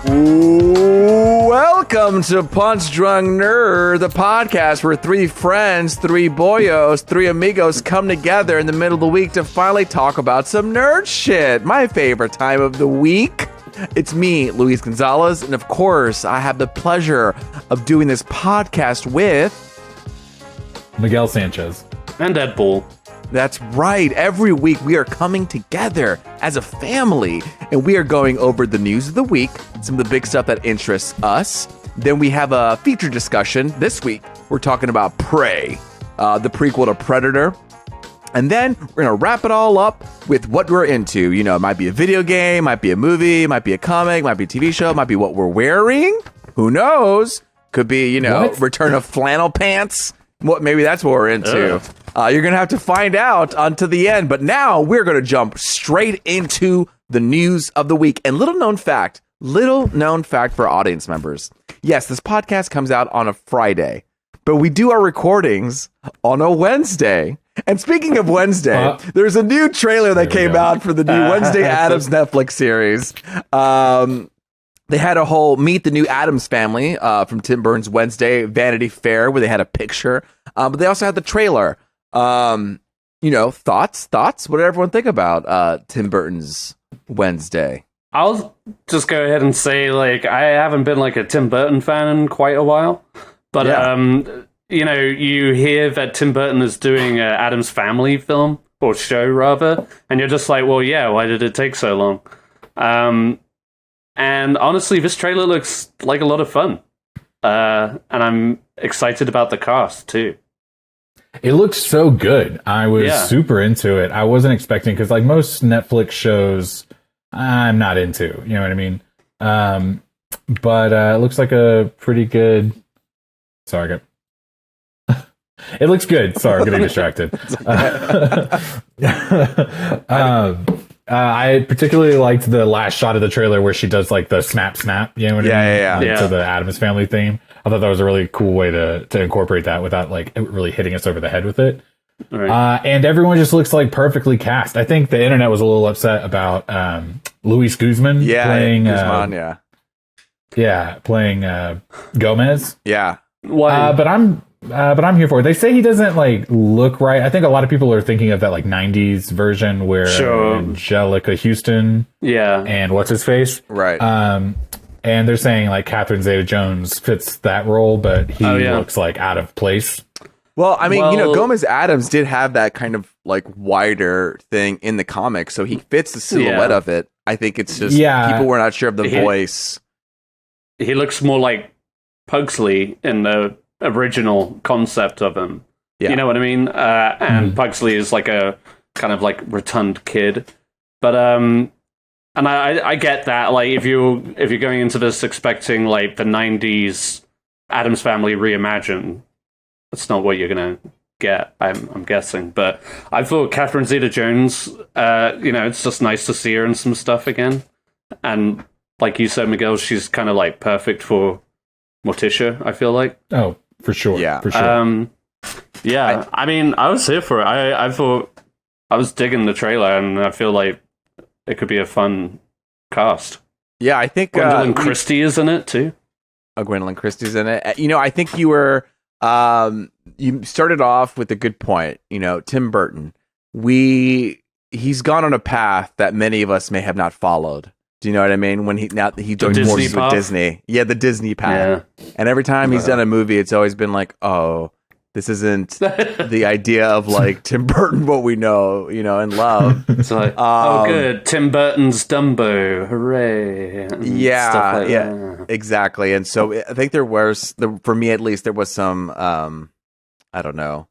Welcome to Punch Drunk Nerd, the podcast where three friends, three boyos, three amigos come together in the middle of the week to finally talk about some nerd shit. My favorite time of the week. It's me, Luis Gonzalez, and of course, I have the pleasure of doing this podcast with Miguel Sanchez and Deadpool. That's right. Every week we are coming together as a family and we are going over the news of the week, some of the big stuff that interests us. Then we have a feature discussion. This week we're talking about Prey, the prequel to Predator. And then we're going to wrap it all up with what we're into. You know, it might be a video game, might be a movie, might be a comic, might be a TV show, might be what we're wearing. Who knows? Could be, you know, return of flannel pants. Maybe that's what we're into. You're going to have to find out until the end. But now we're going to jump straight into the news of the week. And little known fact for audience members. Yes, this podcast comes out on a Friday, but we do our recordings on a Wednesday. And speaking of Wednesday, there's a new trailer that came out for the new Wednesday Addams Netflix series. They had a whole Meet the New Addams Family from Tim Burton's Wednesday Vanity Fair where they had a picture. But they also had the trailer. You know, thoughts? What did everyone think about Tim Burton's Wednesday? I'll just go ahead and say, like, I haven't been like a Tim Burton fan in quite a while. But, you know, you hear that Tim Burton is doing an Addams Family film, or show rather, and you're just like, well, yeah, why did it take so long? And honestly, this trailer looks like a lot of fun. And I'm excited about the cast, too. It looks so good. I was super into it. I wasn't expecting, because like most Netflix shows, I'm not into. You know what I mean? But it looks like a pretty good... Sorry, it looks good. Sorry, I'm getting distracted. I particularly liked the last shot of the trailer where she does like the snap. You know what I mean? To the Addams Family theme. I thought that was a really cool way to incorporate that without like really hitting us over the head with it. Right. And everyone just looks like perfectly cast. I think the internet was a little upset about Luis Guzman playing playing Gomez. Yeah. But I'm here for it. They say he doesn't like look right. I think a lot of people are thinking of that like 90s version where Angelica Houston and what's his face? Right. And they're saying like Catherine Zeta-Jones fits that role, but he looks like out of place. Well, I mean, you know, Gomez Addams did have that kind of like wider thing in the comics, so he fits the silhouette of it. I think it's just people were not sure of the voice. He looks more like Pugsley in the original concept of him. You know what I mean? And Pugsley is like a kind of like rotund kid. But and I get that, like if you're going into this expecting like the 90s Addams Family reimagined, that's not what you're gonna get, I'm guessing. But I thought Catherine Zeta-Jones, you know, it's just nice to see her in some stuff again. And like you said, Miguel, she's kind of like perfect for Morticia, I feel like. Oh, for sure. Yeah. For sure. I mean, I was here for it. I thought I was digging the trailer, and I feel like it could be a fun cast. Yeah, I think Gwendolyn Christie is in it too. Gwendolyn Christie's in it. You know, I think you were you started off with a good point. You know, Tim Burton. He's gone on a path that many of us may have not followed. Do you know what I mean? When he joined forces with Disney. Yeah, the Disney path. Yeah. And every time he's done a movie, it's always been like, oh, this isn't the idea of like Tim Burton, what we know, you know, and love. It's like, oh, good, Tim Burton's Dumbo, hooray! That. Exactly. And so I think there was, for me at least, there was some, I don't know.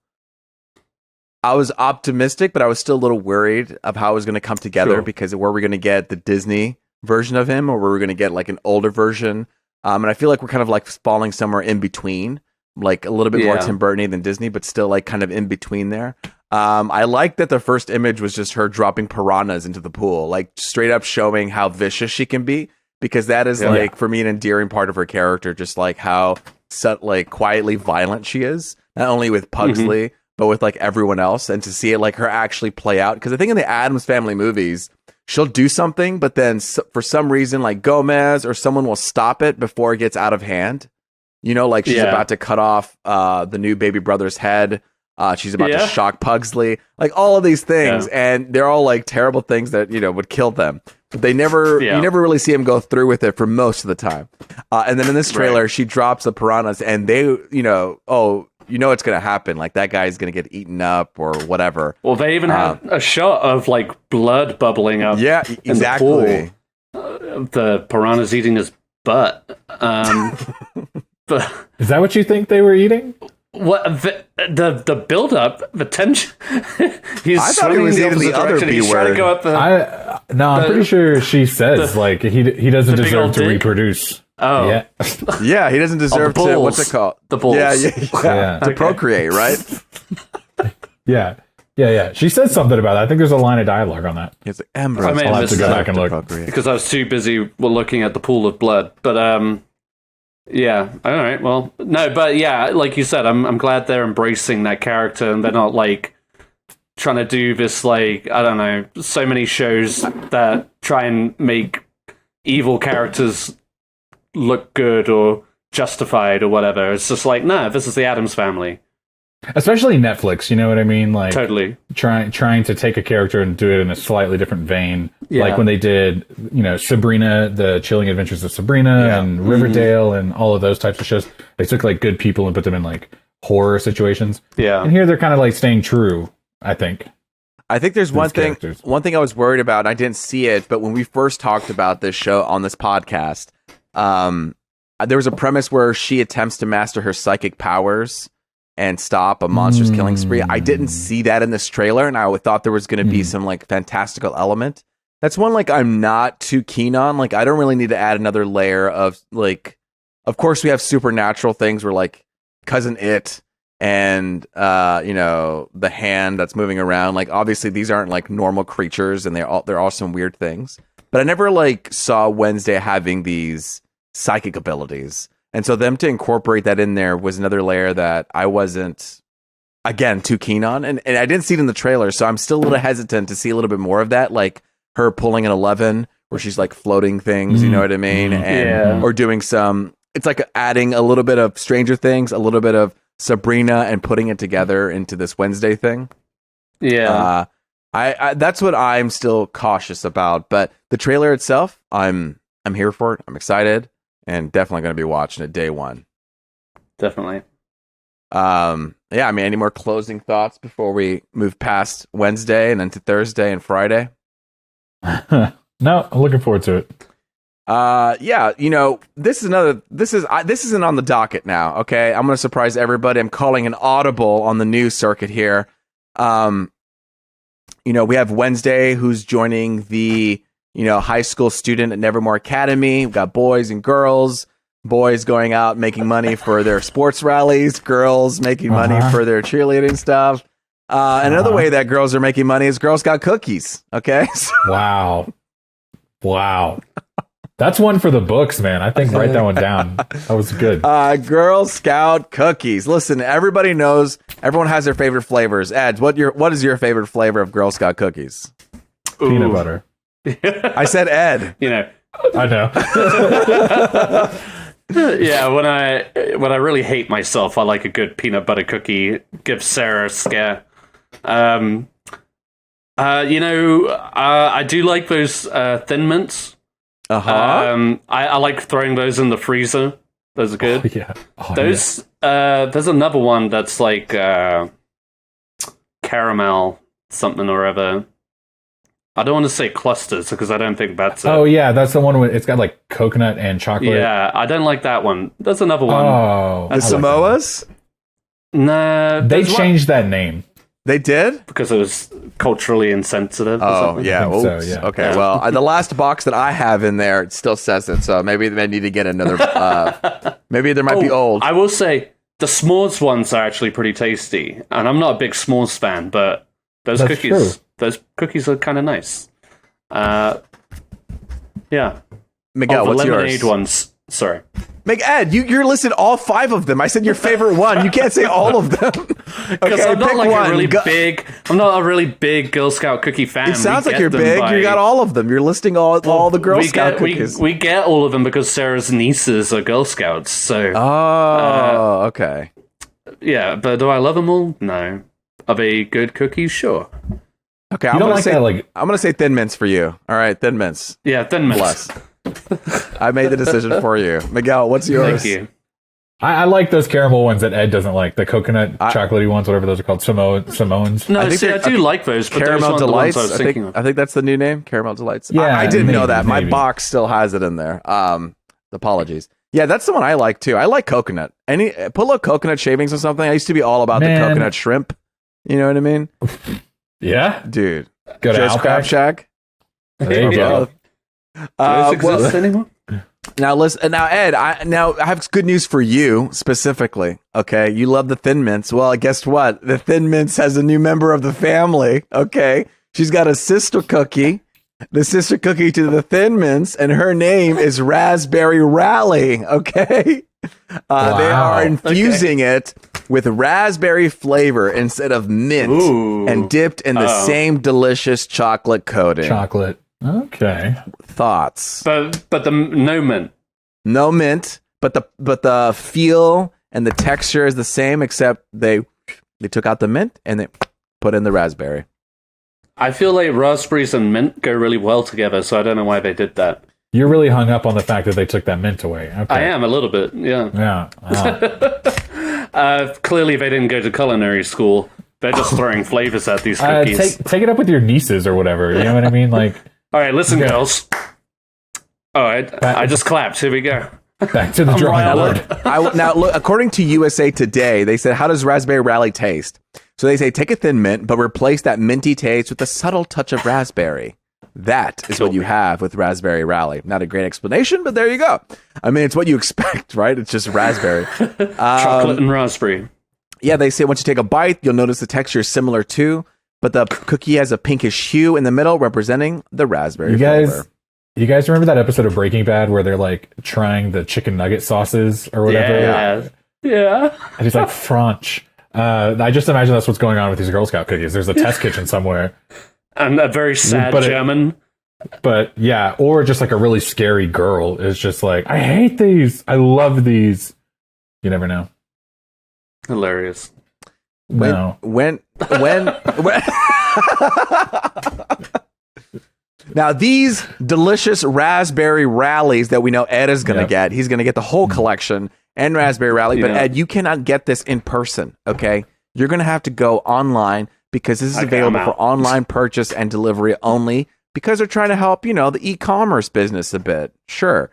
I was optimistic, but I was still a little worried of how it was going to come together because were we going to get the Disney version of him, or were we going to get like an older version? And I feel like we're kind of like falling somewhere in between. Like a little bit more Tim Burton-y than Disney, but still like kind of in between there. I like that the first image was just her dropping piranhas into the pool, like straight up showing how vicious she can be, because that is like for me an endearing part of her character, just like how quietly violent she is, not only with Pugsley, but with like everyone else, and to see it like her actually play out. Because I think in the Addams Family movies, she'll do something, but then for some reason, like Gomez or someone will stop it before it gets out of hand. You know, like she's about to cut off the new baby brother's head. She's about to shock Pugsley. Like all of these things, and they're all like terrible things that would kill them. But they never, you never really see him go through with it for most of the time. And then in this trailer, she drops the piranhas, and they, it's going to happen. Like that guy's going to get eaten up or whatever. Well, they even have a shot of like blood bubbling up. Yeah, exactly. The piranha's eating his butt. But is that what you think they were eating? What the build up, the tension? I thought he was eating the other B He's trying to go up I'm pretty sure she says like he doesn't deserve to reproduce. Oh yeah, yeah, he doesn't deserve to. What's it called? The bulls. Yeah. To procreate, right? Yeah. She said something about that. I think there's a line of dialogue on that. It's like Amber. I'll have to go back and look because I was too busy looking at the pool of blood. But yeah, all right. Well, no, but yeah, like you said, I'm glad they're embracing that character and they're not like trying to do this like I don't know, so many shows that try and make evil characters look good or justified or whatever. It's just like, no, this is the Addams Family. Especially Netflix, you know what I mean? Like totally trying to take a character and do it in a slightly different vein. Yeah. Like when they did, Sabrina, the Chilling Adventures of Sabrina and Riverdale and all of those types of shows. They took like good people and put them in like horror situations. Yeah. And here they're kind of like staying true, I think. I think there's one thing I was worried about, and I didn't see it, but when we first talked about this show on this podcast, there was a premise where she attempts to master her psychic powers and stop a monster's killing spree. I didn't see that in this trailer, and I thought there was going to be some like fantastical element. That's one like I'm not too keen on. Like I don't really need to add another layer of like. Of course, we have supernatural things where like Cousin It and the hand that's moving around. Like obviously these aren't like normal creatures, and they're all some weird things. But I never like saw Wednesday having these psychic abilities. And so them to incorporate that in there was another layer that I wasn't, again, too keen on. And I didn't see it in the trailer, so I'm still a little hesitant to see a little bit more of that, like her pulling an 11 where she's like floating things, you know what I mean? And or doing some, it's like adding a little bit of Stranger Things, a little bit of Sabrina, and putting it together into this Wednesday thing. Yeah. I that's what I'm still cautious about. But the trailer itself, I'm here for it. I'm excited. And definitely going to be watching it day one. Definitely. Any more closing thoughts before we move past Wednesday and into Thursday and Friday? No, I'm looking forward to it. This isn't on the docket now. Okay, I'm going to surprise everybody. I'm calling an audible on the news circuit here. We have Wednesday, who's joining the high school student at Nevermore Academy. We've got boys and girls. Boys going out making money for their sports rallies. Girls making money for their cheerleading stuff. And another way that girls are making money is Girl Scout cookies. Okay. Wow. That's one for the books, man. I think write that one down. That was good. Girl Scout cookies. Listen, everybody knows. Everyone has their favorite flavors. Ed, what is your favorite flavor of Girl Scout cookies? Peanut butter. I said Ed. I know. Yeah, when I really hate myself, I like a good peanut butter cookie. Give Sarah a scare. I do like those Thin Mints. I like throwing those in the freezer. Those are good. There's another one that's like caramel something or other. I don't want to say clusters because I don't think that's it. Oh, yeah, that's the one where it's got like coconut and chocolate. Yeah, I don't like that one. There's another one. Oh, the Samoas? Nah. They changed that name. They did? Because it was culturally insensitive. Oh, yeah. So, yeah. Okay, well, the last box that I have in there, it still says it, so maybe they need to get another... maybe there might be old. I will say, the s'mores ones are actually pretty tasty, and I'm not a big s'mores fan, but those cookies... True. Those cookies are kind of nice. Yeah. Miguel, what's lemonade yours? Ones. Sorry. Make Ed, you're listed all 5 of them. I said your favorite one. You can't say all of them. Because I'm not like I'm not a really big Girl Scout cookie fan. It sounds like you're big. You got all of them. You're listing all the Girl Scout cookies. We get all of them because Sarah's nieces are Girl Scouts. So. Okay. Yeah, but do I love them all? No. Are they good cookies? Sure. Okay, I'm gonna say Thin Mints for you. All right, Thin Mints. Yeah, Thin Mints. I made the decision for you. Miguel, what's yours? Thank you. I like those caramel ones that Ed doesn't like. The coconut chocolatey ones, whatever those are called. Simone's. No, I do like those, but Caramel those Delights. I think that's the new name. Caramel Delights. Yeah, I didn't know that. My box still has it in there. Apologies. Yeah, that's the one I like too. I like coconut. Put a little coconut shavings or something. I used to be all about the coconut shrimp. You know what I mean? Yeah, dude. Go to Joe's Crab Shack. There you go. Does this exist anymore? Now listen. Now Ed, I have good news for you specifically. Okay, you love the Thin Mints. Well, guess what? The Thin Mints has a new member of the family. Okay, she's got a sister cookie. The sister cookie to the Thin Mints, and her name is Raspberry Rally. Okay, wow. They are infusing it with raspberry flavor instead of mint. Ooh. And dipped in the same delicious chocolate coating. Chocolate. Okay. Thoughts? But the no mint. No mint, but the feel and the texture is the same, except they took out the mint and they put in the raspberry. I feel like raspberries and mint go really well together, so I don't know why they did that. You're really hung up on the fact that they took that mint away. Okay. I am a little bit, yeah. Yeah. Wow. Clearly, they didn't go to culinary school. They're just throwing flavors at these cookies. Take it up with your nieces or whatever. You know what I mean? Like, all right, listen, girls. All right, I just clapped. Here we go. Back to the drawing board. Now, look, according to USA Today, they said, how does Raspberry Rally taste? So they say, take a Thin Mint, but replace that minty taste with a subtle touch of raspberry. That is what you have with Raspberry Rally. Not a great explanation, but there you go. I mean, it's what you expect, right? It's just raspberry. Chocolate and raspberry. Yeah, they say once you take a bite, you'll notice the texture is similar too, but the cookie has a pinkish hue in the middle, representing the raspberry flavor. You guys remember that episode of Breaking Bad where they're like trying the chicken nugget sauces or whatever? Yeah. And he's like, French. I just imagine that's what's going on with these Girl Scout cookies. There's a test kitchen somewhere. And a very sad German. But yeah, or just like a really scary girl is just like, I hate these. I love these. You never know. Hilarious. When Now, these delicious raspberry rallies that we know Ed is going to get, he's going to get the whole collection and raspberry rally. But Ed, you cannot get this in person, okay? You're going to have to go online because this is available for online purchase and delivery only because they're trying to help, the e-commerce business a bit. Sure.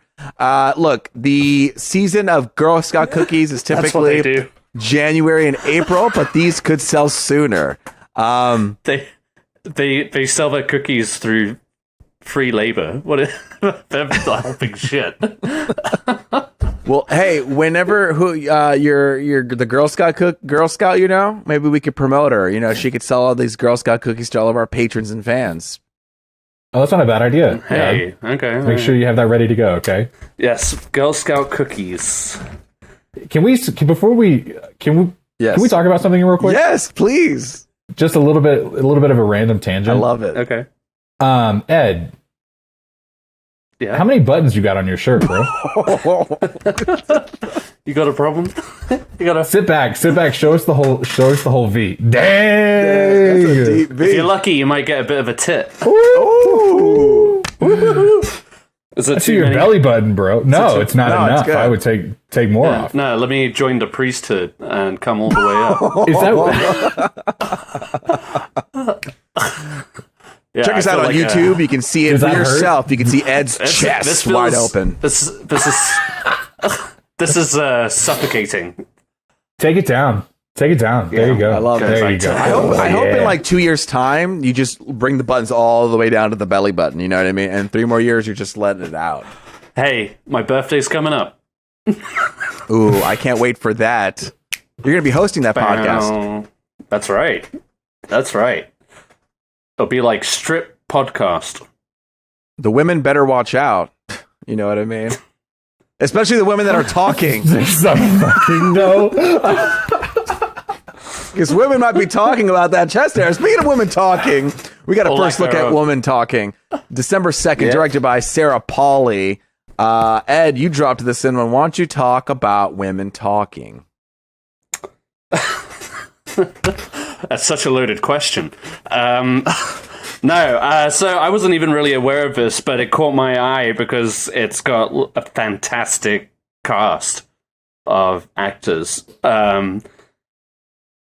Look, the season of Girl Scout cookies is typically January and April, but these could sell sooner. They sell their cookies through free labor. What? They're not helping shit. Well, hey, whenever you're the Girl Scout, maybe we could promote her. She could sell all these Girl Scout cookies to all of our patrons and fans. Oh, that's not a bad idea. Hey, okay. Make sure you have that ready to go. Okay. Yes, Girl Scout cookies. Can we talk about something real quick? Yes, please. Just a little bit of a random tangent. I love it. Okay. Ed. Yeah. How many buttons you got on your shirt, bro? You got a problem? You gotta sit back. Show us the whole V. Dang. That's a deep V. If you're lucky, you might get a bit of a tit. Ooh. Is it I see your belly button, bro. No, it's not enough. I would take more off. No, let me join the priesthood and come all the way up. Is that? Check us out on YouTube. You can see it for yourself. You can see Ed's chest wide open. This is suffocating. Take it down. There you go. I love it. There you go. I hope in like 2 years' time, you just bring the buttons all the way down to the belly button. You know what I mean? And 3 more years, you're just letting it out. Hey, my birthday's coming up. Ooh, I can't wait for that. You're going to be hosting that podcast. That's right. It'll be like strip podcast. The women better watch out. You know what I mean? Especially the women that are talking. Fucking no. Because women might be talking about that chest hair. Speaking of women talking, we got a first look at Woman Talking. December 2nd, directed by Sarah Polley. Ed, you dropped this in one. Why don't you talk about women talking? That's such a loaded question. No, so I wasn't even really aware of this, but it caught my eye because it's got a fantastic cast of actors.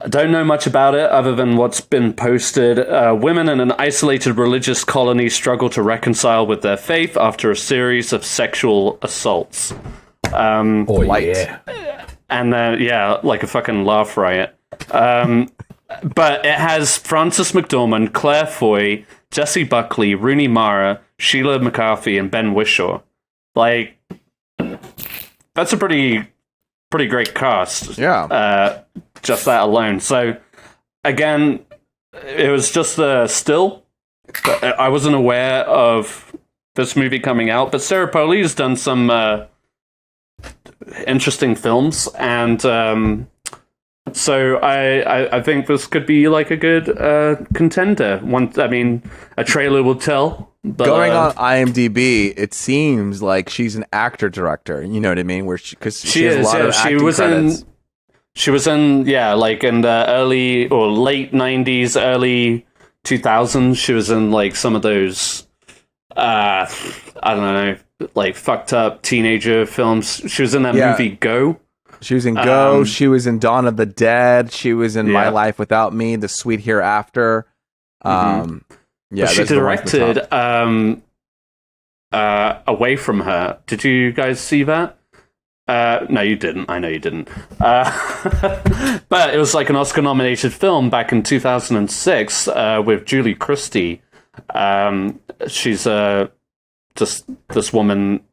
I don't know much about it other than what's been posted. Women in an isolated religious colony struggle to reconcile with their faith after a series of sexual assaults. Yeah. And like a fucking laugh riot. But it has Frances McDormand, Claire Foy, Jessie Buckley, Rooney Mara, Sheila McCarthy, and Ben Whishaw. Like, that's a pretty great cast. Yeah. Just that alone. So, again, it was just a still. I wasn't aware of this movie coming out, but Sarah Polley has done some interesting films, and so I think this could be like a good contender. A trailer will tell. But, going on IMDb, it seems like she's an actor-director. You know what I mean? Because she has a lot of acting credits. She was in like in the early or late 90s, early 2000s. She was in like some of those, I don't know, like fucked up teenager films. She was in that movie Go. She was in Go. She was in Dawn of the Dead. She was in My Life Without Me, The Sweet Hereafter. But she directed Away From Her. Did you guys see that? No, you didn't. I know you didn't. But it was like an Oscar-nominated film back in 2006 with Julie Christie. She's just this woman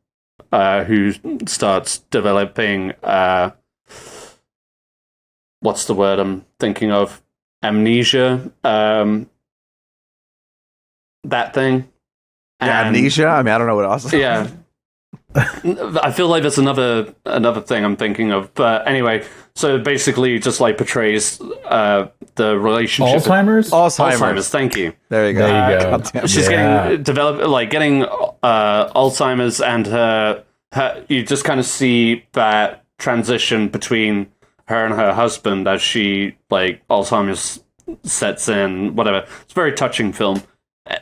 who starts developing what's the word I'm thinking of? Amnesia. That thing. Amnesia? I mean, I don't know what else. Yeah. I feel like there's another thing I'm thinking of, but anyway, so basically just like portrays the relationship. Alzheimer's. Thank you. There you go. She's getting Alzheimer's, and her you just kind of see that transition between her and her husband as she like Alzheimer's sets in. Whatever. It's a very touching film.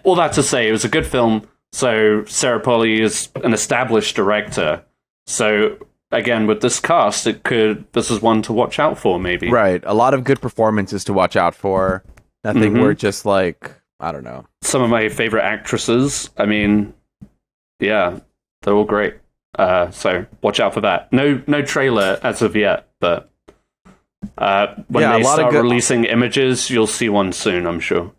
All that to say, it was a good film. So Sarah Polley is an established director. So again, with this cast, this is one to watch out for, maybe. Right. A lot of good performances to watch out for. Nothing where just like, I don't know. Some of my favorite actresses. I mean, yeah, they're all great. So watch out for that. No trailer as of yet, but when they start releasing images, you'll see one soon, I'm sure.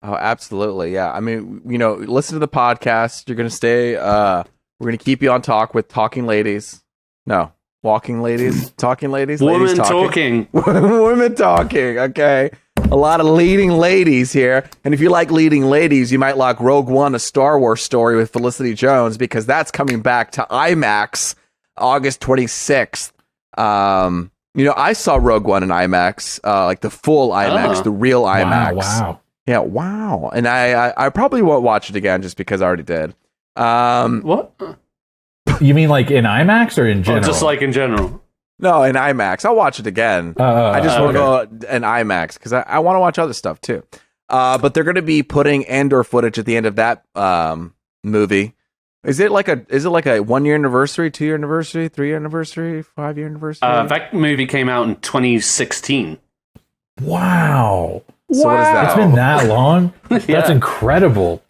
Oh, absolutely. Yeah. I mean, listen to the podcast. You're going to stay. We're going to keep you on talk with talking ladies. No, walking ladies, talking ladies. Women talking. Women talking. Okay. A lot of leading ladies here. And if you like leading ladies, you might like Rogue One, a Star Wars story with Felicity Jones, because that's coming back to IMAX August 26th. I saw Rogue One in IMAX, like the full IMAX, the real IMAX. Wow. Yeah, wow. And I probably won't watch it again just because I already did. What? You mean like in IMAX or in general? Just like in general. No, in IMAX. I'll watch it again. I just want to go in IMAX because I want to watch other stuff too. But they're going to be putting Andor footage at the end of that movie. Is it like a 1 year anniversary, 2 year anniversary, 3 year anniversary, 5 year anniversary? That movie came out in 2016. Wow. So what is that? It's been that long? That's incredible.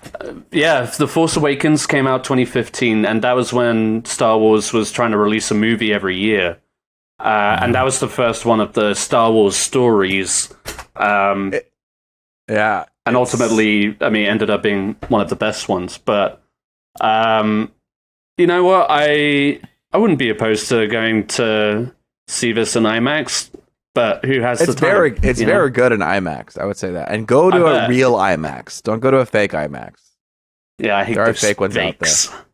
Yeah, The Force Awakens came out 2015, and that was when Star Wars was trying to release a movie every year. And that was the first one of the Star Wars stories. And ultimately, I mean, ended up being one of the best ones. But you know what? I wouldn't be opposed to going to see this in IMAX. But who has the time? It's very good in IMAX, I would say that. And go to a real IMAX. Don't go to a fake IMAX. Yeah, I hate there those are fake ones fakes. out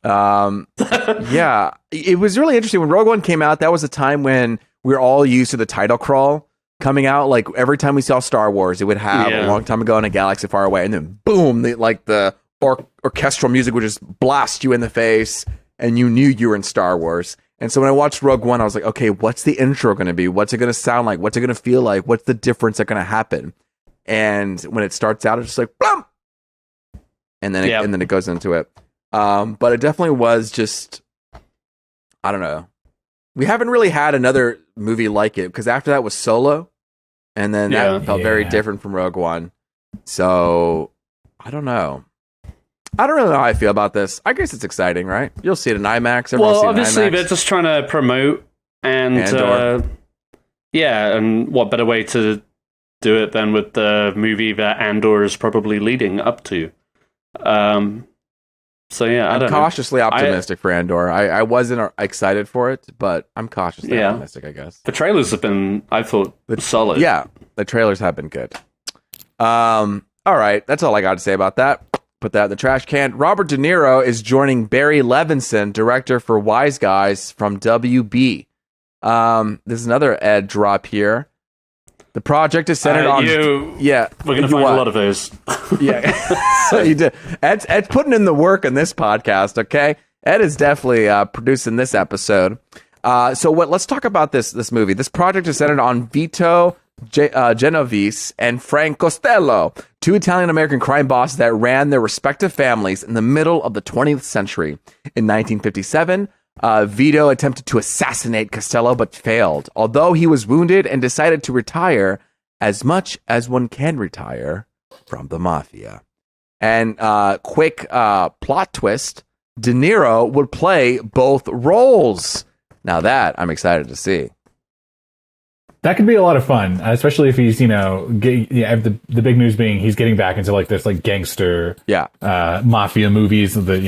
Yeah, it was really interesting when Rogue One came out. That was a time when we were all used to the title crawl coming out. Like every time we saw Star Wars, it would have a long time ago in a galaxy far away, and then boom, the orchestral music would just blast you in the face, and you knew you were in Star Wars. And so when I watched Rogue One, I was like, okay, what's the intro going to be? What's it going to sound like? What's it going to feel like? What's the difference that's going to happen? And when it starts out, it's just like, boom! And then it goes into it. But it definitely was just, I don't know. We haven't really had another movie like it, because after that was Solo. And then that felt very different from Rogue One. So, I don't know. I don't really know how I feel about this. I guess it's exciting, right? You'll see it in IMAX. Obviously, they're just trying to promote, and and what better way to do it than with the movie that Andor is probably leading up to. I'm cautiously optimistic for Andor. I wasn't excited for it, but I'm cautiously optimistic, I guess. The trailers have been, I thought, solid. Yeah, the trailers have been good. All right, that's all I got to say about that. Put that in the trash can. Robert De Niro is joining Barry Levinson, director for Wise Guys, from WB. This is another Ed drop here. The project is centered on... we're going to find a lot of those. So you did. Ed's putting in the work in this podcast, okay? Ed is definitely producing this episode. Let's talk about this movie. This project is centered on Vito Genovese and Frank Costello, two Italian-American crime bosses that ran their respective families in the middle of the 20th century. In 1957, Vito attempted to assassinate Costello but failed, although he was wounded and decided to retire as much as one can retire from the mafia. And quick plot twist, De Niro would play both roles. Now that I'm excited to see. That could be a lot of fun, especially if he's, the big news being he's getting back into like this like gangster mafia movies, the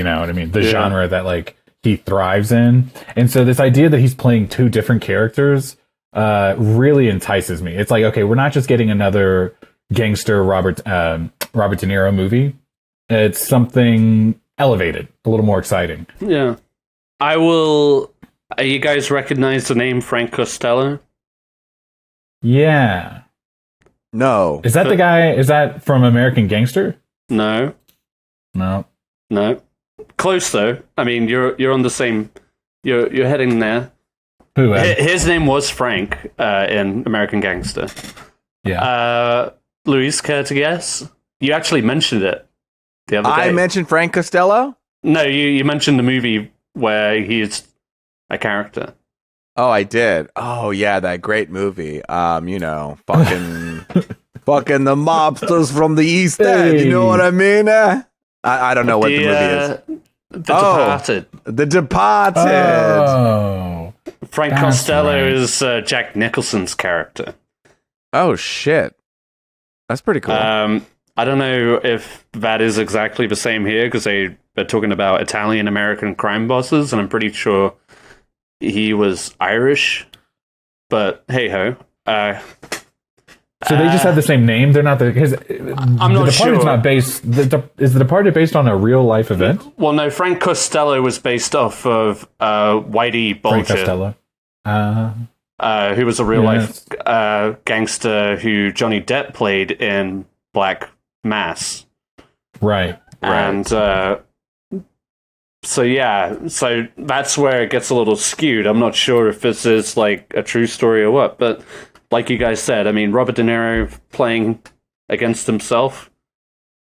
genre that he thrives in. And so this idea that he's playing two different characters really entices me. It's like, okay, we're not just getting another gangster Robert De Niro movie. It's something elevated, a little more exciting. Yeah. You guys recognize the name Frank Costello? Yeah. No. Is that the guy? Is that from American Gangster? No. Close though. I mean, you're on the same. You're heading there. Who? His name was Frank in American Gangster. Yeah. Luis, care to guess? You actually mentioned it the other day. I mentioned Frank Costello? No, you mentioned the movie where he's a character. Oh, I did. Oh, yeah, that great movie. Fucking the mobsters from the East End. You know what I mean? I don't know what the movie is. The Departed. The Departed. Oh, Frank Costello is Jack Nicholson's character. Oh, shit. That's pretty cool. I don't know if that is exactly the same here, because they're talking about Italian-American crime bosses, and I'm pretty sure he was Irish, but hey-ho. So they just have the same name? They're not I'm not sure. Not based... is The Departed based on a real-life event? Well, no, Frank Costello was based off of Whitey Bulger. Frank Costello. Who was a real-life gangster who Johnny Depp played in Black Mass. Right. And... So that's where it gets a little skewed. I'm not sure if this is like a true story or what, but like you guys said, I mean, Robert De Niro playing against himself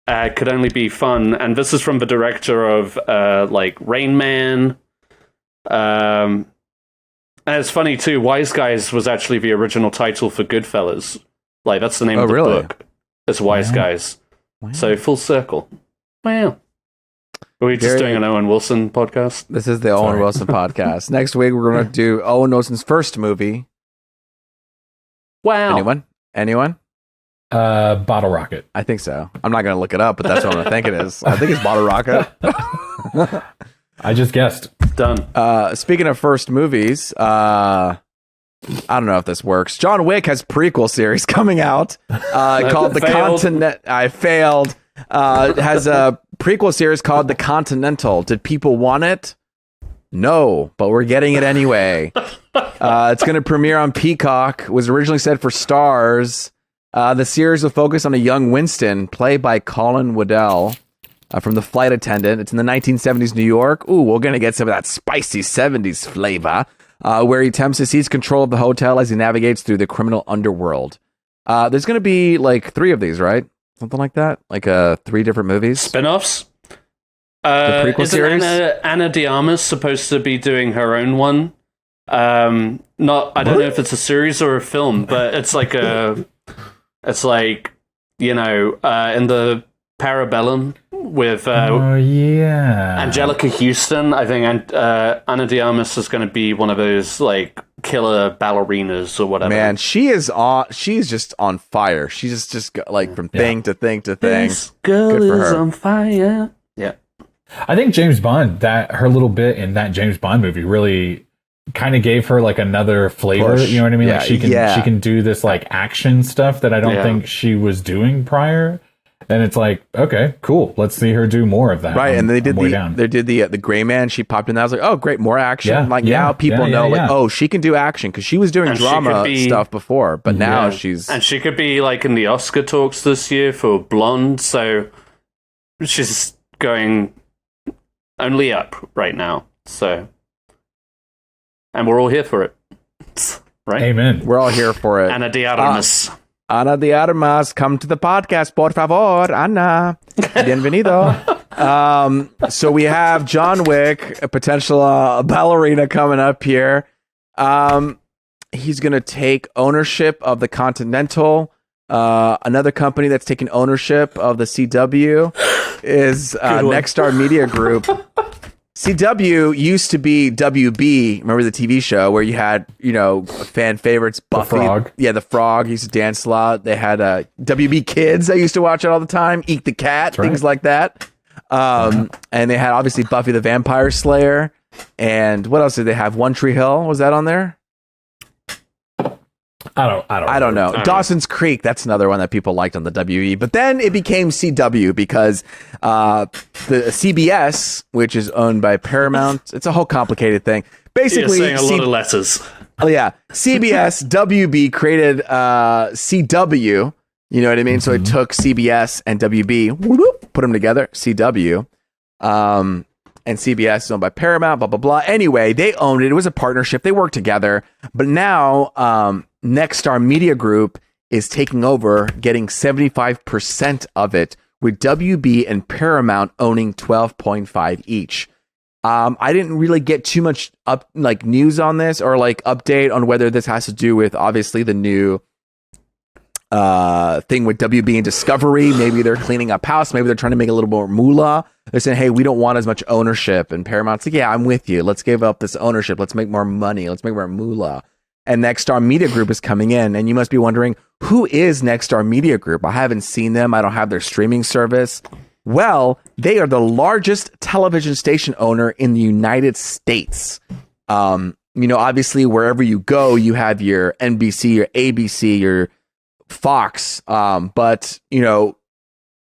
could only be fun. And this is from the director of Rain Man. And it's funny too, Wise Guys was actually the original title for Goodfellas. Like that's the name of the book. It's Wise Guys. Wow. So full circle. Wow. Are we just doing an Owen Wilson podcast? This is the Owen Wilson podcast. Next week, we're going to do Owen Wilson's first movie. Wow. Anyone? Bottle Rocket. I think so. I'm not going to look it up, but that's what I think it is. I think it's Bottle Rocket. I just guessed. Done. Speaking of first movies, I don't know if this works. John Wick has prequel series coming out called The Continental. I failed. Has a prequel series called The Continental. Did people want it? No, but we're getting it anyway. It's going to premiere on Peacock. It was originally set for Stars. The series will focus on a young Winston, played by Colin Waddell, from The Flight Attendant. It's in the 1970s New York. Ooh, we're going to get some of that spicy 70s flavor, where he attempts to seize control of the hotel as he navigates through the criminal underworld. There's going to be like 3 of these, right? Something like that? Like 3 different movies? Spin-offs? The prequel series? Ana de Armas supposed to be doing her own one? I don't know if it's a series or a film, but it's like in the Parabellum with Angelica Houston. I think Ana de Armas is going to be one of those like killer ballerinas or whatever. Man, she's just on fire. She's just like from thing to thing to thing. This girl is on fire. Yeah. I think James Bond, that her little bit in that James Bond movie really kind of gave her like another flavor. You know what I mean? Yeah, like she can do this like action stuff that I don't think she was doing prior. And it's like, okay, cool. Let's see her do more of that. Right, and they did the Gray Man. She popped in. I was like, oh, great, more action. Now people know, like, oh, she can do action because she was doing drama stuff before, but now she's she could be like in the Oscar talks this year for Blonde. So she's going only up right now. So, and we're all here for it, right? Amen. We're all here for it. Ana de Armas. Ana de Armas, come to the podcast, por favor, Ana. Bienvenido. So we have John Wick, a potential ballerina coming up here. He's going to take ownership of the Continental. Another company that's taking ownership of the CW is Nexstar Media Group. CW used to be WB. Remember the TV show where you had, fan favorites, Buffy. The Frog. Yeah, the Frog. He used to dance a lot. They had WB Kids. I used to watch it all the time. Eat the Cat, things like that. And they had obviously Buffy the Vampire Slayer. And what else did they have? One Tree Hill. Was that on there? I don't know. Dawson's Creek, that's another one that people liked on the WE. But then it became CW because the CBS, which is owned by Paramount, it's a whole complicated thing. Basically, you're saying a lot of letters. Oh yeah, CBS WB created CW. You know what I mean? So it took CBS and WB, put them together, CW. And CBS is owned by Paramount, blah, blah, blah. Anyway, they owned it. It was a partnership. They worked together. But now Nexstar Media Group is taking over, getting 75% of it, with WB and Paramount owning 12.5 each. I didn't really get too much news on this or update on whether this has to do with obviously the new thing with WB and Discovery. Maybe they're cleaning up house. Maybe they're trying to make a little more moolah. They're saying, hey, we don't want as much ownership. And Paramount's like, yeah, I'm with you. Let's give up this ownership. Let's make more money. Let's make more moolah. And Nexstar Media Group is coming in. And you must be wondering, who is Nexstar Media Group? I haven't seen them. I don't have their streaming service. Well, they are the largest television station owner in the United States. Obviously, wherever you go, you have your NBC, your ABC, your Fox. But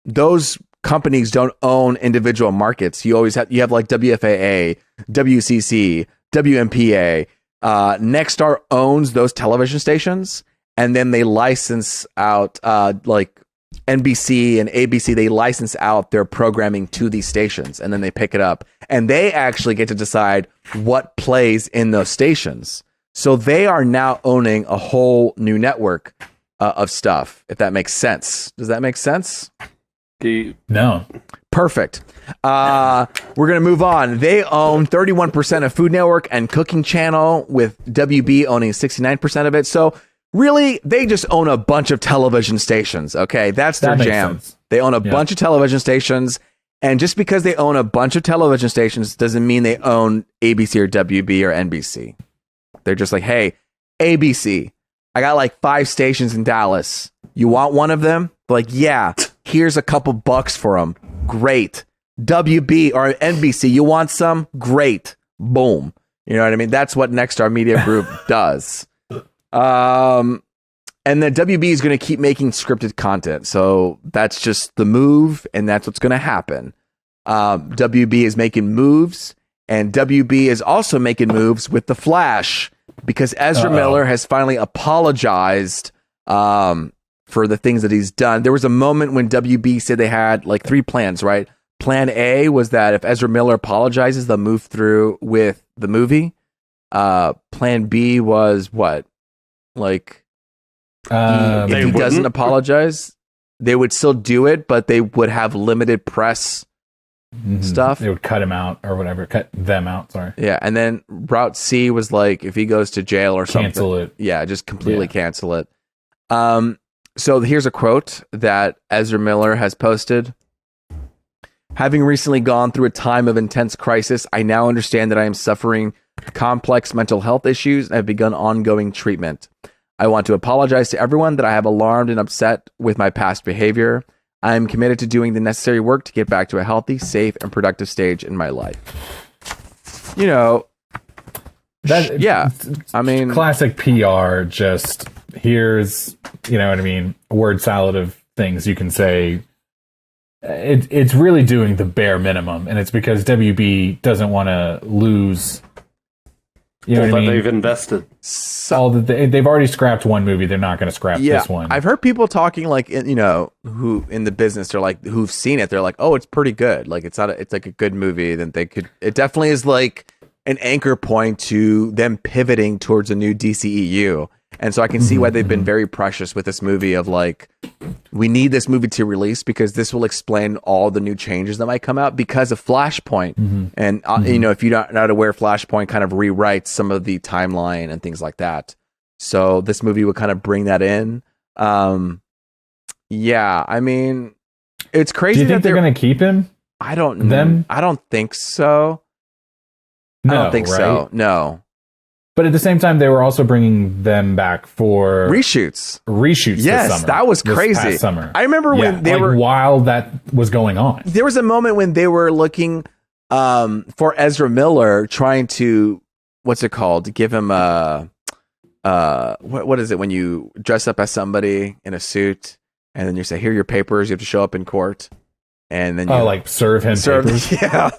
those companies don't own individual markets. You have like WFAA, WCC, WMPA. Nexstar owns those television stations, and then they license out like NBC and ABC. They license out their programming to these stations, and then they pick it up, and they actually get to decide what plays in those stations. So they are now owning a whole new network of stuff, if that makes sense. Does that make sense? No. Perfect. We're going to move on. They own 31% of Food Network and Cooking Channel, with WB owning 69% of it. So really, they just own a bunch of television stations. Okay, that's their jam. Sense. They own a bunch of television stations. And just because they own a bunch of television stations doesn't mean they own ABC or WB or NBC. They're just like, hey, ABC, I got like 5 stations in Dallas. You want one of them? Like, yeah, here's a couple bucks for them. Great. WB or NBC, you want some? Great. Boom. You know what I mean? That's what Nexstar Media Group does. And then WB is going to keep making scripted content. So that's just the move, and that's what's going to happen. WB is making moves, and WB is also making moves with The Flash because Ezra Miller has finally apologized for the things that he's done. There was a moment when WB said they had like 3 plans, right? Plan A was that if Ezra Miller apologizes, they'll move through with the movie. Plan B was what? Like, if he doesn't apologize, they would still do it, but they would have limited press stuff. They would cut him out or whatever. Cut them out, sorry. Yeah, and then Route C was like, if he goes to jail or something. Cancel it. Yeah, just completely cancel it. So here's a quote that Ezra Miller has posted. Having recently gone through a time of intense crisis, I now understand that I am suffering complex mental health issues and have begun ongoing treatment. I want to apologize to everyone that I have alarmed and upset with my past behavior. I am committed to doing the necessary work to get back to a healthy, safe, and productive stage in my life. You know, I mean, classic PR, just here's, you know what I mean, a word salad of things you can say. It's really doing the bare minimum, and it's because WB doesn't want to lose. You know what I mean? They've invested. They've already scrapped one movie. They're not going to scrap this one. I've heard people talking like, you know, who in the business, they're like, who've seen it. They're like, oh, it's pretty good. Like it's like a good movie. Then they could. It definitely is like an anchor point to them pivoting towards a new DCEU. And so I can see why they've been very precious with this movie of like, we need this movie to release because this will explain all the new changes that might come out because of Flashpoint. And, you know, if you're not aware, Flashpoint kind of rewrites some of the timeline and things like that. So this movie would kind of bring that in. Yeah, I mean, it's crazy. Do you think they're going to keep him? I don't know. I don't think so. No, I don't think so. No. But at the same time, they were also bringing them back for reshoots. Yes, this summer, that was crazy. This past summer. I remember when they were while that was going on. There was a moment when they were looking for Ezra Miller, trying to what's it called? To give him a what is it when you dress up as somebody in a suit and then you say, "Here are your papers. You have to show up in court." And then you like serve him papers. Yeah,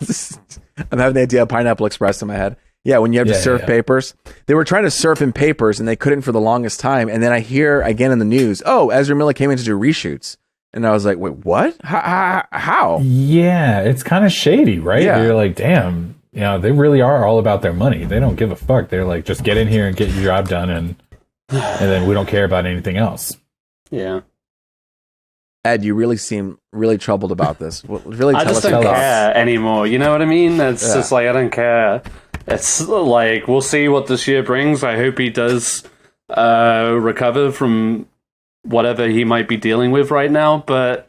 I'm having the idea of Pineapple Express in my head. Yeah, when you have to serve papers. They were trying to serve him papers, and they couldn't for the longest time. And then I hear again in the news, oh, Ezra Miller came in to do reshoots. And I was like, wait, what? How? Yeah, it's kind of shady, right? Yeah. You're like, damn, you know, they really are all about their money. They don't give a fuck. They're like, just get in here and get your job done, and then we don't care about anything else. Yeah. Ed, you really seem really troubled about this. Really, I just don't care anymore. You know what I mean? It's just like, I don't care. It's like, we'll see what this year brings. I hope he does recover from whatever he might be dealing with right now, but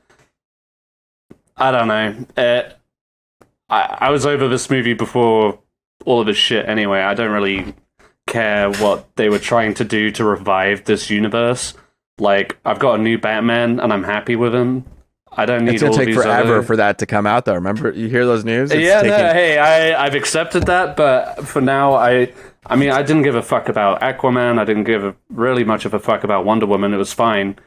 I don't know. I was over this movie before all of this shit anyway. I don't really care what they were trying to do to revive this universe. Like, I've got a new Batman, and I'm happy with him. I don't need. It's gonna take forever for that to come out, though. Remember, you hear those news? I've accepted that, but for now, I mean, I didn't give a fuck about Aquaman. I didn't give really much of a fuck about Wonder Woman. It was fine,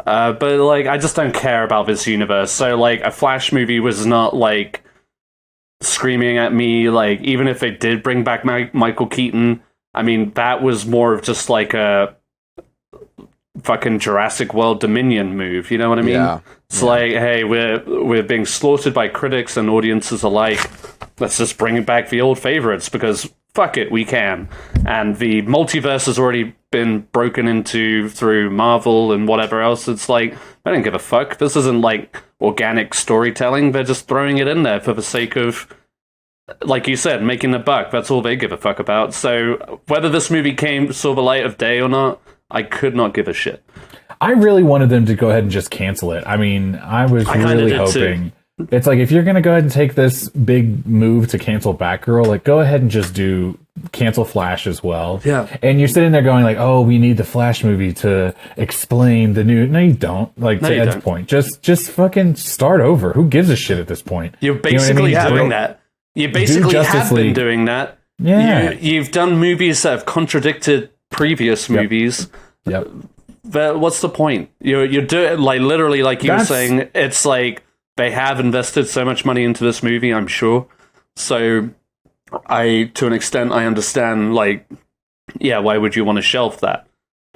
but like, I just don't care about this universe. So, like, a Flash movie was not like screaming at me. Like, even if they did bring back Michael Keaton, I mean, that was more of just like a fucking Jurassic World Dominion move, you know what I mean? Yeah. It's like, hey, we're being slaughtered by critics and audiences alike. Let's just bring back the old favorites because fuck it, we can. And the multiverse has already been broken into through Marvel and whatever else. It's like, I don't give a fuck. This isn't like organic storytelling. They're just throwing it in there for the sake of, like you said, making a buck. That's all they give a fuck about. So whether this movie saw the light of day or not, I could not give a shit. I really wanted them to go ahead and just cancel it. I mean, I was really hoping. Too. It's like, if you're going to go ahead and take this big move to cancel Batgirl, like, go ahead and just cancel Flash as well. Yeah. And you're sitting there going like, oh, we need the Flash movie to explain the new. No, you don't. Like, to Ed's point, just fucking start over. Who gives a shit at this point? You're basically doing that. You basically have been doing that. Yeah. You've done movies that have contradicted previous movies. Yep. But what's the point? You're doing, like, literally, like you were saying, it's like they have invested so much money into this movie, I'm sure. So to an extent, I understand, like, yeah, why would you want to shelf that?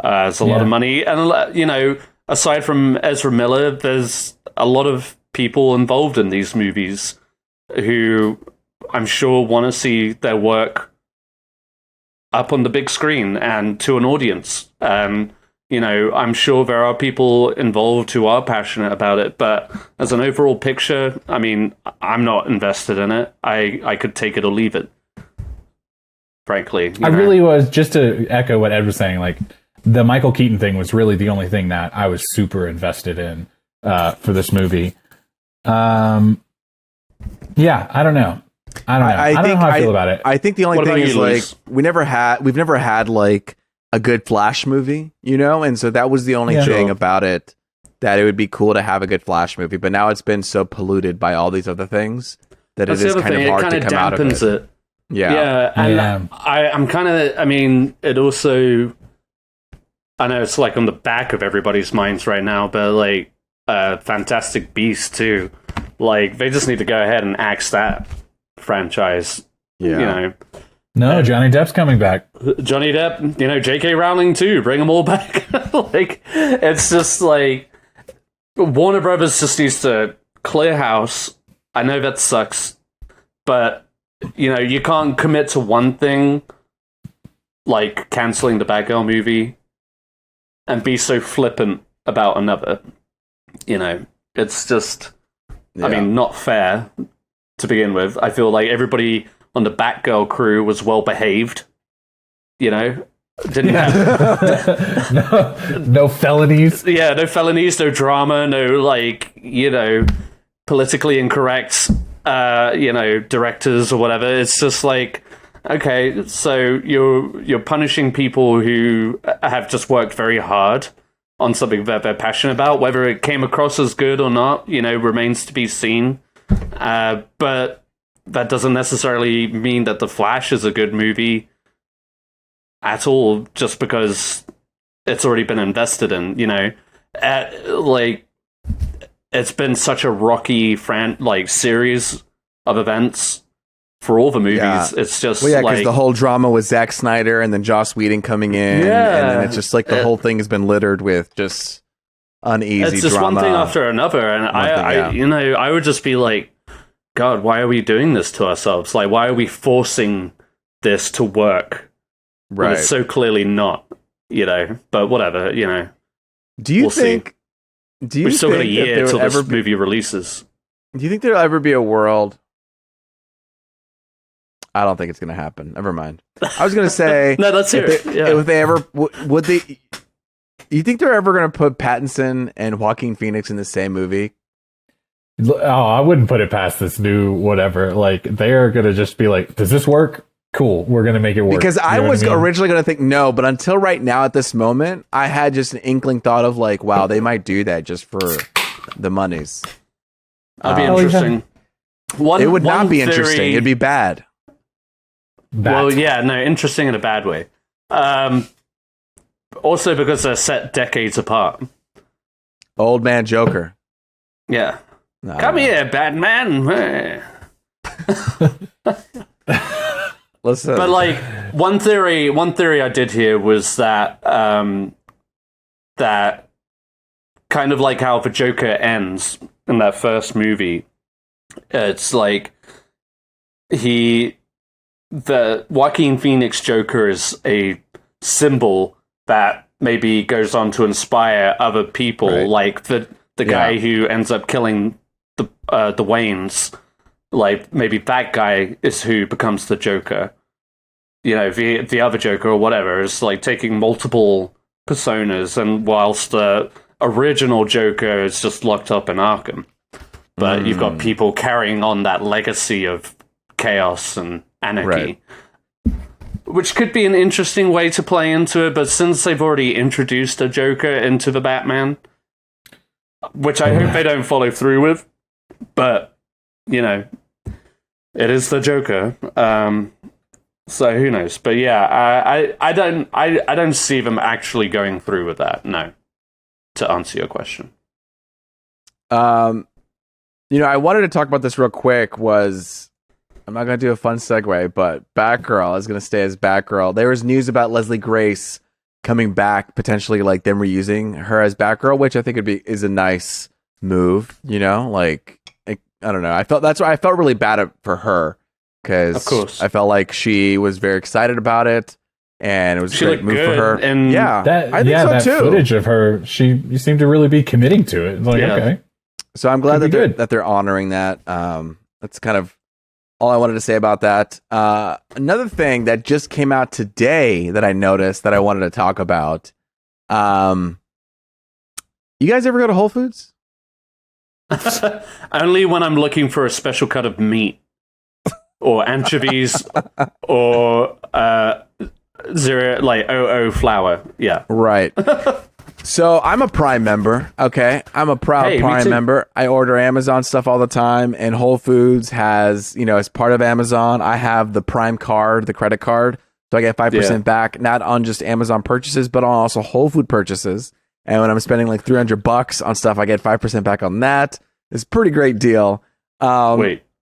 It's a lot of money. And, you know, aside from Ezra Miller, there's a lot of people involved in these movies who I'm sure want to see their work up on the big screen and to an audience. You know, I'm sure there are people involved who are passionate about it, but as an overall picture, I mean, I'm not invested in it. I could take it or leave it, frankly. I really was, just to echo what Ed was saying, like, the Michael Keaton thing was really the only thing that I was super invested in for this movie. Yeah, I don't know. I don't know how I feel about it. I think the only thing is, like, we've never had like a good Flash movie, you know, and so that was the only thing about it, that it would be cool to have a good Flash movie. But now it's been so polluted by all these other things that it is kind of hard to come out of it. Yeah, and I'm kind of. I mean, it also. I know it's like on the back of everybody's minds right now, but like Fantastic Beasts too. Like, they just need to go ahead and axe that franchise. Yeah. You know. No, Johnny Depp's coming back. Johnny Depp, you know, J.K. Rowling too. Bring them all back. Like, it's just like Warner Brothers just needs to clear house. I know that sucks, but you know, you can't commit to one thing, like canceling the Batgirl movie, and be so flippant about another. You know, it's just, I mean, not fair to begin with. I feel like everybody on the Batgirl crew was well behaved. You know, didn't have no felonies. Yeah, no felonies, no drama, no, like, you know, politically incorrect, you know, directors or whatever. It's just like, okay, so you're punishing people who have just worked very hard on something that they're passionate about. Whether it came across as good or not, you know, remains to be seen. But that doesn't necessarily mean that The Flash is a good movie at all, just because it's already been invested in, you know. Like, it's been such a rocky series of events for all the movies. Yeah. It's just because the whole drama with Zack Snyder and then Joss Whedon coming in, and then it's just like the whole thing has been littered with just uneasy drama. It's just one thing after another, and I you know, I would just be like, God, why are we doing this to ourselves? Like, why are we forcing this to work? Right. When it's so clearly not, you know, but whatever, you know. Do you think we've still got a year till this movie releases? Do you think there'll ever be a world? I don't think it's going to happen. Never mind. I was going to say, no, let's hear it. If they ever would they? You think they're ever going to put Pattinson and Joaquin Phoenix in the same movie? Oh, I wouldn't put it past this new whatever. Like, they are going to just be like, does this work? Cool, we're going to make it work. Because I was originally going to think no, but until right now at this moment, I had just an inkling thought of like, wow, they might do that just for the monies. That'd be interesting. It would not be interesting. It'd be bad. Well, yeah, no, interesting in a bad way. Also because they're set decades apart. Old man Joker. Yeah. Come here, Batman. Listen. But like one theory I did hear was that that kind of like how the Joker ends in that first movie. It's like the Joaquin Phoenix Joker is a symbol that maybe goes on to inspire other people, right. Like the guy who ends up killing the Waynes. Like, maybe that guy is who becomes the Joker. You know, the other Joker or whatever is like taking multiple personas, and whilst the original Joker is just locked up in Arkham. But you've got people carrying on that legacy of chaos and anarchy. Right. Which could be an interesting way to play into it, but since they've already introduced a Joker into the Batman, which I hope they don't follow through with, but, you know, it is the Joker. So who knows? But yeah, I don't see them actually going through with that, no, to answer your question. I wanted to talk about this real quick. I'm not going to do a fun segue, but Batgirl is going to stay as Batgirl. There was news about Leslie Grace coming back, potentially like them reusing her as Batgirl, which I think is a nice move. Like I don't know. I felt really bad for her because I felt like she was very excited about it, and it was a great move for her. And I think so that too. Footage of her, you seem to really be committing to it. It's like, okay. So I'm glad that they're honoring that. That's kind of all I wanted to say about that. Another thing that just came out today that I noticed that I wanted to talk about. You guys ever go to Whole Foods? Only when I'm looking for a special cut of meat or anchovies or OO flour. Yeah. Right. So I'm a Prime member. Okay. I'm a proud Prime member. I order Amazon stuff all the time, and Whole Foods has, as part of Amazon, I have the Prime card, the credit card. So I get 5% back, not on just Amazon purchases, but on also Whole Food purchases. And when I'm spending like $300 on stuff, I get 5% back on that. It's a pretty great deal.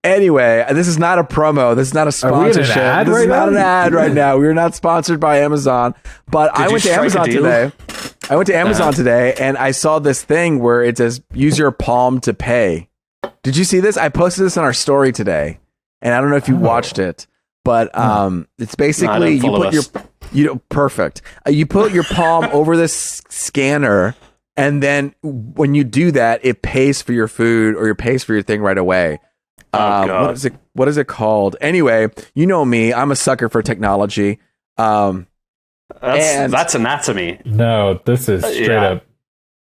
Anyway, this is not a promo. This is not a sponsorship. This is not an ad right now. We're not sponsored by Amazon. But I went to Amazon today. And I saw this thing where it says, use your palm to pay. Did you see this? I posted this on our story today. And I don't know if you watched it. But it's basically you put you put your palm over this scanner, and then when you do that, it pays for your food or it pays for your thing right away. What is it called? Anyway, you know me. I'm a sucker for technology. That's anatomy. No, this is straight up.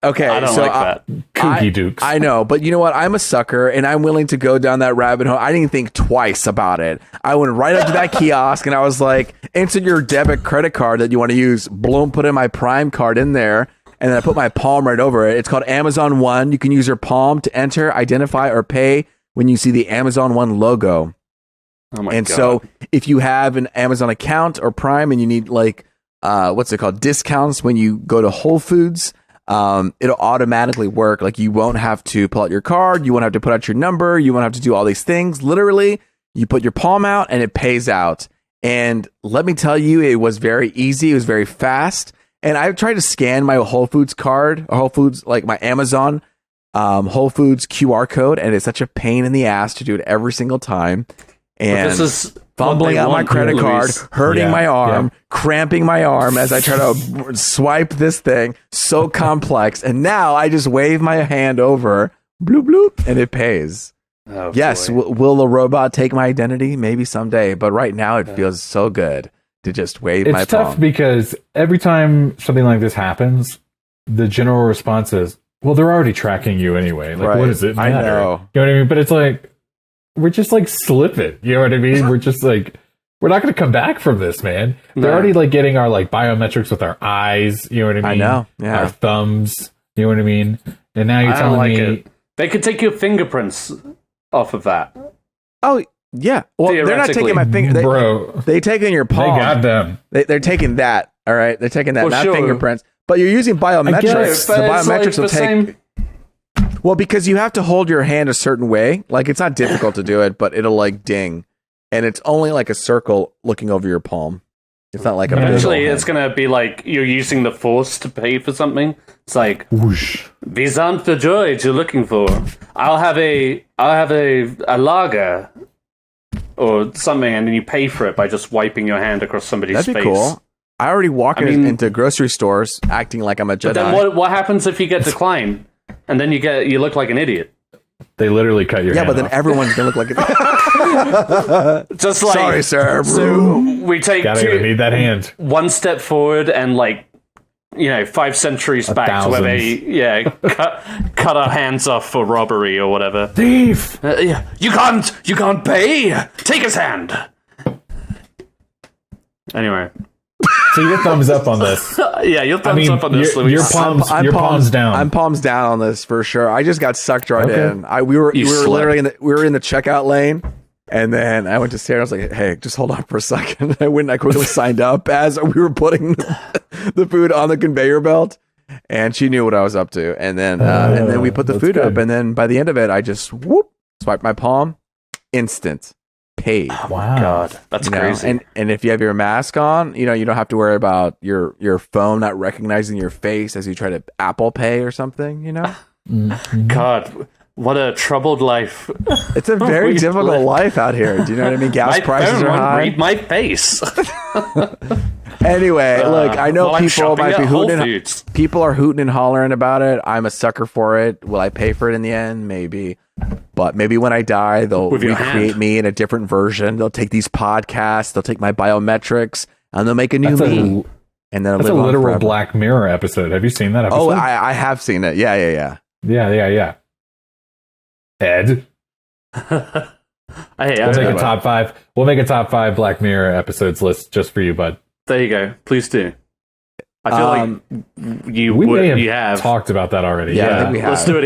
Okay, I don't like that. Kooky dukes. I know, but you know what? I'm a sucker, and I'm willing to go down that rabbit hole. I didn't think twice about it. I went right up to that kiosk, and I was like, insert your debit credit card that you want to use. Bloom, put in my Prime card in there, and then I put my palm right over it. It's called Amazon One. You can use your palm to enter, identify, or pay when you see the Amazon One logo. Oh my God. So if you have an Amazon account or Prime, and you need discounts when you go to Whole Foods, it'll automatically work. Like, you won't have to pull out your card, you won't have to put out your number, you won't have to do all these things. Literally, you put your palm out and it pays out. And let me tell you, it was very easy, it was very fast. And I tried to scan my Whole Foods card, or Whole Foods, like my Amazon Whole Foods QR code, and it's such a pain in the ass to do it every single time. And this is fumbling out my credit card, hurting my arm, cramping my arm as I try to swipe this thing. So complex. And now I just wave my hand over, bloop, bloop, and it pays. Oh, yes. Will the robot take my identity? Maybe someday. But right now it feels so good to just wave my palm. It's tough because every time something like this happens, the general response is, well, they're already tracking you anyway. Like, what does it matter? I know. You know what I mean? But it's like, we're just like slipping. You know what I mean? We're just like, we're not going to come back from this, man. No. They're already like getting our like biometrics with our eyes. You know what I mean? I know. Yeah. Our thumbs. You know what I mean? And now you're telling me they could take your fingerprints off of that. Oh yeah. Well, they're not taking my finger, bro. They taking your palm. They got them. They're taking that. All right. They're taking that, not fingerprints. But you're using biometrics. The biometrics will take. Well, because you have to hold your hand a certain way. Like, it's not difficult to do it, but it'll like ding. And it's only like a circle looking over your palm. It's not like a eventually it's going to be like you're using the force to pay for something. It's like, whoosh. These aren't the droids you're looking for. I'll have a lager or something, and then you pay for it by just wiping your hand across somebody's face. That'd be cool. I already walk into grocery stores acting like I'm a Jedi. But then what happens if you get declined? And then you look like an idiot. They literally cut your hand but then off. everyone's gonna look like an just like, sorry, sir. So we take need that hand. One step forward and 5 centuries back to where they cut our hands off for robbery or whatever. Thief! You can't pay. Take his hand. Anyway. So your thumbs up on this. Your thumbs up on this, Luis. Your palms down. I'm palms down on this for sure. I just got sucked right in. We were literally in the checkout lane, and then I went to Sarah. I was like, "Hey, just hold on for a second." I went and I quickly signed up as we were putting the food on the conveyor belt, and she knew what I was up to. And then we put the food up, and then by the end of it, I just swipe my palm, instant, paid. Oh, wow, God, that's crazy. And if you have your mask on, you don't have to worry about your phone not recognizing your face as you try to Apple Pay or something. Mm-hmm. God, what a troubled life. It's a very difficult life out here. Do you know what I mean? Gas prices are high. Read my face. Anyway, look, I know people might be hooting. People are hooting and hollering about it. I'm a sucker for it. Will I pay for it in the end? Maybe. But maybe when I die, they'll recreate me in a different version. They'll take these podcasts, they'll take my biometrics, and they'll make a new me. And then that's a literal Black Mirror episode. Have you seen that episode? Oh, I have seen it. Yeah. Ed. We'll make a top 5. We'll make a top 5 Black Mirror episodes list just for you, bud. There you go. Please do. I feel like you have talked about that already. Yeah, I think we have. Let's do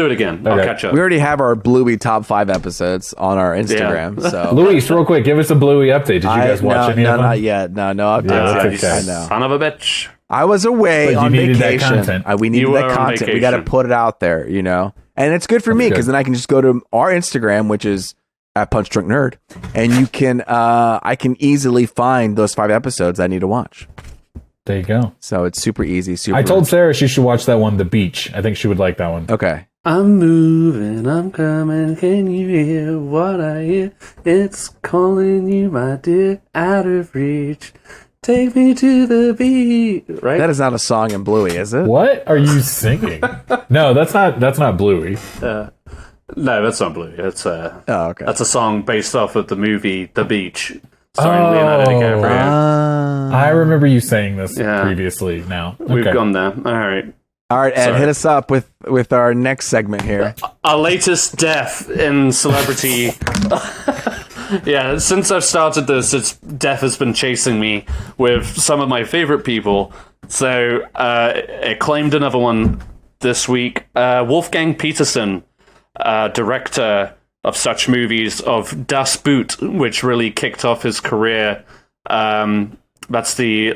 it again. Okay. I'll catch up. We already have our Bluey top 5 episodes on our Instagram. Yeah. So, Luis, real quick, give us a Bluey update. Did you guys watch any of them? Not yet. No updates. Okay. I know. Son of a bitch. I was away on vacation. We needed that content. Vacation. We got to put it out there, and it's good for me because then I can just go to our Instagram, which is at Punch Drunk Nerd, and you can I can easily find those 5 episodes I need to watch. There you go. So it's super easy. I told Sarah she should watch that one, The Beach. I think she would like that one. Okay. I'm moving, I'm coming, can you hear what I hear? It's calling you, my dear, out of reach. Take me to the beach. Right? That is not a song in Bluey, is it? What are you singing? No, that's not Bluey. No, that's not Bluey. That's okay. That's a song based off of the movie The Beach. Starring Leonardo DiCaprio. I remember you saying this previously. Now we've gone there. All right, Ed, hit us up with our next segment here. Our latest death in celebrity. Yeah, since I've started this, death has been chasing me with some of my favorite people. So it claimed another one this week. Wolfgang Peterson, director of such movies of Das Boot, which really kicked off his career. That's the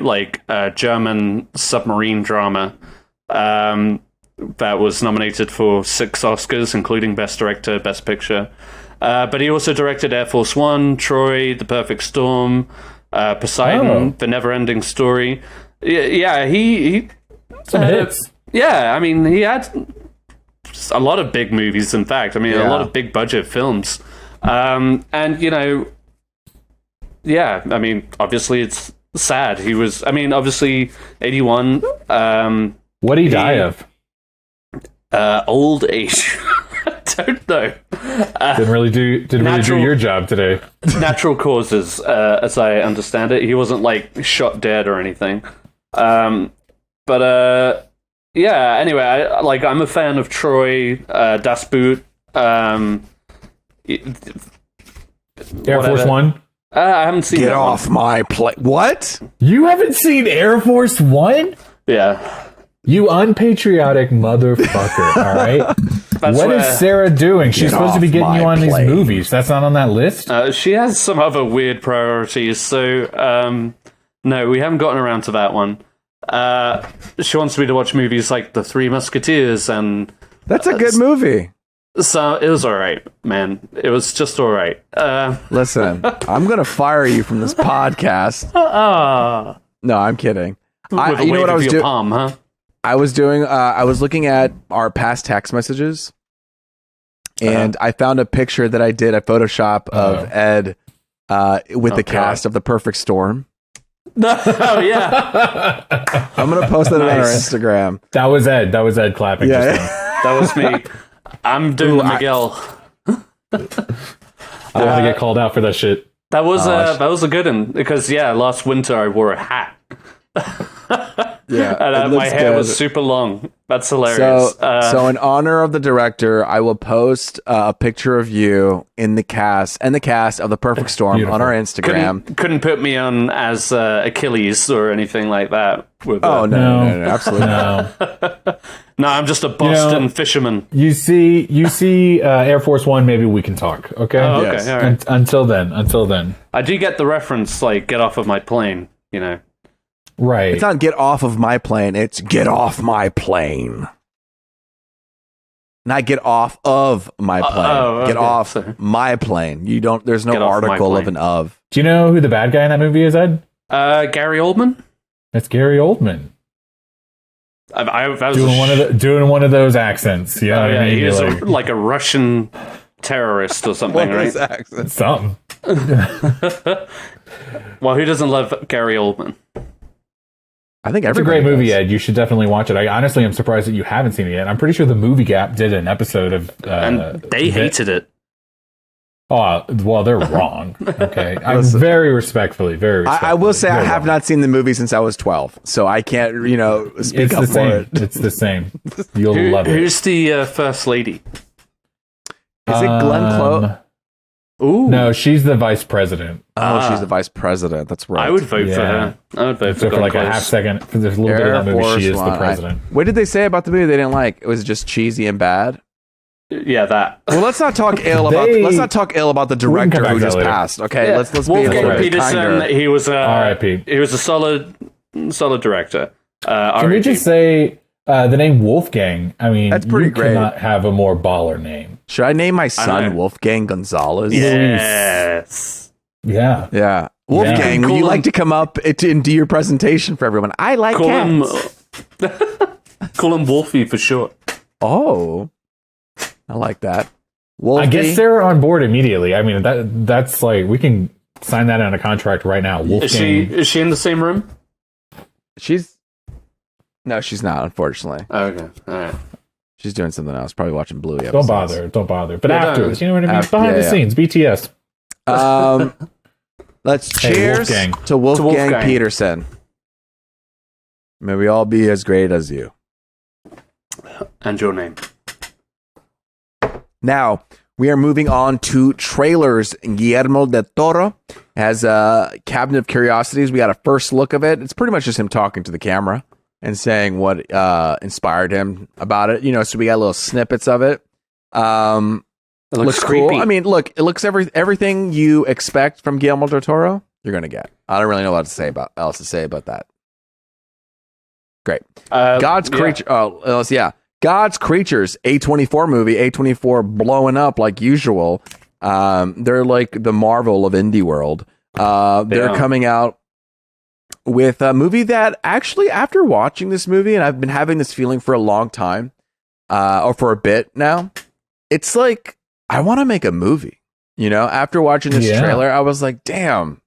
German submarine drama that was nominated for 6 Oscars, including Best Director, Best Picture. But he also directed Air Force One, Troy, The Perfect Storm, Poseidon, The Never-Ending Story. Yeah, he some hits. Yeah, I mean, he had a lot of big movies, in fact. I mean, a lot of big budget films. And, obviously it's sad. He was, obviously 81. What did he die of? Old age. I don't know. Didn't really do your job today. Natural causes, as I understand it. He wasn't shot dead or anything. Anyway, I'm a fan of Troy, Das Boot, Air Force One. I haven't seen. Get off my plate! What? You haven't seen Air Force One? Yeah. You unpatriotic motherfucker! All right. What is Sarah doing? She's supposed to be getting you on these movies. That's not on that list. She has some other weird priorities. So, no, we haven't gotten around to that one. She wants me to watch movies like The Three Musketeers, and that's a good movie. So it was all right, man. It was just all right. Listen, I'm gonna fire you from this podcast. No, I'm kidding. You know what I was doing? Palm, huh? I was looking at our past text messages, and I found a picture that I did at Photoshop of Ed with the cast of The Perfect Storm. Oh yeah, I'm gonna post that on our Instagram. That was Ed. That was Ed clapping. Yeah, that was me. I'm doing the Miguel. I want to get called out for that shit. That was a good one because last winter I wore a hat. And my hair was super long. That's hilarious. So in honor of the director, I will post a picture of you in the cast of The Perfect Storm on our Instagram. Couldn't put me on as Achilles or anything like that. No, absolutely no. No, I'm just a Boston fisherman. You see Air Force One, maybe we can talk, okay? Oh, okay, yes. All right. Until then. I do get the reference, get off of my plane, Right. It's not get off of my plane, it's get off my plane. Not get off of my plane. Okay. Get off my plane. You don't. There's no article of an of. Do you know who the bad guy in that movie is, Ed? Gary Oldman. That's Gary Oldman. I was doing one of those accents. You know what I mean? He's like a Russian terrorist or something, right? Something. Well, who doesn't love Gary Oldman? I think it's a great movie, Ed. You should definitely watch it. I honestly am surprised that you haven't seen it yet. I'm pretty sure the Movie Gap did an episode of... and they hated it. Oh, well, they're wrong. Okay. I'm very respectfully. I will say I have not seen the movie since I was 12, so I can't, speak up for it. It's the same. You'll love it. Who's the first lady? Is it Glenn Close? Ooh. No, she's the vice president. Oh, she's the vice president. That's right. I would vote for her. I would vote for Glenn Close. A half second, for this little bit of that movie, she is the president. What did they say about the movie they didn't like? It was just cheesy and bad? Yeah, that. Well, let's not talk ill about the director who just passed. Okay, yeah. let's Wolfgang be Peterson. He was a R.I.P. He was a solid director. Can we just say the name Wolfgang? I mean, that's pretty great. Cannot have a more baller name. Should I name my son Wolfgang Gonzalez? Yes. Yeah. Wolfgang, would you like to come up and do your presentation for everyone? I like cats. Call him Wolfie for short. Oh. I like that. Wolfie. I guess they're on board immediately. I mean, that's like, we can sign that on a contract right now. Wolfgang. Is she in the same room? No, she's not, unfortunately. Okay, all right. She's doing something else. Probably watching Bluey episodes. Don't bother. But afterwards, you know what I mean? Behind the scenes, BTS. Let's cheers to Wolfgang Peterson. May we all be as great as you. And your name. Now, we are moving on to trailers. Guillermo del Toro has a Cabinet of Curiosities. We got a first look of it. It's pretty much just him talking to the camera and saying what inspired him about it. So we got little snippets of it. It looks cool. I mean, look, it looks everything you expect from Guillermo del Toro, you're going to get. I don't really know what else to say about that. Great. God's Creature. God's Creatures, A24 movie. A24 blowing up like usual. They're like the Marvel of indie world. They're coming out with a movie that actually, after watching this movie, and I've been having this feeling for a long time, or for a bit now, it's like, I want to make a movie. After watching this trailer, I was like, damn,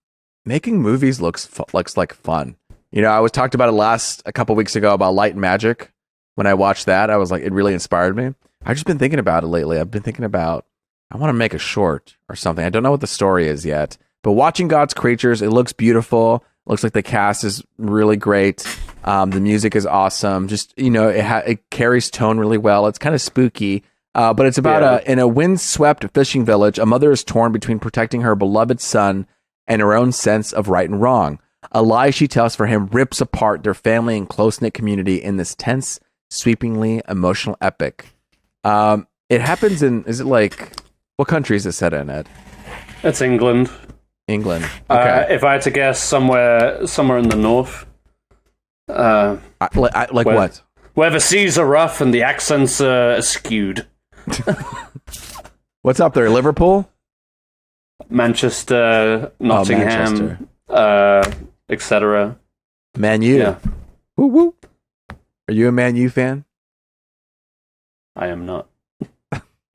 making movies looks like fun. I was talked about it a couple weeks ago about Light and Magic. When I watched that, I was like, it really inspired me. I've just been thinking about it lately. I've been thinking about, I want to make a short or something. I don't know what the story is yet, but watching God's Creatures, it looks beautiful. It looks like the cast is really great. The music is awesome. Just, it carries tone really well. It's kind of spooky, but it's about in a windswept fishing village, a mother is torn between protecting her beloved son and her own sense of right and wrong. A lie she tells for him rips apart their family and close-knit community in this tense, sweepingly emotional epic. It happens is it like, what country is this set in, Ed? It's England. England. Okay. If I had to guess, somewhere in the north. What? Where the seas are rough and the accents are skewed. What's up there? Liverpool? Manchester, Nottingham, etc. Man U. Yeah. Woo woo. Are you a Man U fan? I am not.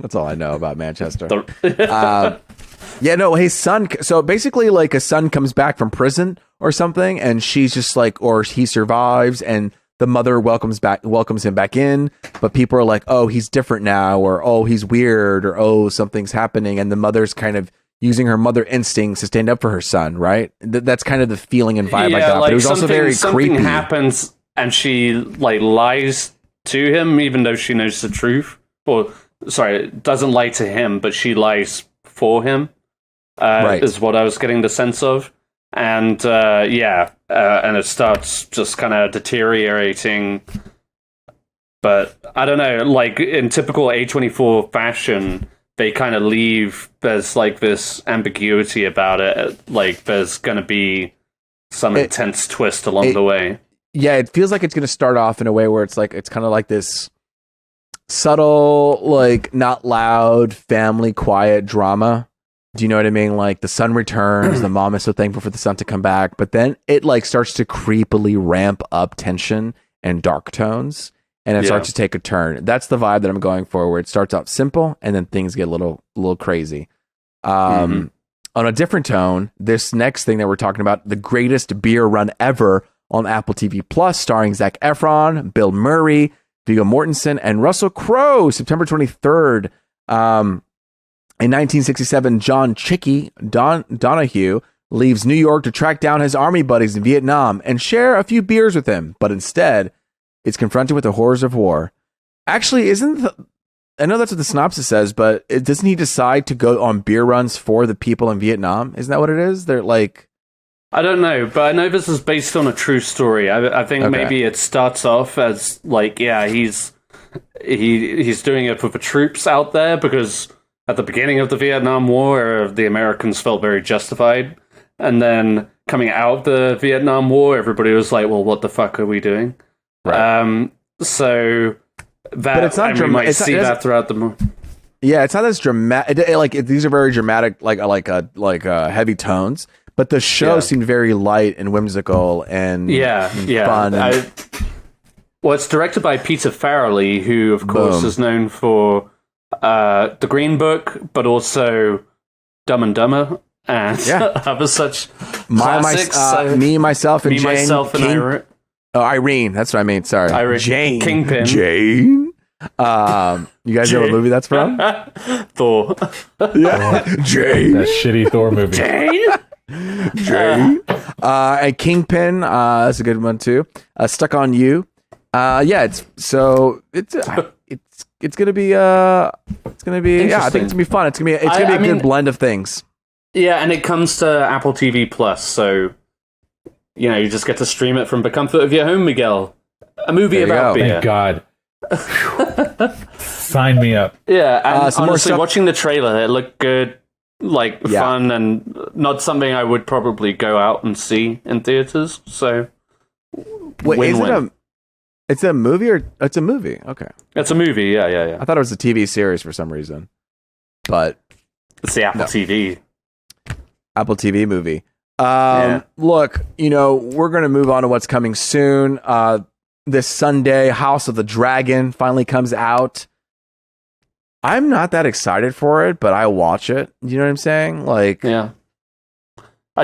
That's all I know about Manchester. His son. So basically, like, a son comes back from prison or something, and she's just like, or he survives, and the mother welcomes him back in. But people are like, oh, he's different now, or oh, he's weird, or oh, something's happening, and the mother's kind of using her mother instincts to stand up for her son. Right? That's kind of the feeling and vibe I got. But it was also very creepy. Something happens. And she lies to him, even though she knows the truth. Or, sorry, doesn't lie to him, but she lies for him. Right. Is what I was getting the sense of. And and it starts just kind of deteriorating. But I don't know, like in typical A24 fashion, they kind of leave. There's like this ambiguity about it. Like there's going to be some intense twist along the way. Yeah, it feels like it's going to start off in a way where it's kind of like this subtle, like not loud, family, quiet drama. Do you know what I mean? Like the son returns, the mom is so thankful for the son to come back, but then it like starts to creepily ramp up tension and dark tones, and it starts to take a turn. That's the vibe that I'm going for, where it starts out simple and then things get a little crazy. On a different tone, this next thing that we're talking about, the greatest beer run ever on Apple TV Plus, starring Zac Efron, Bill Murray, Viggo Mortensen, and Russell Crowe, September 23rd. In 1967, John Chicky Donahue leaves New York to track down his army buddies in Vietnam and share a few beers with them, but instead is confronted with the horrors of war. Actually, I know that's what the synopsis says, but doesn't he decide to go on beer runs for the people in Vietnam? Isn't that what it is? They're like... I don't know, but I know this is based on a true story. I think maybe it starts off as like, he's doing it for the troops out there, because at the beginning of the Vietnam War, the Americans felt very justified. And then coming out of the Vietnam War, everybody was like, well, what the fuck are we doing? Right. So that, but it's not we might see that throughout the movie. Yeah, it's not as dramatic. These are very dramatic, like heavy tones. But the show seemed very light and whimsical and fun. Well, it's directed by Peter Farrelly, who, of course, is known for The Green Book, but also Dumb and Dumber and other such classics. Me, myself, and Jane. Myself, and Irene. Oh, Irene. That's what I mean. Sorry. Irene. Jane. Kingpin. Jane. You guys know what movie that's from? Thor. Jane. That shitty Thor movie. Jane. And Kingpin. That's a good one too. Stuck on You. It's gonna be I think it's gonna be fun. It's gonna be a good blend of things. Yeah, and it comes to Apple TV Plus, so you just get to stream it from the comfort of your home, Miguel. A movie about beer. Thank God. Sign me up. Yeah, and honestly, watching the trailer, it looked good, fun, and not something I would probably go out and see in theaters. So, win-win. It's a movie or it's a movie? Okay, it's a movie. Yeah. I thought it was a TV series for some reason, but it's the Apple TV movie. Look, we're going to move on to what's coming soon. This Sunday, House of the Dragon finally comes out. I'm not that excited for it, but I watch it. You know what I'm saying? I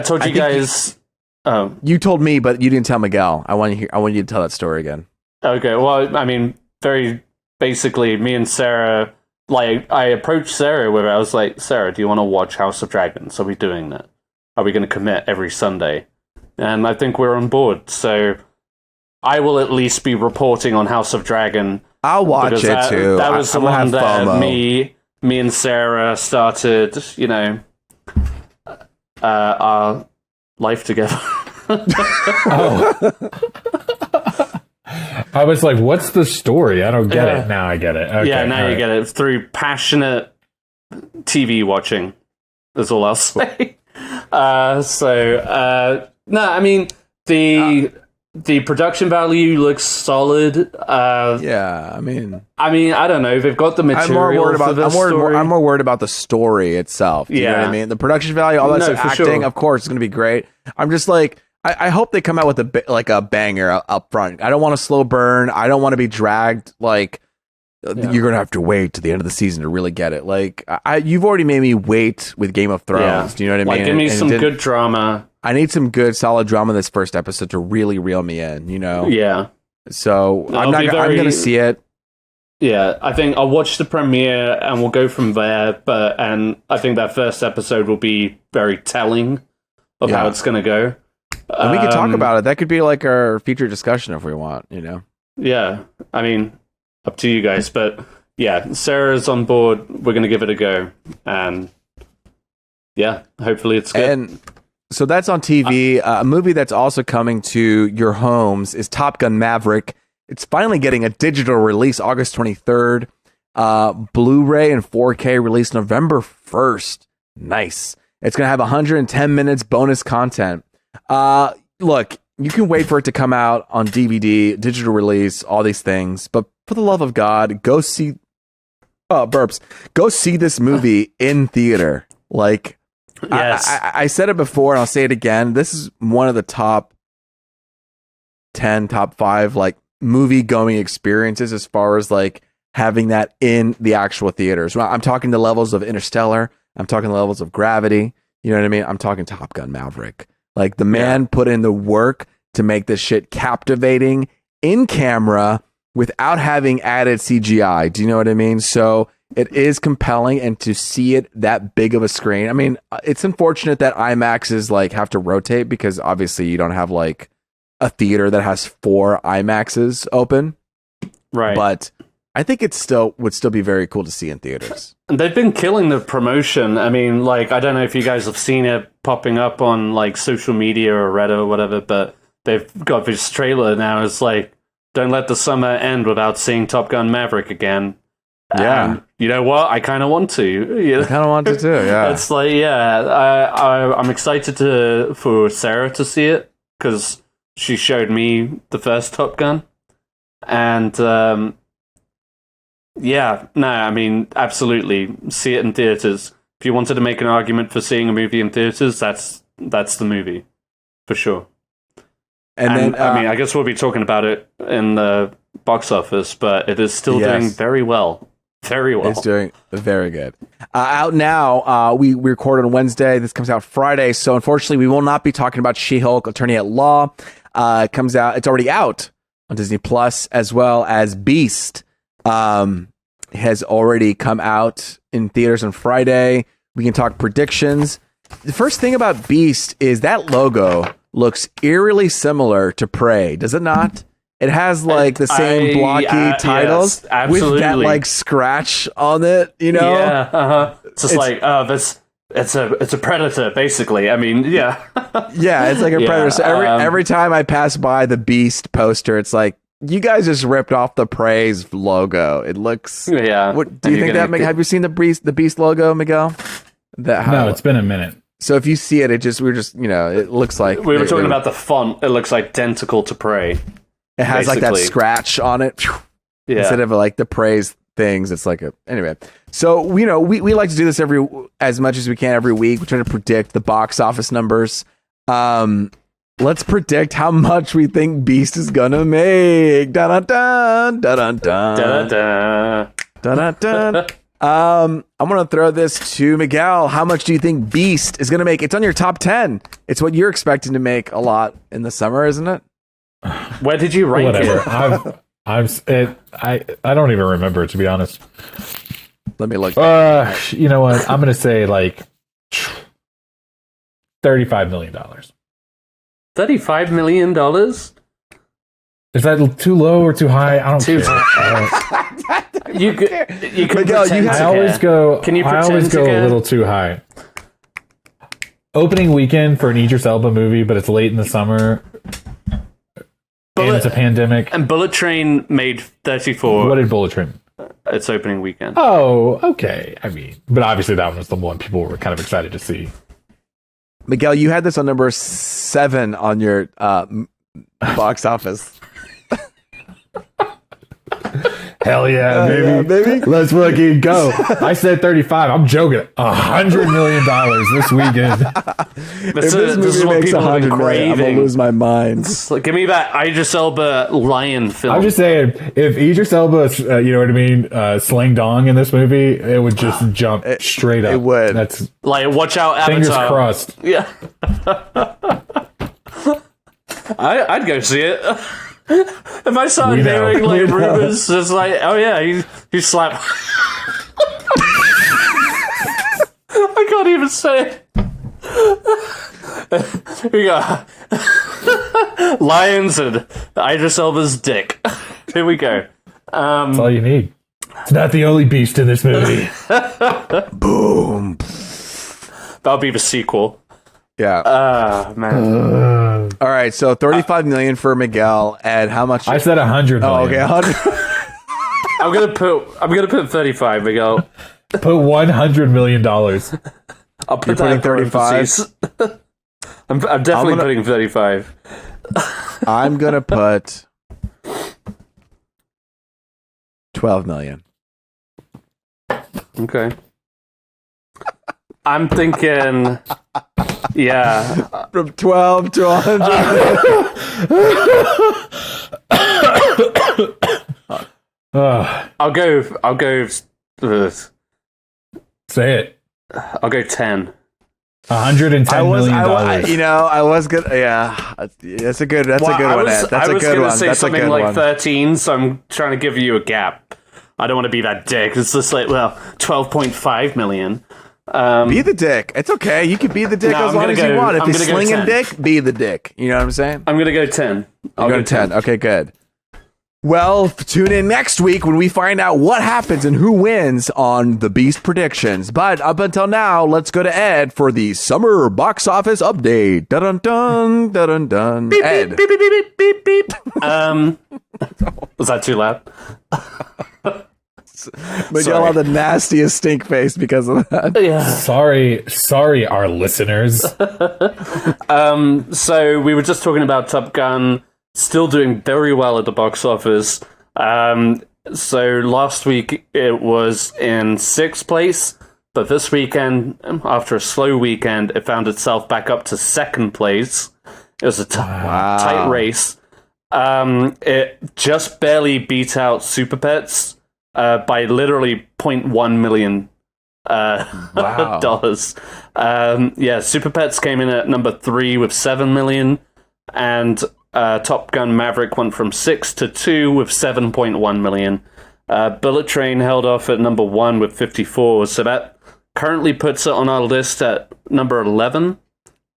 told you guys. You told me, but you didn't tell Miguel. I want you to tell that story again. Okay. Well, I mean, very basically, me and Sarah. I approached Sarah with it. I was like, Sarah, do you want to watch House of Dragons? Are we doing that? Are we going to commit every Sunday? And I think we're on board. So I will at least be reporting on House of Dragon. I'll watch it too. That was the one that me and Sarah started, our life together. I was like, what's the story? I don't get it. Now I get it. Okay, now you get it. Through passionate TV watching, is all I'll say. The production value looks solid. I mean, I don't know. They've got the material for the story. I'm more worried about the story itself. You know what I mean? The production value, all that stuff, acting, sure. Of course, it's going to be great. I'm just like, I hope they come out with a banger up front. I don't want a slow burn. I don't want to be dragged. You're going to have to wait to the end of the season to really get it. You've already made me wait with Game of Thrones. Do you know what I mean? Give me some good drama. I need some good, solid drama in this first episode to really reel me in, Yeah. So I'm going to see it. Yeah, I think I'll watch the premiere and we'll go from there. And I think that first episode will be very telling of how it's going to go. And we can talk about it. That could be our feature discussion if we want, Yeah, I mean, up to you guys. But yeah, Sarah's on board. We're going to give it a go. And yeah, hopefully it's good. And so that's on TV. A movie that's also coming to your homes is Top Gun Maverick. It's finally getting a digital release August 23rd. Blu-ray and 4K release November 1st. Nice. It's going to have 110 minutes bonus content. Look, you can wait for it to come out on DVD, digital release, all these things. But for the love of God, go see. Oh, burps! Go see this movie in theater. Like, yes. I said it before, and I'll say it again. This is one of the top 10, top 5 like movie going experiences as far as like having that in the actual theaters. I'm talking the levels of Interstellar. I'm talking the levels of Gravity. You know what I mean? I'm talking Top Gun Maverick. Like the man put in the work to make this shit captivating in camera without having added CGI. Do you know what I mean? So it is compelling, and to see it that big of a screen. I mean, it's unfortunate that IMAXs like have to rotate because obviously you don't have like a theater that has 4 IMAXs open. Right. But I think it would still be very cool to see in theaters. And they've been killing the promotion. I mean, like, I don't know if you guys have seen it popping up on like social media or Reddit or whatever, but they've got this trailer now. It's like, don't let the summer end without seeing Top Gun Maverick again. Yeah. And you know what? I kind of want to. I kind of want to too, yeah. It's like, I'm excited for Sarah to see it because she showed me the first Top Gun. And, I mean, absolutely. See it in theaters. If you wanted to make an argument for seeing a movie in theaters, that's the movie. For sure. And then, I mean, I guess we'll be talking about it in the box office, but it is still doing very well. Very well. It's doing very good. Out now, we record on Wednesday. This comes out Friday. So unfortunately, we will not be talking about She-Hulk, Attorney at Law. It comes out. It's already out on Disney Plus, as well as Beast has already come out in theaters on Friday. We can talk predictions. The first thing about Beast is that logo looks eerily similar to Prey, does it not? It has like the same blocky titles with that like scratch on it, you know? Yeah, It's just it's a predator, basically. I mean, yeah. Yeah, it's like a predator. So every time I pass by the Beast poster, it's like, you guys just ripped off the Prey's logo. It looks... Yeah. What do you think that... Have you seen the Beast logo, Miguel? No, it's been a minute. So if you see it, it looks like... We were talking about the font. It looks identical to Prey. It has like that scratch on it. Yeah. Instead of like the Prey's things, it's like anyway. So, we like to do this as much as we can every week. We try to predict the box office numbers. Let's predict how much we think Beast is gonna make. Dun dun dun dun dun dun dun dun. I'm gonna throw this to Miguel. How much do you think Beast is gonna make? It's on your top 10. It's what you're expecting to make a lot in the summer, isn't it? Where did you rank it? I don't even remember, to be honest. Let me look. You know what? I'm gonna say like $35 million. $35 million? Is that too low or too high? I don't care. You could Miguel, I always go a little too high. Opening weekend for an Idris Elba movie, but it's late in the summer. And it's a pandemic. And Bullet Train made 34. What did Bullet Train? Its opening weekend. Oh, okay. I mean, but obviously that one was the one people were kind of excited to see. Miguel, you had this on number 7 on your box office. Hell yeah, baby. Yeah, baby. Let's fucking go. I said 35. I'm joking. $100 million this weekend. If this movie makes $100 million, I'm gonna lose my mind. Give me that Idris Elba lion film. I'm just saying, if Idris Elba, you know what I mean, sling dong in this movie, it would just jump straight up. It would. That's like, watch out, Avatar. Fingers crossed. Yeah. I'd go see it. If I started hearing like rumors, it's like, oh yeah, he slapped. I can't even say it. We got lions and Idris Elba's dick. Here we go. That's all you need. It's not the only beast in this movie. Boom. That'll be the sequel. Yeah. Man. All right, so $35 million for Miguel, and how much? I said $100 million. Oh, okay, 100. I'm gonna put 35, Miguel. Put $100 million. I'll put You're putting 35. I'm definitely putting 35. I'm gonna put 12 million. Okay. I'm thinking, yeah. From 12 to 100. I'll go. Say it. I'll go 10. $110 million. I was good. Yeah, that's a good. That's a good one. That's a good one. Say that's something a good like one. 13. So I'm trying to give you a gap. I don't want to be that dick. It's just like 12.5 million. Be the dick. It's okay. You can be the dick as long as you want. If you're slinging dick, be the dick. You know what I'm saying? I'm gonna go 10. I'll go 10. Okay, good. Well, tune in next week when we find out what happens and who wins on the Beast predictions. But up until now, let's go to Ed for the summer box office update. Dun dun dun dun. Ed. Beep, beep, beep, beep, beep, beep. Was that too loud? But y'all have the nastiest stink face because of that. Yeah. Sorry, our listeners. So we were just talking about Top Gun. Still doing very well at the box office. So last week it was in 6th place, but this weekend, after a slow weekend, it found itself back up to 2nd place. It was a tight race. It just barely beat out Super Pets by literally $0.1 million dollars. Super Pets came in at number 3 with 7 million, and Top Gun Maverick went from 6 to 2 with 7.1 million. Bullet Train held off at number 1 with 54, so that currently puts it on our list at number 11,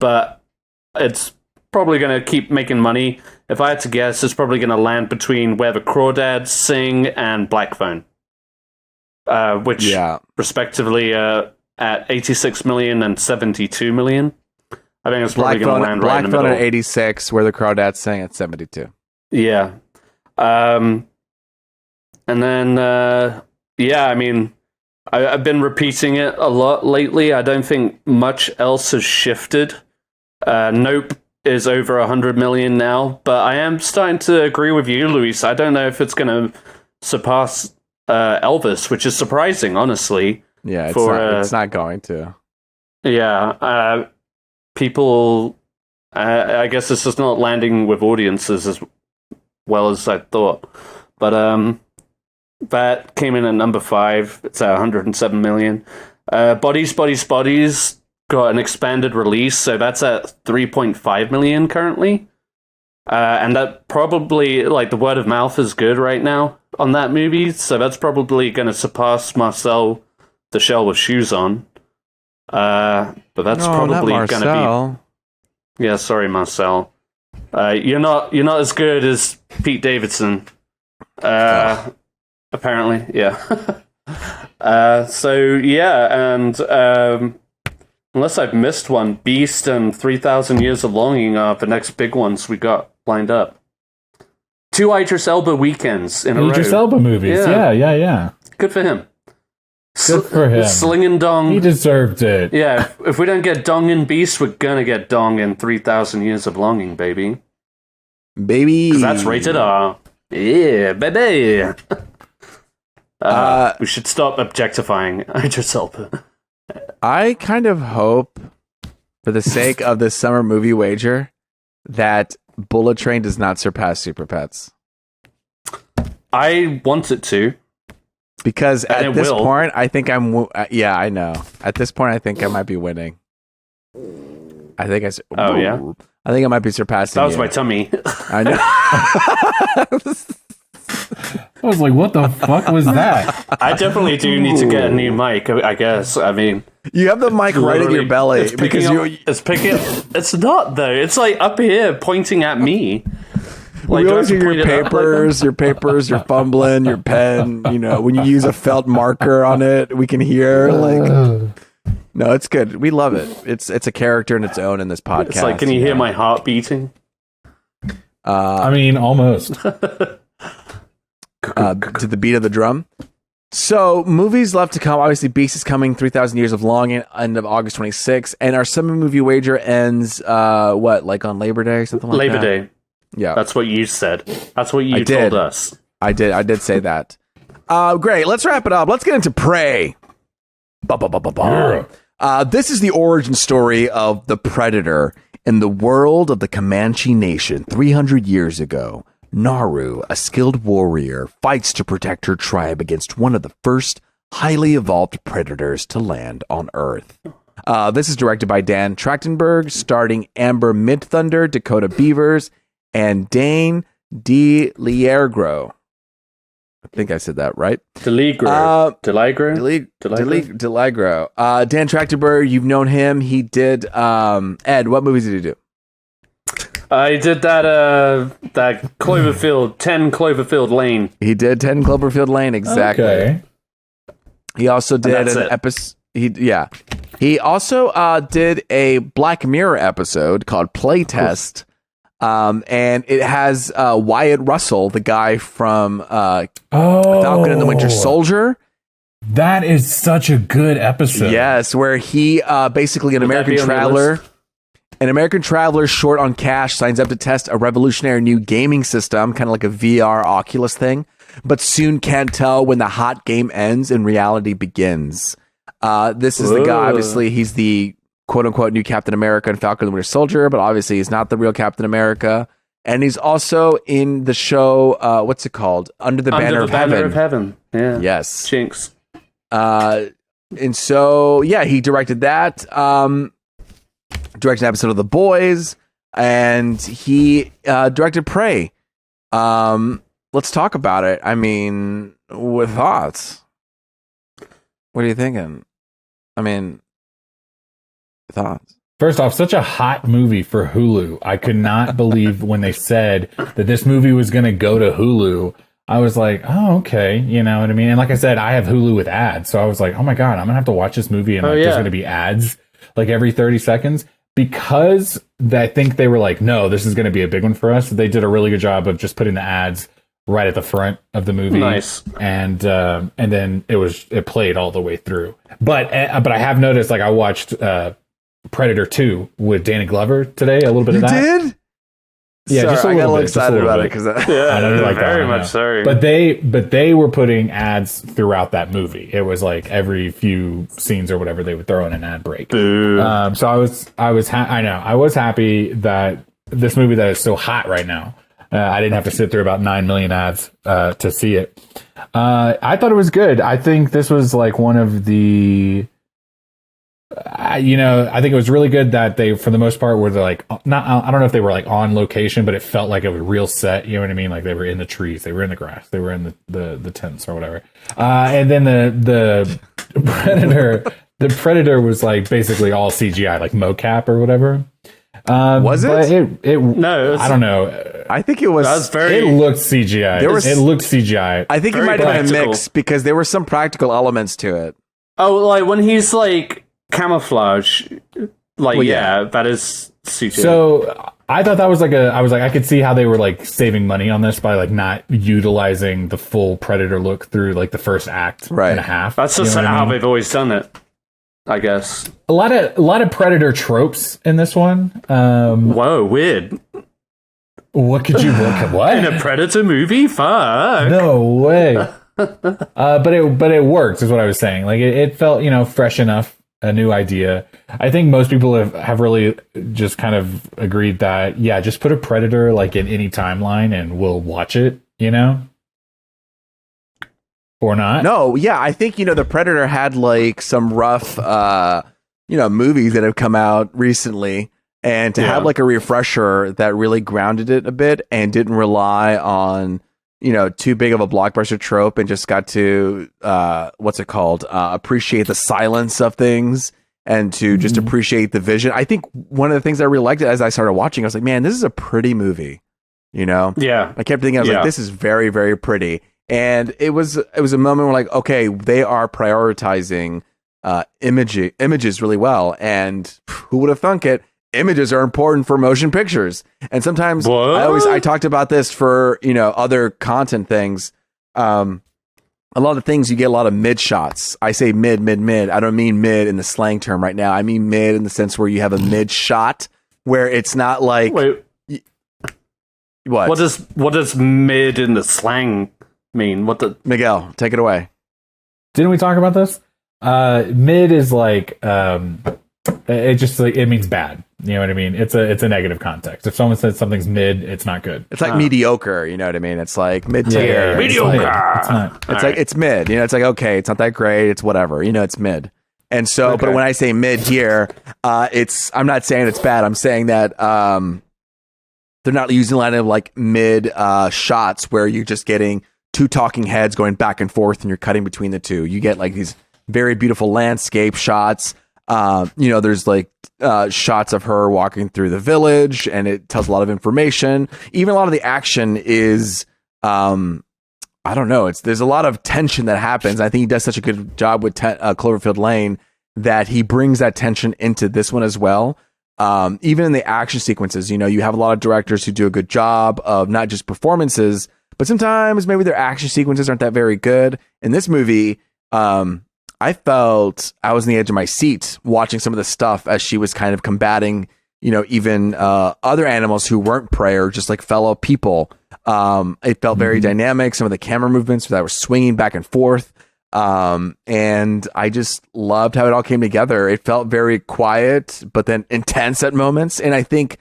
but it's probably going to keep making money. If I had to guess, it's probably going to land between Where the Crawdads Sing and Black Phone, which respectively at 86 million and 72 million. I think it's probably going to land right in the middle. Black Phone at 86, Where the Crawdads Sing at 72. Yeah. And then, I mean, I've been repeating it a lot lately. I don't think much else has shifted. Nope is over 100 million now, but I am starting to agree with you, Luis. I don't know if it's going to surpass Elvis, which is surprising, honestly. Yeah, it's not going to. Yeah, people, I guess it's just not landing with audiences as well as I thought. But that came in at number 5. It's at 107 million. Bodies got an expanded release, so that's at 3.5 million currently. And that probably, like, the word of mouth is good right now on that movie, so that's probably going to surpass Marcel the Shell with Shoes On. But that's probably going to be... Yeah, sorry, Marcel. You're not as good as Pete Davidson. Apparently, yeah. Unless I've missed one, Beast and 3,000 Years of Longing are the next big ones we got lined up. 2 Idris Elba weekends in a row. Idris Elba movies, yeah. Good for him. Good for him. Slinging dong. He deserved it. Yeah, if we don't get dong in Beast, we're gonna get dong in 3,000 Years of Longing, baby. Baby. 'Cause that's rated R. Yeah, baby. We should stop objectifying Idris Elba. I kind of hope, for the sake of this summer movie wager, that Bullet Train does not surpass Super Pets. I want it to. Because at this point, I think I'm... yeah, I know. At this point, I think I might be winning. I think I might be surpassing That was my tummy. I know. I was like, what the fuck was that? I definitely do need to get a new mic, I guess. I mean... You have the mic right in your belly. It's picking up... It's not, though. It's like up here, pointing at me. Like, we always hear your papers, you're fumbling, your pen, when you use a felt marker on it, we can hear, no, it's good. We love it. It's a character in its own in this podcast. It's like, can you hear my heart beating? I mean, almost. To the beat of the drum. So, movies left to come. Obviously, Beast is coming, 3,000 Years of Longing, end of August 26th, and our summer movie wager ends, on Labor Day, something like that? Labor Day. Yeah. That's what you said. That's what you told us. I did say that. Great. Let's wrap it up. Let's get into Prey. This is the origin story of the Predator in the world of the Comanche Nation 300 years ago. Naru, a skilled warrior, fights to protect her tribe against one of the first highly evolved predators to land on Earth. This is directed by Dan Trachtenberg, starring Amber Midthunder, Dakota Beavers, and Dane DeLiegro. I think I said that right. DeLiegro. Dan Trachtenberg, you've known him. He did Ed, what movies did he do? He did that Cloverfield, 10 Cloverfield Lane. He did 10 Cloverfield Lane, exactly. Okay. He also did an episode. He also did a Black Mirror episode called Playtest. And it has Wyatt Russell, the guy from Falcon and the Winter Soldier. That is such a good episode. Yes, where he basically an American traveler short on cash signs up to test a revolutionary new gaming system, kind of like a VR Oculus thing, but soon can't tell when the hot game ends and reality begins. This is the guy, obviously, he's the quote-unquote new Captain America and Falcon and the Winter Soldier, but obviously he's not the real Captain America. And he's also in the show, what's it called? Under the Banner of Heaven. Yeah. Yes. Jinx. And so, yeah, he directed that. Directed an episode of The Boys, and he directed Prey. Let's talk about it. I mean, with thoughts. What are you thinking? I mean, thoughts. First off, such a hot movie for Hulu. I could not believe when they said that this movie was going to go to Hulu. I was like, oh, okay. You know what I mean? And like I said, I have Hulu with ads. So I was like, oh my God, I'm going to have to watch this movie. And there's going to be ads like every 30 seconds. Because I think they were like, no, this is going to be a big one for us. They did a really good job of just putting the ads right at the front of the movie. Nice. And then it played all the way through. But I have noticed, like, I watched Predator 2 with Danny Glover today. A little bit of that. You did? Yeah, sorry, just a I little got bit. Excited about it because I know you like very that. much. Sorry, but they were putting ads throughout that movie. It was like every few scenes or whatever they would throw in an ad break. So I was happy that this movie that is so hot right now. I didn't have to sit through about 9 million ads to see it. I thought it was good. I think this was like one of the. I think it was really good that they, for the most part, were like not. I don't know if they were like on location, but it felt like a real set. You know what I mean? Like they were in the trees, they were in the grass, they were in the tents or whatever. And then the predator was like basically all CGI, like mocap or whatever. Was it? No, I don't know. I think it was. It looked CGI. It looked CGI. I think it might have been a mix because there were some practical elements to it. Oh, like when he's like camouflage, like that is CGI. So I thought that was I could see how they were like saving money on this by like not utilizing the full Predator look through like the first act and a half. That's just how they've always done it, I guess. A lot of Predator tropes in this one. Whoa, weird. What could you look at? What? In a Predator movie? Fuck. No way. But it worked, is what I was saying. Like it felt, fresh enough, a new idea. I think most people have really just kind of agreed that, just put a Predator like in any timeline and we'll watch it, or not. No, I think, the Predator had like some rough, movies that have come out recently, and to have like a refresher that really grounded it a bit and didn't rely on, too big of a blockbuster trope and just got to, appreciate the silence of things and to just appreciate the vision. I think one of the things I really liked as I started watching, I was like, man, this is a pretty movie, Yeah. I kept thinking, I was like, this is very, very pretty. And it was a moment where like, okay, they are prioritizing images really well. And who would have thunk it? Images are important for motion pictures. And sometimes I talked about this for, other content things. A lot of things you get a lot of mid shots. I say mid. I don't mean mid in the slang term right now. I mean mid in the sense where you have a mid shot where it's not like What does mid in the slang mean? What the Miguel, take it away. Didn't we talk about this? Mid is like it just like it means bad. You know what I mean? It's a negative context. If someone says something's mid, it's not good. It's like mediocre. You know what I mean? It's like mid tier. Yeah. Mediocre. It's like it's mid. You know, it's like okay, it's not that great. It's whatever. You know, it's mid. And so, but when I say mid here, I'm not saying it's bad. I'm saying that they're not using a lot of like mid shots where you're just getting two talking heads going back and forth and you're cutting between the two. You get like these very beautiful landscape shots. There's like shots of her walking through the village and it tells a lot of information. Even a lot of the action is, I don't know. There's a lot of tension that happens. I think he does such a good job with Cloverfield Lane that he brings that tension into this one as well. Even in the action sequences, you have a lot of directors who do a good job of not just performances, but sometimes maybe their action sequences aren't that very good. In this movie, I felt I was on the edge of my seat watching some of the stuff as she was kind of combating, even other animals who weren't prey or just like fellow people. It felt very dynamic. Some of the camera movements that were swinging back and forth. And I just loved how it all came together. It felt very quiet, but then intense at moments. And I think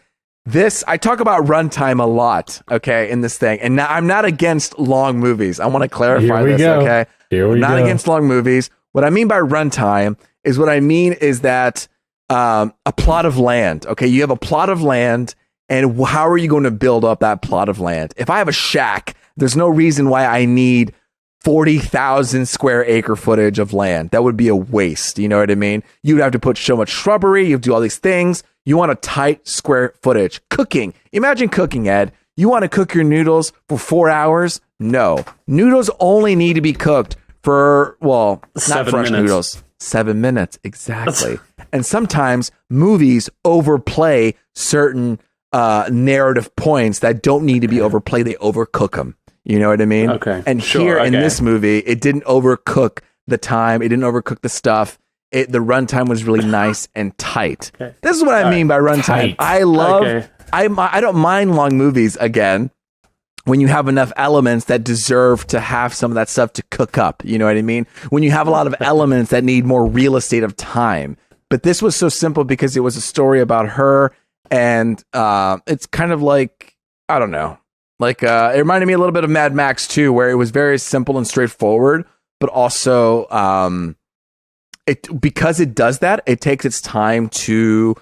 I talk about runtime a lot, okay, in this thing. And now I'm not against long movies. I want to clarify this, okay? I'm not against long movies. What I mean by runtime is that a plot of land, okay? You have a plot of land, and how are you going to build up that plot of land? If I have a shack, there's no reason why I need 40,000 square acre footage of land. That would be a waste. You know what I mean? You'd have to put so much shrubbery. You have to do all these things. You want a tight square footage. Cooking. Imagine cooking, Ed. You want to cook your noodles for 4 hours? No. Noodles only need to be cooked for, not 7 fresh minutes. Noodles. 7 minutes. Exactly. And sometimes movies overplay certain narrative points that don't need to be overplayed. They overcook them. You know what I mean? Okay. And here in this movie, it didn't overcook the time. It didn't overcook the stuff. The runtime was really nice and tight. Okay. This is what I mean by runtime. I love, I don't mind long movies, again, when you have enough elements that deserve to have some of that stuff to cook up. You know what I mean? When you have a lot of elements that need more real estate of time. But this was so simple because it was a story about her. And it's kind of like, I don't know. Like, it reminded me a little bit of Mad Max 2, where it was very simple and straightforward, but also, because it does that, it takes its time to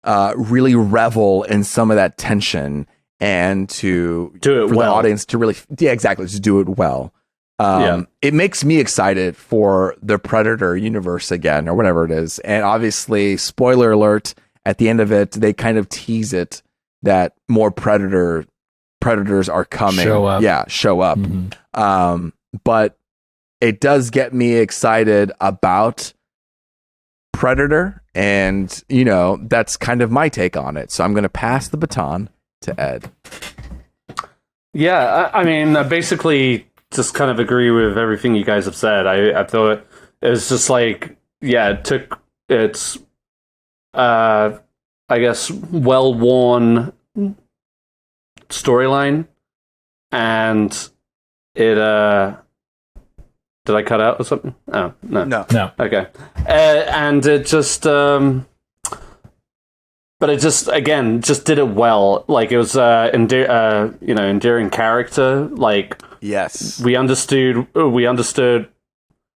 really revel in some of that tension and to do it for well. The audience to really, exactly, to do it well. It makes me excited for the Predator universe again, or whatever it is. And obviously, spoiler alert, at the end of it, they kind of tease it that more predators are coming. Show up. Mm-hmm. But it does get me excited about Predator, and that's kind of my take on it. So I'm going to pass the baton to Ed. Yeah, I mean, I basically just kind of agree with everything you guys have said. I thought it was just like, it took its, I guess, well-worn storyline, and it did I cut out or something? Oh, no. Okay. And it just but it just did it well. Like, it was endearing character. Like, yes, we understood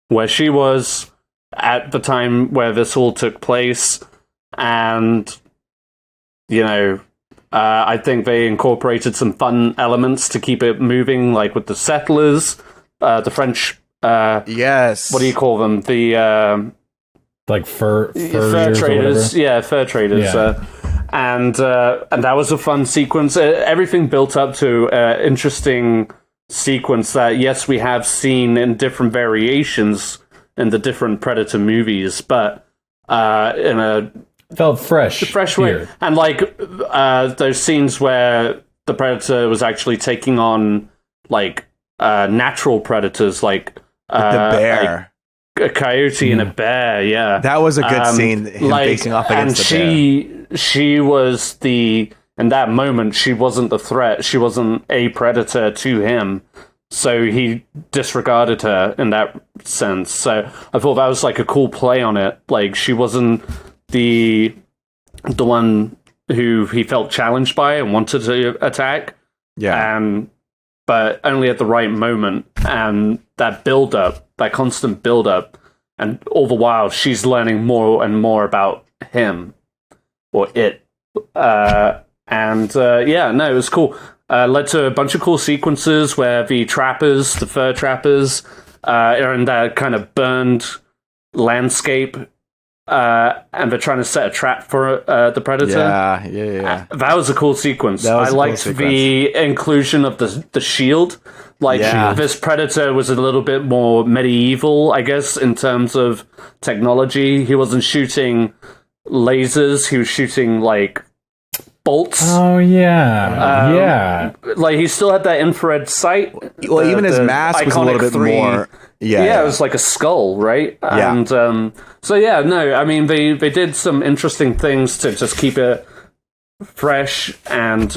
where she was at the time where this all took place, and I think they incorporated some fun elements to keep it moving, like with the settlers, the French. Yes. What do you call them? The like fur traders. Yeah, fur traders. Yeah. And that was a fun sequence. Everything built up to an interesting sequence that, yes, we have seen in different variations in the different Predator movies, but in a felt fresh way. And like those scenes where the Predator was actually taking on like natural predators, like the bear, like a coyote and a bear. Yeah, that was a good scene. Him facing off against the bear. She was in that moment. She wasn't the threat. She wasn't a predator to him. So he disregarded her in that sense. So I thought that was like a cool play on it. Like she wasn't the one who he felt challenged by and wanted to attack. Yeah. But only at the right moment. And that build-up, that constant build-up, and all the while she's learning more and more about him or it. It was cool. Led to a bunch of cool sequences where the fur trappers, are in that kind of burned landscape, and they're trying to set a trap for the predator. Yeah. That was a cool sequence. I liked the inclusion of the shield. This predator was a little bit more medieval, I guess, in terms of technology. He wasn't shooting lasers. He was shooting bolts. Oh yeah. He still had that infrared sight. Well, even his mask was a little bit more. Yeah, it was like a skull, right? Yeah. And I mean, they did some interesting things to just keep it fresh and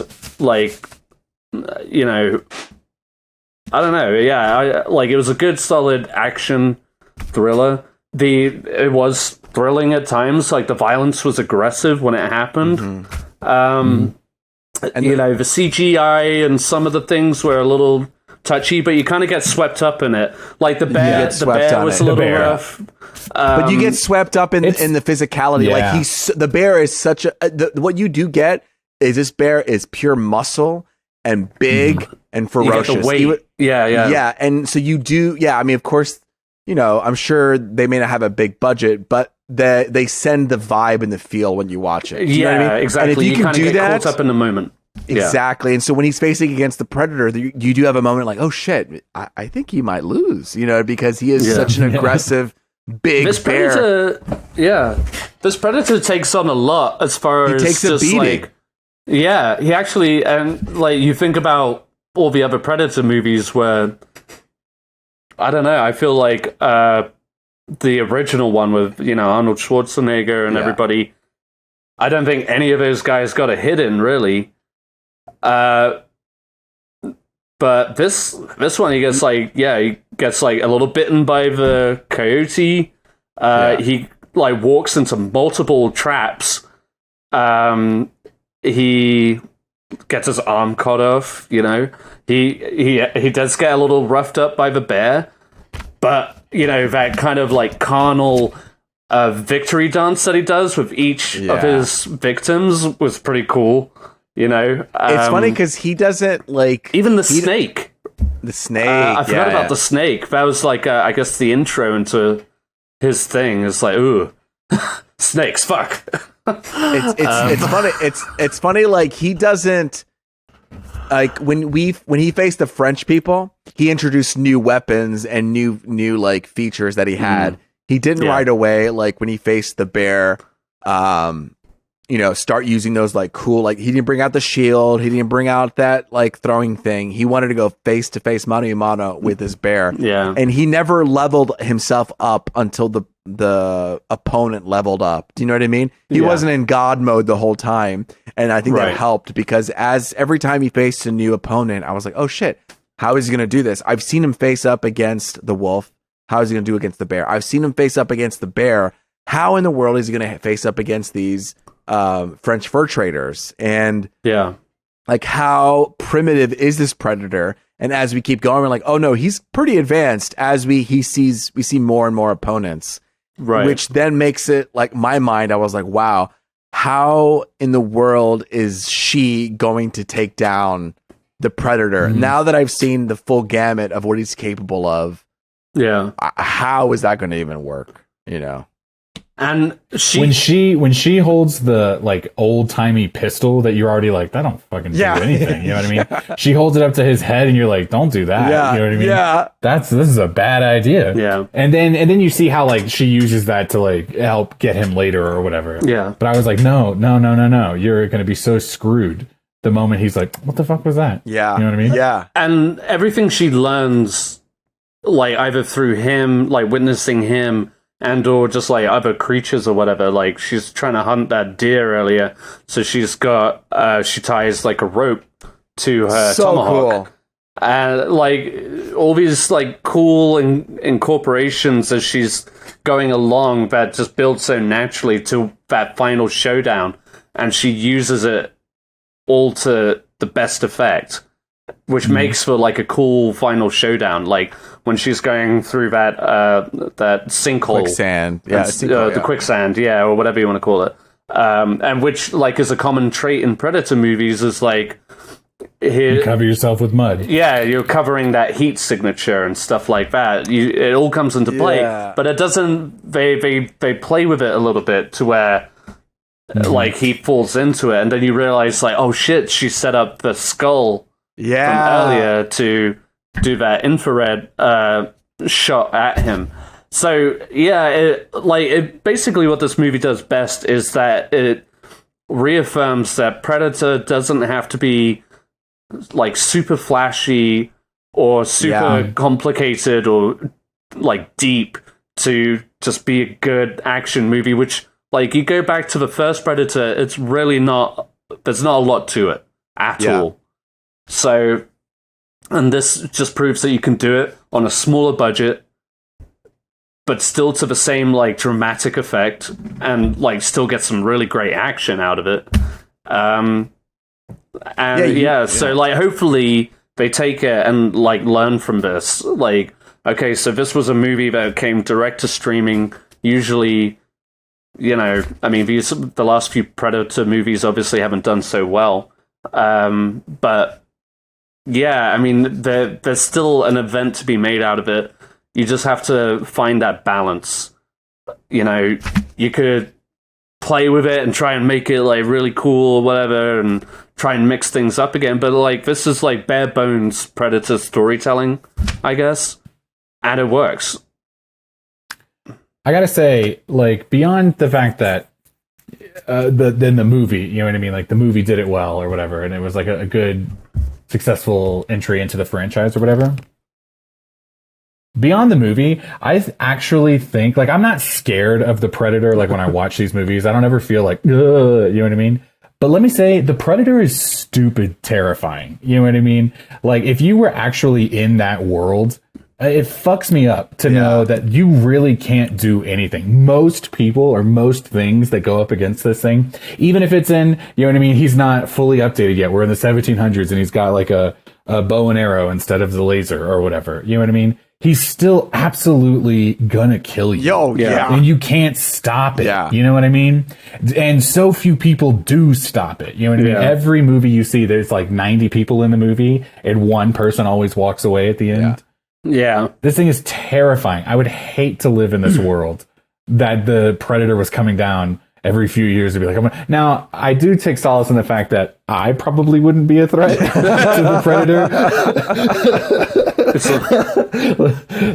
I don't know. Yeah, it was a good, solid action thriller. It was thrilling at times. The violence was aggressive when it happened. And the CGI and some of the things were a little touchy, but you kind of get swept up in it. The bear, was a little rough. But you get swept up in the physicality. Yeah. The bear is such a. What you do get is this bear is pure muscle and big and ferocious. You get the weight. Yeah. And so you do. Yeah. I mean, of course, I'm sure they may not have a big budget, but they send the vibe and the feel when you watch it. You know what I mean? Exactly. And if you can kind of get caught up in the moment. Exactly. And so when he's facing against the predator, you do have a moment oh shit, I think he might lose, because he is such an aggressive, big bear. This predator takes on a lot as far as takes a beating. He actually, and you think about all the other Predator movies where, I don't know, I feel the original one with, Arnold Schwarzenegger and everybody, I don't think any of those guys got a hit in, really. But this one, he gets a little bitten by the coyote. He walks into multiple traps. He gets his arm cut off. He does get a little roughed up by the bear, but that kind of carnal victory dance that he does with each of his victims was pretty cool. It's funny because he doesn't even the snake. The snake. I forgot about the snake. That was I guess the intro into his thing. It's ooh, snakes. Fuck. It's funny. It's funny. He doesn't when he faced the French people, he introduced new weapons and new features that he had. He didn't right away when he faced the bear. Start using those cool, he didn't bring out the shield. He didn't bring out that throwing thing. He wanted to go face to face, mano a mano with this bear. Yeah. And he never leveled himself up until the opponent leveled up. Do you know what I mean? He wasn't in God mode the whole time. And I think that helped because every time he faced a new opponent, I was like, oh shit, how is he going to do this? I've seen him face up against the wolf. How is he going to do against the bear? I've seen him face up against the bear. How in the world is he going to face up against these French fur traders? And how primitive is this predator? And as we keep going, we're oh no, he's pretty advanced. As we see more and more opponents, right? Which then makes it my mind. I was wow, how in the world is she going to take down the predator? Now that I've seen the full gamut of what he's capable of, how is that going to even work? And when she holds the old timey pistol that you're already that don't fucking do anything. You know what I mean? She holds it up to his head and you're don't do that. Yeah, you know what I mean? Yeah. This is a bad idea. Yeah. And then you see how she uses that to help get him later or whatever. Yeah. But I was no. You're gonna be so screwed the moment he's what the fuck was that? Yeah. You know what I mean? Yeah. And everything she learns either through him, witnessing him, and or just other creatures or whatever. She's trying to hunt that deer earlier, so she's got she ties a rope to her tomahawk. Cool. like all these like cool incorporations as she's going along that just build so naturally to that final showdown, and she uses it all to the best effect, which makes for like a cool final showdown. Like when she's going through that sinkhole, quicksand, the quicksand, or whatever you want to call it, and which like is a common trait in Predator movies is like. You cover yourself with mud. Yeah, you're covering that heat signature and stuff like that. It all comes into play, but it doesn't. They play with it a little bit to where, like, he falls into it, and then you realize, like, oh shit, she set up the skull from earlier to do that infrared shot at him. So basically what this movie does best is that it reaffirms that Predator doesn't have to be like super flashy or super complicated or like deep to just be a good action movie, which like you go back to the first Predator, it's really not, there's not a lot to it at all. So, and this just proves that you can do it on a smaller budget, but still to the same like dramatic effect and like still get some really great action out of it. So like hopefully they take it and like learn from this. Like, okay, so this was a movie that came direct to streaming. Usually, you know, I mean, the last few Predator movies obviously haven't done so well. But yeah, I mean, there's still an event to be made out of it. You just have to find that balance. You know, you could play with it and try and make it like really cool or whatever and try and mix things up again, but like this is like bare bones Predator storytelling, I guess, and it works. I gotta say, like, beyond the fact that then the movie, you know what I mean, like the movie did it well or whatever, and it was like a good successful entry into the franchise or whatever. Beyond the movie, I actually think, like, I'm not scared of the Predator, like, when I watch these movies. I don't ever feel like, ugh, you know what I mean? But let me say, the Predator is stupid terrifying. You know what I mean? Like, if you were actually in that world, it fucks me up to know that you really can't do anything. Most people or most things that go up against this thing, even if it's in, you know what I mean? He's not fully updated yet. We're in the 1700s and he's got, like, a bow and arrow instead of the laser or whatever. You know what I mean? He's still absolutely gonna kill you. And you can't stop it. You know what I mean? And so few people do stop it. You know what I mean? Every movie you see, there's like 90 people in the movie, and one person always walks away at the end. This thing is terrifying. I would hate to live in this world that the Predator was coming down every few years to be like, now, I do take solace in the fact that I probably wouldn't be a threat to the Predator.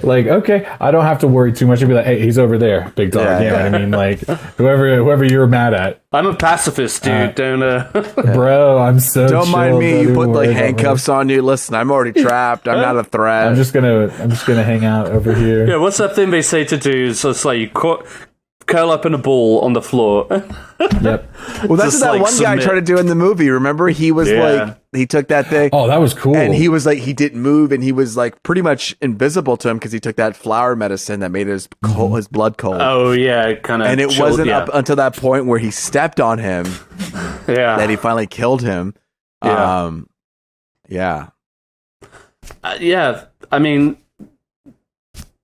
Like, okay, I don't have to worry too much. I'd be like, hey, he's over there, big dog. You know what I mean? Like, whoever you're mad at. I'm a pacifist, dude. Bro, I'm so don't chill, mind me. You put like handcuffs on you. Listen, I'm already trapped. I'm not a threat. I'm just gonna hang out over here. Yeah, what's that thing they say to do? Is it's like you curl up in a ball on the floor. Well, that's what that one guy tried to do in the movie. Remember, he was like, he took that thing. Oh, that was cool. And he was like, he didn't move, and he was like pretty much invisible to him because he took that flower medicine that made his his blood cold. Oh yeah, kind of. And it wasn't up until that point where he stepped on him, that he finally killed him. I mean,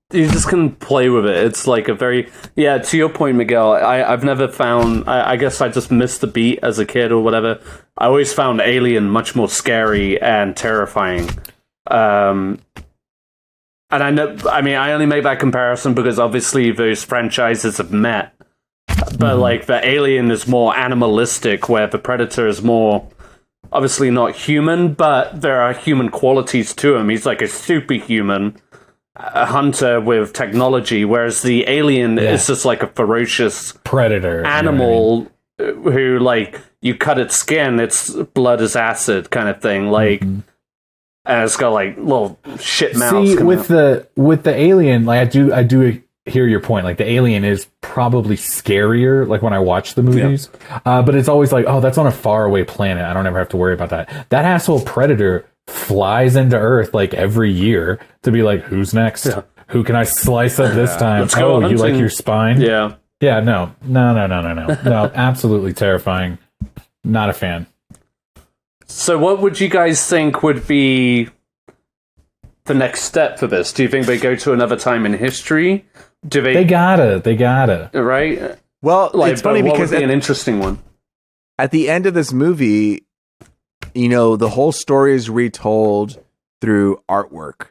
you just can play with it. It's like a very to your point, Miguel, I've never found I guess I just missed the beat as a kid or whatever. I always found Alien much more scary and terrifying. And I only make that comparison because obviously those franchises have met. But like the Alien is more animalistic, where the Predator is more obviously not human, but there are human qualities to him. He's like a superhuman, a hunter with technology, whereas the alien is just like a ferocious predator animal who, like, you cut its skin, its blood is acid kind of thing. Like, and it's got like little shit mouths. See, with the alien, like I do hear your point. Like the alien is probably scarier. Like when I watch the movies, but it's always like, oh, that's on a faraway planet. I don't ever have to worry about that. That asshole predator flies into Earth like every year to be like, who's next? Yeah. Who can I slice up this time? Let's go hunting. You like your spine? Yeah. Yeah, no, absolutely terrifying. Not a fan. So what would you guys think would be the next step for this? Do you think they go to another time in history? Do they gotta. Right? Well, it's funny because would be an interesting one. At the end of this movie, the whole story is retold through artwork.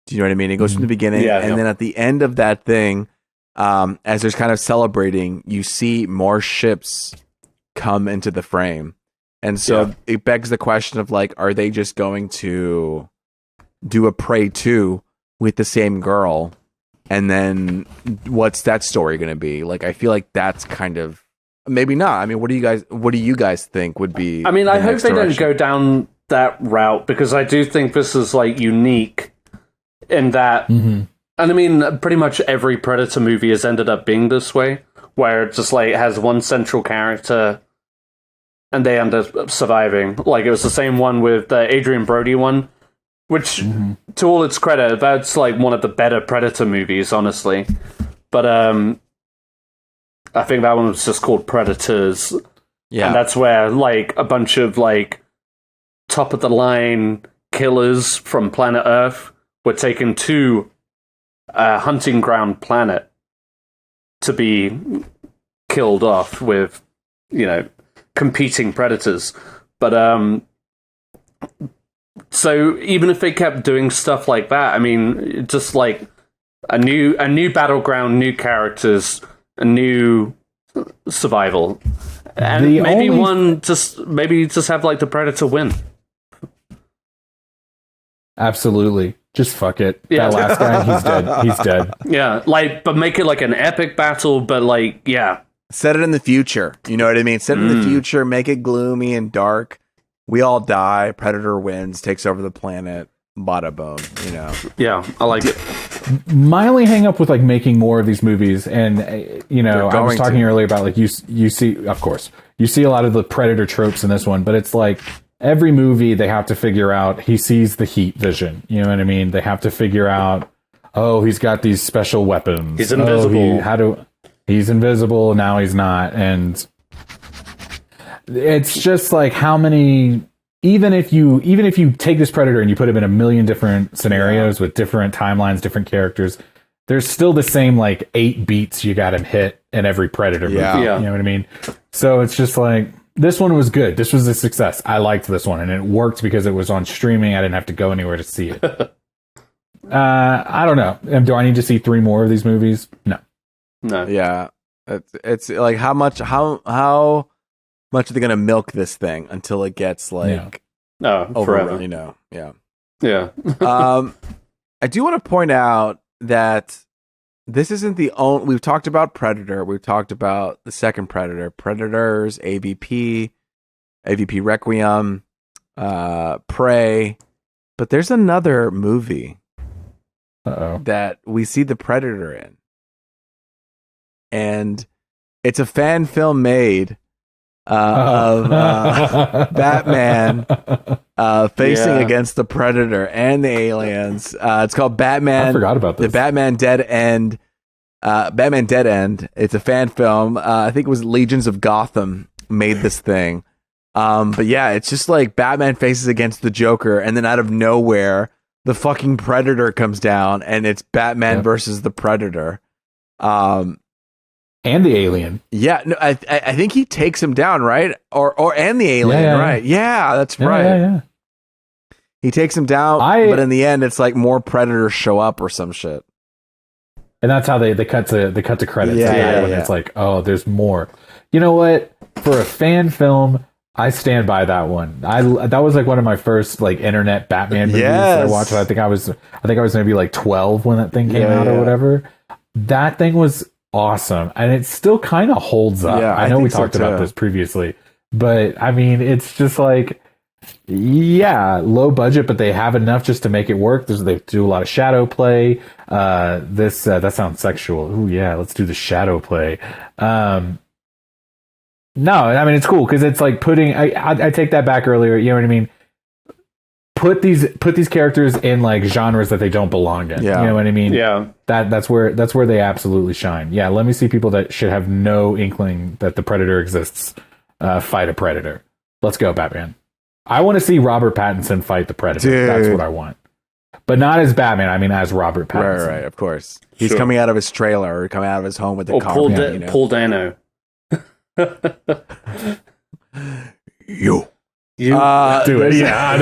Do you know what I mean? It goes from the beginning, and then at the end of that thing, as there's kind of celebrating, you see more ships come into the frame. And so it begs the question of, like, are they just going to do a Prey 2 with the same girl? And then what's that story going to be? Like, I feel like that's kind of, maybe not. I mean, what do you guys think would be? I mean, I hope they don't go down that route, because I do think this is, like, unique in that, and I mean, pretty much every Predator movie has ended up being this way, where it just, like, has one central character and they end up surviving. Like, it was the same one with the Adrian Brody one, which, to all its credit, that's, like, one of the better Predator movies, honestly. But I think that one was just called Predators. Yeah. And that's where, like, a bunch of, like, top-of-the-line killers from planet Earth were taken to a hunting ground planet to be killed off with, competing predators. But so even if they kept doing stuff like that, I mean, just like a new battleground, new characters, a new survival, and maybe just have like the Predator win. Absolutely. Just fuck it. Yeah. That last guy, he's dead. Yeah, like, but make it like an epic battle, but like, yeah. Set it in the future. You know what I mean? Set it in the future, make it gloomy and dark. We all die. Predator wins, takes over the planet. Bada boom, Yeah, I like it. My only hang up with like making more of these movies, and I was talking earlier about like you see, of course, you see a lot of the Predator tropes in this one, but it's like every movie they have to figure out he sees the heat vision. You know what I mean? They have to figure out, he's got these special weapons. He's invisible. He's invisible, now he's not. And it's just like how many, even if you take this Predator and you put him in a million different scenarios with different timelines, different characters, there's still the same like 8 beats you got him hit in every Predator movie. Yeah. You know what I mean? So it's just like, this one was good. This was a success. I liked this one, and it worked because it was on streaming. I didn't have to go anywhere to see it. I don't know. Do I need to see 3 more of these movies? No. Yeah. It's like how much are they going to milk this thing until it gets like forever? Yeah. Yeah. I do want to point out that this isn't the only. We've talked about Predator. We've talked about the second Predator, Predators, AVP Requiem, Prey. But there's another movie that we see the Predator in. And it's a fan film made of Batman facing against the Predator and the aliens. It's called Batman. I forgot about this. The Batman Dead End. Batman Dead End. It's a fan film. I think it was Legions of Gotham made this thing. But yeah, it's just like Batman faces against the Joker, and then out of nowhere, the fucking Predator comes down, and it's Batman versus the Predator. And the alien. Yeah, no, I think he takes him down, right? Or and the alien, right? Yeah, that's right. Yeah. He takes him down, but in the end, it's like more Predators show up or some shit. And that's how they cut to credits. It's like, there's more. You know what? For a fan film, I stand by that one. That was like one of my first like internet Batman movies that I watched. I think I was maybe like 12 when that thing came out or whatever. That thing was awesome, and it still kind of holds up. I know we talked about this previously, but I mean, it's just like, low budget, but they have enough just to make it work. They do a lot of shadow play. That sounds sexual. Ooh, yeah, let's do the shadow play. No, I mean, it's cool because it's like putting. I take that back earlier. You know what I mean? put these characters in like genres that they don't belong in. Yeah. You know what I mean? Yeah. That's where they absolutely shine. Yeah, let me see people that should have no inkling that the Predator exists fight a Predator. Let's go, Batman. I want to see Robert Pattinson fight the Predator. Dude. That's what I want. But not as Batman, I mean as Robert Pattinson. Right, of course. He's coming out of his trailer or coming out of his home with the car. Paul Dano. You. Do it. Yeah, I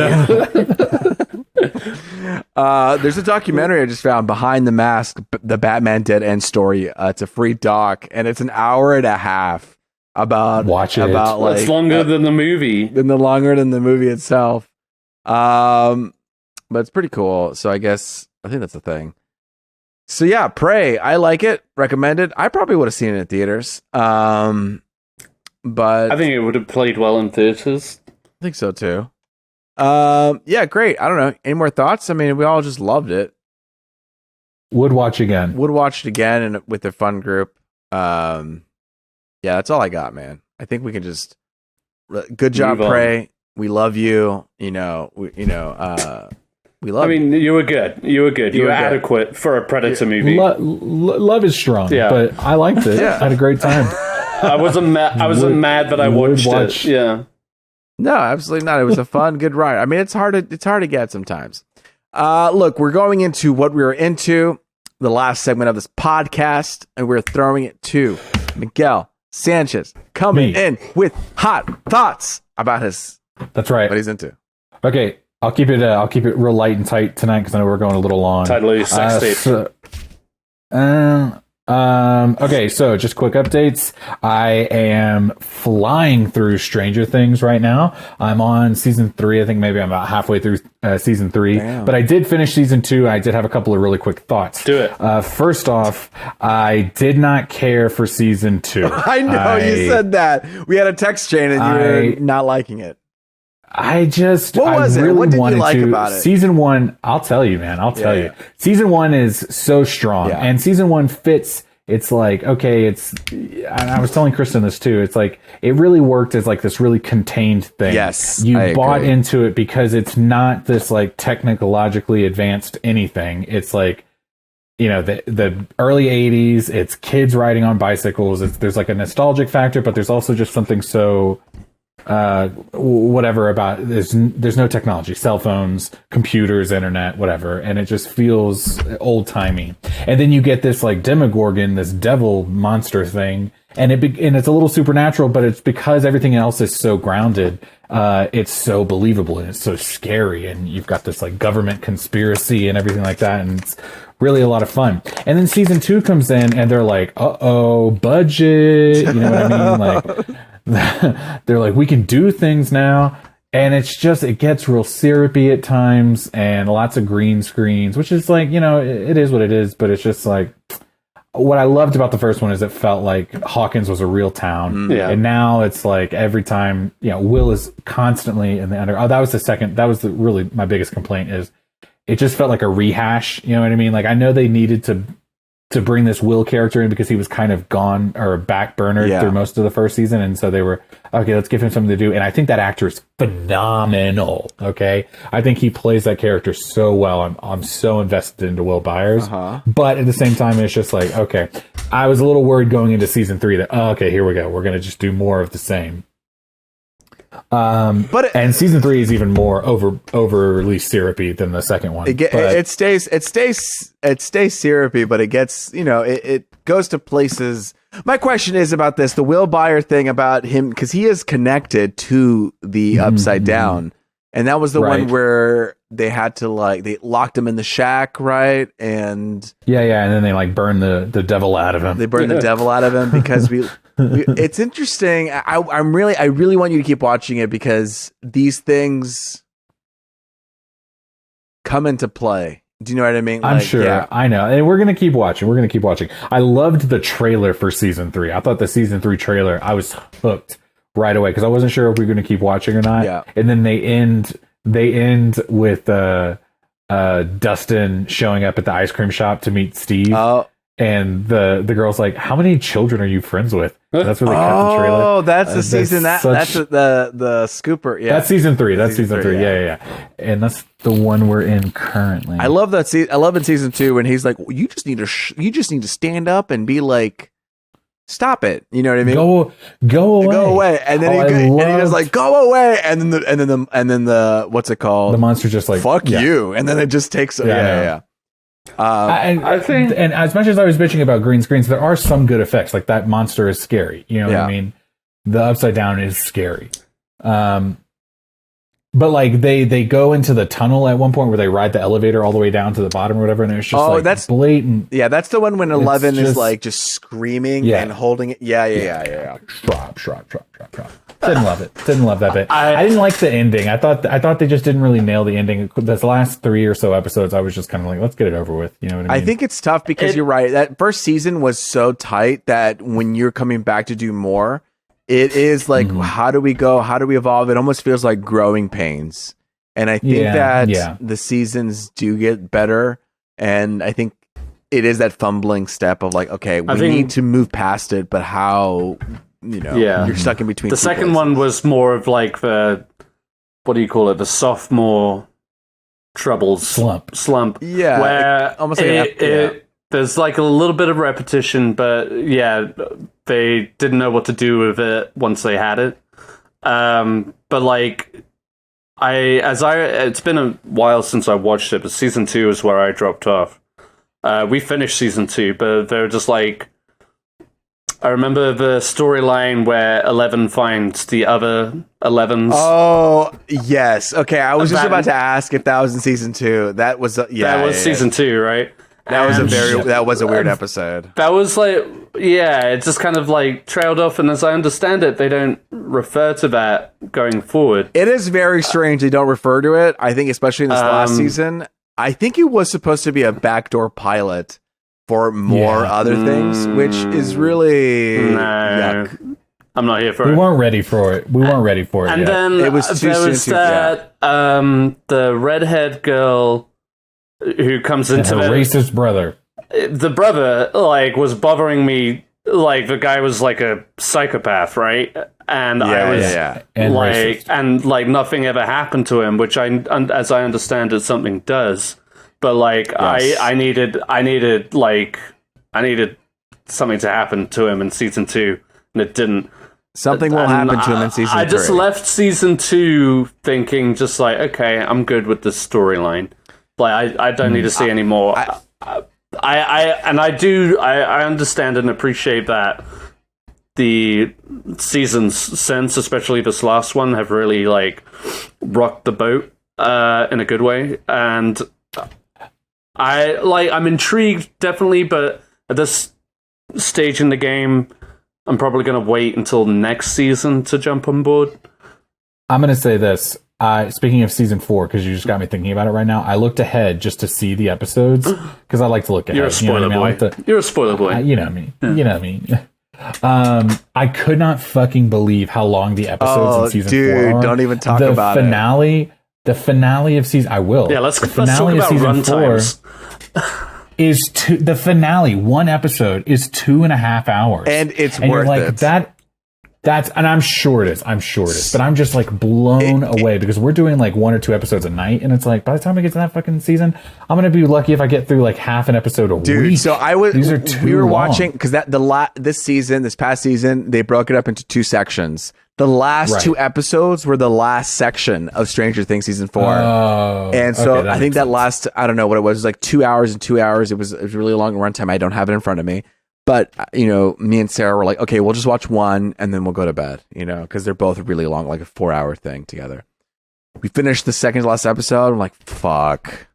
know. There's a documentary I just found, Behind the Mask, the Batman Dead End story. It's a free doc, and it's an hour and a half about watch it. It's longer than the movie. Longer than the movie itself. But it's pretty cool. So I think that's the thing. So yeah, Prey. I like it. Recommend it. I probably would have seen it in theaters. But I think it would have played well in theaters. I think so too. Yeah, great. I don't know. Any more thoughts? I mean, we all just loved it. Would watch again and with a fun group. Yeah, that's all I got, man. I think we can just good job, Prey. We love you. We love I mean, you were good. You were adequate for a Predator movie. Love is strong, but I liked it. I had a great time. I wasn't mad that I watched it. Yeah. No, absolutely not. It was a fun, good ride. I mean, it's hard to get sometimes. Look, we're going into what we were into, the last segment of this podcast, and we're throwing it to Miguel Sanchez coming in with hot thoughts about That's right. What he's into. Okay, I'll keep it real light and tight tonight because I know we're going a little long. Totally sex tape. Okay, so just quick updates. I am flying through Stranger Things right now. I'm on season 3. I think maybe I'm about halfway through season 3. Damn. But I did finish season 2. I did have a couple of really quick thoughts. Do it. First off, I did not care for season 2. I know you said that. We had a text chain and you were not liking it. What was it? What did you like about it? Season 1, I'll tell you, man. I'll tell you. Season 1 is so strong, and season 1 fits. It's like, okay, I was telling Kristen this too. It's like, it really worked as like this really contained thing. Yes. You bought into it because it's not this like technologically advanced anything. It's like, the early 80s, it's kids riding on bicycles. There's like a nostalgic factor, but there's also just something so whatever about there's no technology, cell phones, computers, internet, whatever, and it just feels old-timey. And then you get this like Demogorgon, this devil monster thing, and it's a little supernatural, but it's because everything else is so grounded. It's so believable and it's so scary, and you've got this like government conspiracy and everything like that, and it's really a lot of fun. And then season 2 comes in and they're like, budget, you know what I mean? Like they're like, we can do things now, and it gets real syrupy at times and lots of green screens, which is like, it is what it is, but it's just like, what I loved about the first one is it felt like Hawkins was a real town. And now it's like every time, Will is constantly in the under. Oh, that was really my biggest complaint is it just felt like a rehash. You know what I mean? Like, I know they needed to bring this Will character in because he was kind of gone or back burnered through most of the first season. And so they were, okay, let's give him something to do. And I think that actor is phenomenal. Okay. I think he plays that character so well. I'm so invested into Will Byers, but at the same time, it's just like, okay, I was a little worried going into season 3 that, okay, here we go. We're going to just do more of the same. And season 3 is even more overly syrupy than the second one. It stays syrupy, but it gets, it goes to places. My question is about this, the Will Byer thing about him, because he is connected to the Upside Down, and that was the one where they had to they locked him in the shack, right? And and then they burn the devil out of him. They burn the devil out of him because it's interesting. I really want you to keep watching it because these things come into play. Do you know what I mean? I'm sure. Yeah. I know. And we're going to keep watching. I loved the trailer for season 3. I thought the season 3 trailer, I was hooked right away because I wasn't sure if we were going to keep watching or not. Yeah. And then they end with Dustin showing up at the ice cream shop to meet Steve. Oh. And the girl's like, how many children are you friends with? That's where they cut the trailer. Oh, that's the season. That's the scooper. Yeah, that's season 3. That's season 3. Yeah. And that's the one we're in currently. I love that. I love in season 2 when he's like, "You just need to stand up and be like, stop it." You know what I mean? Go away. And then he goes like, "Go away." And then the what's it called? The monster just like, fuck you. And then it just takes. Yeah. I think, and as much as I was bitching about green screens, there are some good effects. Like that monster is scary. You know what I mean? The upside down is scary. But like they go into the tunnel at one point where they ride the elevator all the way down to the bottom or whatever, and it's just that's blatant. Yeah, that's the one when 11 is like just screaming and holding it. Yeah. Shrop. Didn't love it. Didn't love that bit. I didn't like the ending. I thought they just didn't really nail the ending. This last 3 or so episodes, I was just kind of like, let's get it over with. You know what I mean? I think it's tough because you're right. That first season was so tight that when you're coming back to do more, it is like, how do we go? How do we evolve? It almost feels like growing pains. And I think that the seasons do get better. And I think it is that fumbling step of like, okay, we need to move past it, but how, you're stuck in between. The second one was more of like the, what do you call it? The sophomore troubles. Slump. Yeah. Where almost like there's like a little bit of repetition, but they didn't know what to do with it once they had it. But like, it's been a while since I watched it, but season 2 is where I dropped off. We finished season 2, but they're just like, I remember the storyline where 11 finds the other 11s. Oh, yes. Okay, I was just about to ask if that was in season 2. That was season 2, right? That was a weird episode. That was like, it just kind of like trailed off, and as I understand it, they don't refer to that going forward. It is very strange they don't refer to it. I think especially in this last season. I think it was supposed to be a backdoor pilot for more other things, which is really yuck. I'm not here for it. We weren't ready for it. And then it was too there was that the redhead girl who comes into her racist brother. The brother was bothering me. Like the guy was like a psychopath, right? And I was and like, and like nothing ever happened to him, which as I understand it, something does. But like I needed something to happen to him in season 2, and it didn't. Something will happen to him in season 3. I just left season 2 thinking just like, okay, I'm good with this storyline. Like I don't need to see any more. I understand and appreciate that the seasons since, especially this last one, have really like rocked the boat in a good way, and I'm intrigued definitely, but at this stage in the game, I'm probably going to wait until next season to jump on board. I'm going to say this. Speaking of season 4, because you just got me thinking about it right now, I looked ahead just to see the episodes because I like to look ahead. You're a spoiler boy. You're a spoiler boy. You know me. Yeah. You know me. I could not fucking believe how long the episodes in season 4 are. Don't even talk about it. The finale of season. I will. Yeah, let's talk about runtimes. The finale. One episode is 2.5 hours, and it's worth it. And I'm sure it is, but I'm just like blown away because we're doing like 1 or 2 episodes a night, and it's like by the time we get to that fucking season, I'm gonna be lucky if I get through like half an episode a week. So we were watching because this past season, they broke it up into 2 sections. The last 2 episodes were the last section of Stranger Things season 4, and so I think that last, I don't know what it was like 2 hours and 2 hours. It was really long runtime. I don't have it in front of me. But, me and Sarah were like, okay, we'll just watch 1 and then we'll go to bed, because they're both really long, like a 4-hour thing together. We finished the second to last episode. I'm like, fuck.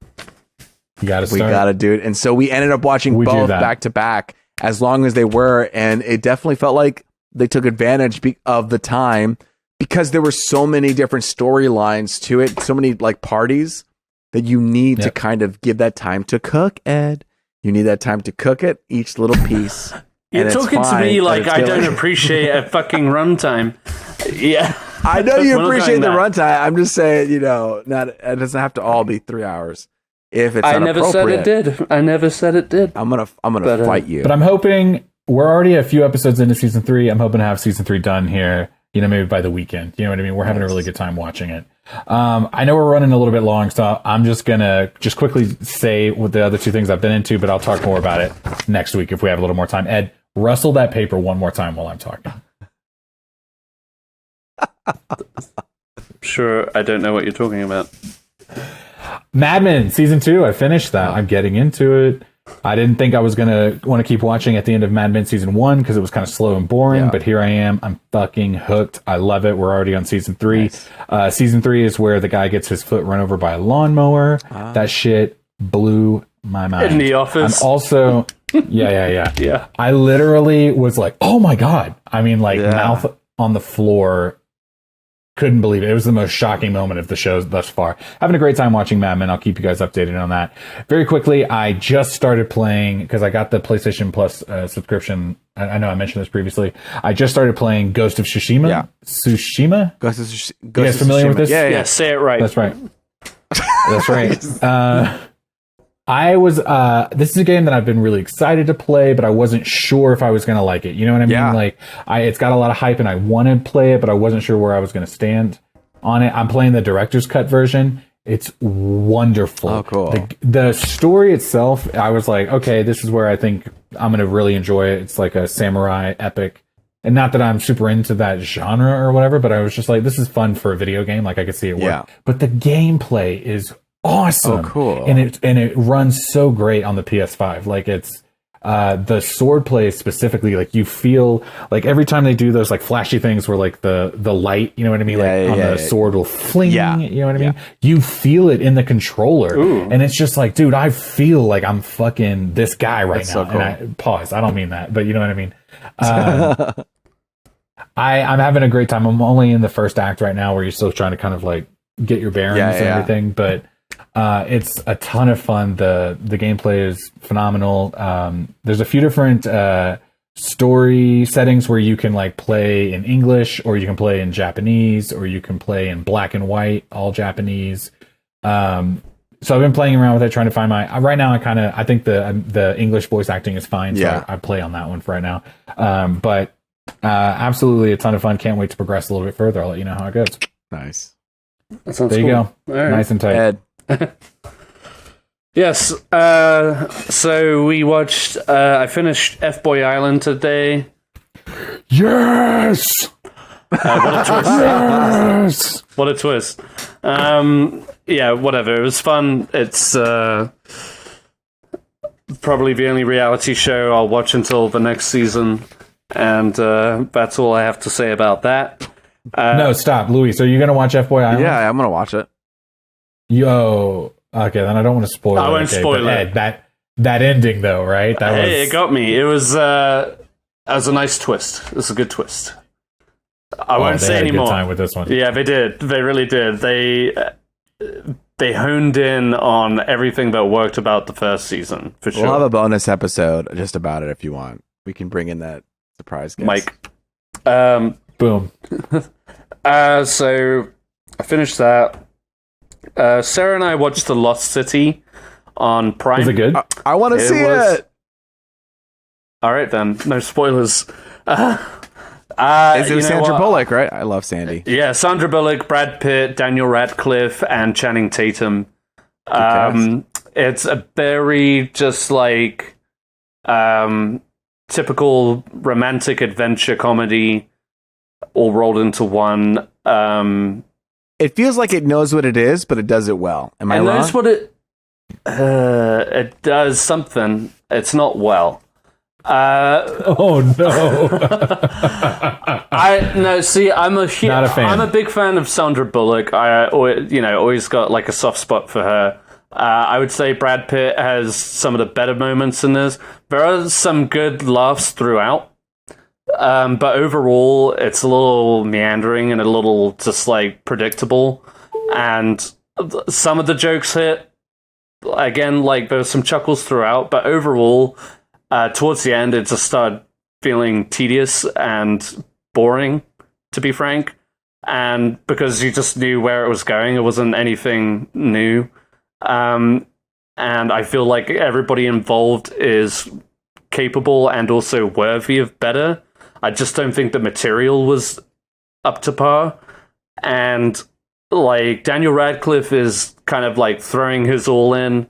We got to do it. And so we ended up watching both back to back as long as they were. And it definitely felt like they took advantage of the time because there were so many different storylines to it, so many like parties that you need to kind of give that time to cook, Ed. You need that time to cook it, each little piece. You're talking to me like I don't appreciate a fucking runtime. Yeah. I know you appreciate the runtime. I'm just saying, it doesn't have to all be 3 hours. If it's I never said it did. I'm gonna fight you. But I'm hoping we're already a few episodes into season 3. I'm hoping to have season 3 done here, maybe by the weekend. You know what I mean? We're having a really good time watching it. I know we're running a little bit long, so I'm just gonna quickly say what the other 2 things I've been into, but I'll talk more about it next week if we have a little more time. Ed, rustle that paper one more time while I'm talking. Sure, I don't know what you're talking about. Mad Men season 2. I finished that. I'm getting into it. I didn't think I was gonna want to keep watching at the end of Mad Men season 1 because it was kind of slow and boring. But here I am. I'm fucking hooked. I love it. We're already on season 3. Nice. Season 3 is where the guy gets his foot run over by a lawnmower. That shit blew my mind. In The Office. I'm also, yeah. I literally was like, oh my god. I mean, mouth on the floor. Couldn't believe it. It was the most shocking moment of the show thus far. Having a great time watching Mad Men. I'll keep you guys updated on that. Very quickly, I just started playing, because I got the PlayStation Plus subscription. I know I mentioned this previously. I just started playing Ghost of Tsushima. Yeah. Tsushima? Ghost of Tsushima. You guys familiar with this? Yeah, say it right. That's right. That's right. I was, this is a game that I've been really excited to play, but I wasn't sure if I was going to like it. You know what I mean? Yeah. It's got a lot of hype and I want to play it, but I wasn't sure where I was going to stand on it. I'm playing the director's cut version. It's wonderful. Oh, cool. The story itself, I was like, okay, this is where I think I'm going to really enjoy it. It's like a samurai epic. And not that I'm super into that genre or whatever, but I was just like, this is fun for a video game. Like I could see it work. Yeah. But the gameplay is awesome. Oh, cool. And it runs so great on the PS5. Like it's the sword play specifically, like you feel like every time they do those like flashy things where like the light, you know what I mean? The sword will fling, you know what I mean? You feel it in the controller. Ooh. And it's just like, dude, I feel like I'm fucking this guy right That's now. So cool. And I don't mean that, but you know what I mean? I'm having a great time. I'm only in the first act right now where you're still trying to kind of like get your bearings and everything, but it's a ton of fun. The gameplay is phenomenal. There's a few different story settings where you can like play in English, or you can play in Japanese, or you can play in black and white, all Japanese. So I've been playing around with it, trying to find my. Right now, I think the English voice acting is fine, so I play on that one for right now. But absolutely a ton of fun. Can't wait to progress a little bit further. I'll let you know how it goes. Nice. That sounds there you cool. go. Right. Nice and tight. Ed. Yes. So we watched. I finished Fboy Island today. Yes. What a twist! Yes. What a twist. Yeah. Whatever. It was fun. It's probably the only reality show I'll watch until the next season, and that's all I have to say about that. No, stop, Louis. So you're gonna watch Fboy Island? Yeah, I'm gonna watch it. Yo, okay, then I don't want to spoil it. I won't spoil it. Ed, that ending though, right? It got me. It was a nice twist. It was a good twist. I won't say anymore. Good time with this one. Yeah, they did. They really did. They honed in on everything that worked about the first season for sure. We'll have a bonus episode just about it if you want. We can bring in that surprise guest. Mike. Boom. So I finished that. Sarah and I watched The Lost City on Prime. Is it good? I want to see it. All right, then. No spoilers. Is it Sandra Bullock, right? I love Sandy. Yeah, Sandra Bullock, Brad Pitt, Daniel Radcliffe, and Channing Tatum. It's a very just like typical romantic adventure comedy all rolled into one. It feels like it knows what it is, but it does it well. Am I wrong? It knows what it does something. It's not well. Oh no! Not a fan. I'm a big fan of Sandra Bullock. I always got like a soft spot for her. I would say Brad Pitt has some of the better moments in this. There are some good laughs throughout. But overall, it's a little meandering and a little just like predictable. And some of the jokes hit. Again, like there's some chuckles throughout, but overall, towards the end, it just started feeling tedious and boring, to be frank. And because you just knew where it was going, it wasn't anything new. And I feel like everybody involved is capable and also worthy of better. I just don't think the material was up to par. And like Daniel Radcliffe is kind of like throwing his all in.